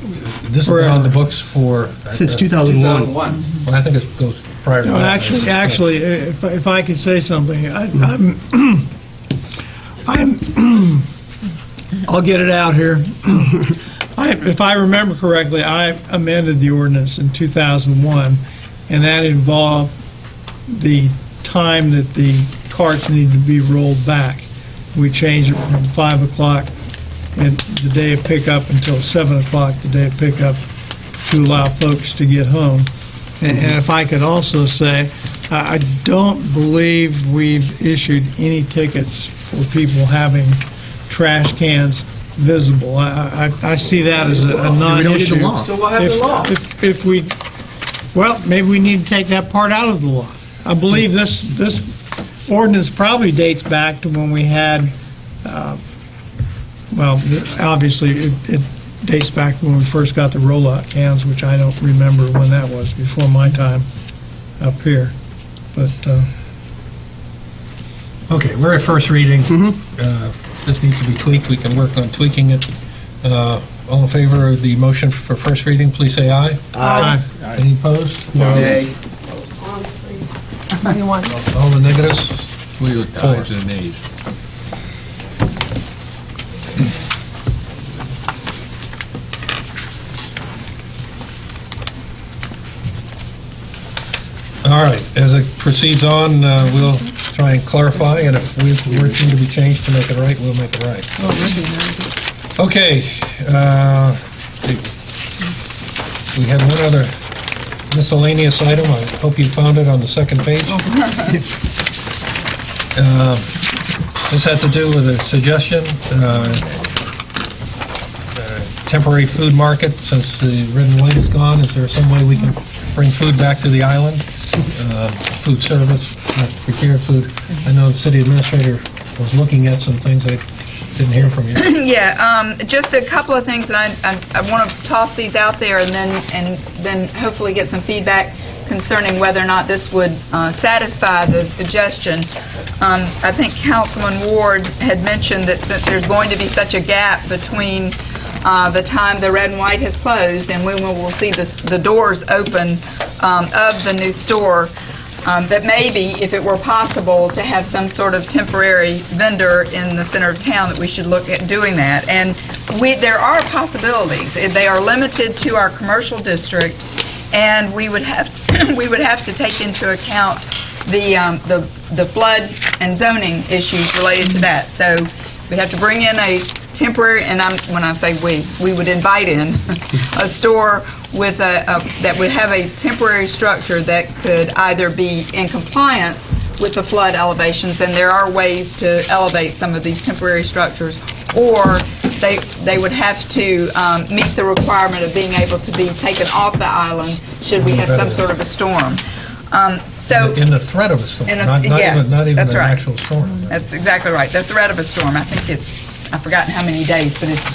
This has been on the books for Since 2001. Well, I think it goes prior to No, that. actually, if I could say something, I'll get it out here. If I remember correctly, I amended the ordinance in 2001, and that involved the time that the carts need to be rolled back. We changed it from 5 o'clock and the day of pickup until 7 o'clock the day of pickup to allow folks to get home. And if I could also say, I don't believe we've issued any tickets for people having trash cans visible. I see that as a non-issue. So we'll have the law. If we, well, maybe we need to take that part out of the law. I believe this ordinance probably dates back to when we had, obviously it dates back to when we first got the rollout cans, which I don't remember when that was, before my time up here. But Okay, we're at first reading. This needs to be tweaked. We can work on tweaking it. All in favor of the motion for first reading, please say aye. Aye. Any opposed? Nay. What do you want? All the negatives? We look forward to the nays. All right, as it proceeds on, we'll try and clarify, and if words need to be changed to make it right, we'll make it right. Okay, we had one other miscellaneous item. I hope you found it on the second page. This had to do with a suggestion, temporary food market, since the red and white is gone. Is there some way we can bring food back to the island? Food service, prepared food. I know the city administrator was looking at some things. I didn't hear from you. Yeah, just a couple of things, and I want to toss these out there, and then hopefully get some feedback concerning whether or not this would satisfy the suggestion. I think Councilman Ward had mentioned that since there's going to be such a gap between the time the red and white has closed and when we will see the doors open of the new store, that maybe, if it were possible, to have some sort of temporary vendor in the center of town, that we should look at doing that. And there are possibilities. They are limited to our commercial district, and we would have to take into account the flood and zoning issues related to that. So we'd have to bring in a temporary, and when I say we would invite in a store with that would have a temporary structure that could either be in compliance with the flood elevations, and there are ways to elevate some of these temporary structures, or they would have to meet the requirement of being able to be taken off the island should we have some sort of a storm. So in the threat of a storm, not even that's an right. actual storm. That's exactly right. The threat of a storm. I think I've forgotten how many days, but it's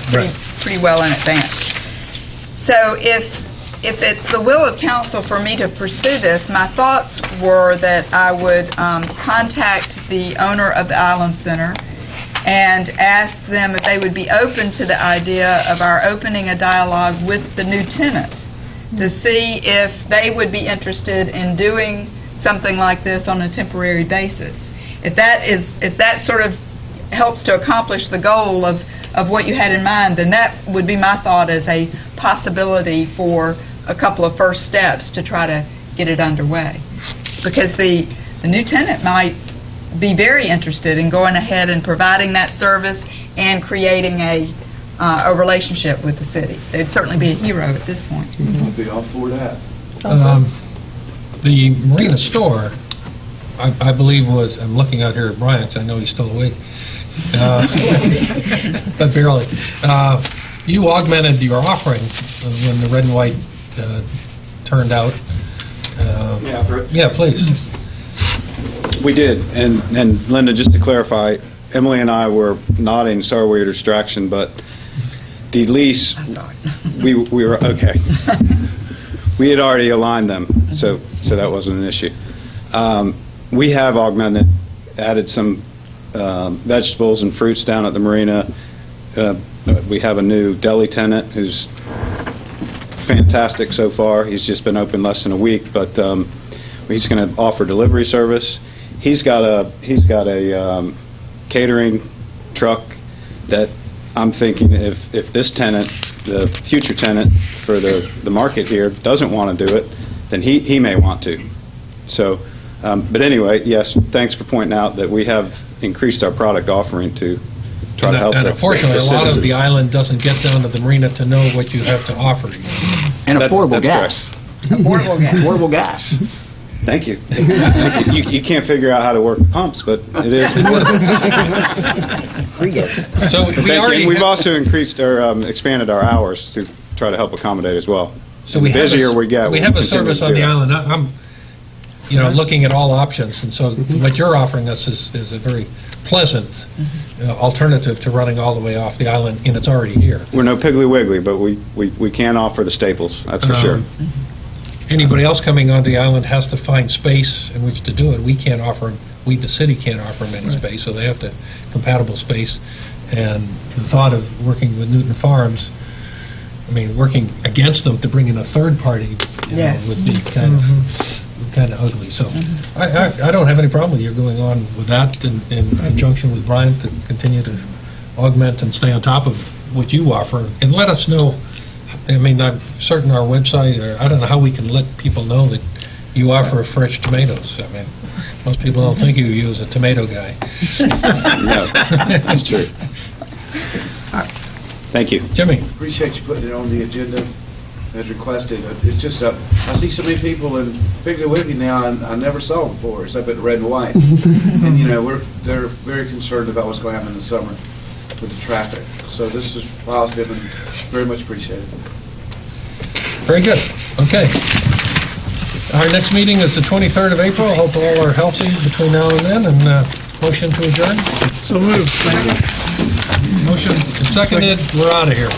pretty well in advance. So if it's the will of council for me to pursue this, my thoughts were that I would contact the owner of the Island Center and ask them if they would be open to the idea of our opening a dialogue with the new tenant to see if they would be interested in doing something like this on a temporary basis. If that sort of helps to accomplish the goal of what you had in mind, then that would be my thought as a possibility for a couple of first steps to try to get it underway. Because the new tenant might be very interested in going ahead and providing that service and creating a a relationship with the city. They'd certainly be a hero at this point. I'd be all for that. The Marina store, I believe was, I'm looking out here at Brian, because I know he's still awake, but barely. You augmented your offering when the red and white turned out. Yeah, please. We did, and Linda, just to clarify, Emily and I were nodding, sorry we were a distraction, but the lease, we were, okay. We had already aligned them, so that wasn't an issue. We have augmented, added some vegetables and fruits down at the marina. We have a new deli tenant who's fantastic so far. He's just been open less than a week, but he's going to offer delivery service. He's got a catering truck that I'm thinking if this tenant, the future tenant for the market here, doesn't want to do it, then he may want to. So, but anyway, yes, thanks for pointing out that we have increased our product offering to try to help And the unfortunately, a lot of the citizens. island doesn't get down to the marina to know what you have to offer. And affordable that's gas. Affordable gas. Affordable gas. Thank you. You can't figure out how to work the pumps, but it is. Free gas. So we've also increased our expanded our hours to try to help accommodate as well. So we the busier we get, we we'll have a continue service to on do the that. island. I'm, looking at all options, and so what you're offering us is a very pleasant alternative to running all the way off the island, and it's already here. We're no Piggly Wiggly, but we can offer the staples. That's for sure. Anybody else coming on the island has to find space in which to do it. We can't offer them. We, the city, can't offer them any space, so they have to compatible space. And the thought of working with Newton Farms, I mean, working against them to bring in a third party, would be kind of ugly. So I don't have any problem with you going on with that in conjunction with Brian to continue to augment and stay on top of what you offer, and let us know. I mean, I'm certain our website, or I don't know how we can let people know that you offer fresh tomatoes. I mean, most people don't think of you as a tomato guy. No, that's true. Thank you. Jimmy. Appreciate you putting it on the agenda as requested. It's just, I see so many people in Piggly Wiggly now I never saw before, except at Red and White. And, they're very concerned about what's going to happen in the summer with the traffic. So this is positive and very much appreciated. Very good. Okay. Our next meeting is the 23rd of April. I hope all are healthy between now and then. And motion to adjourn? So moved. Motion seconded. We're out of here.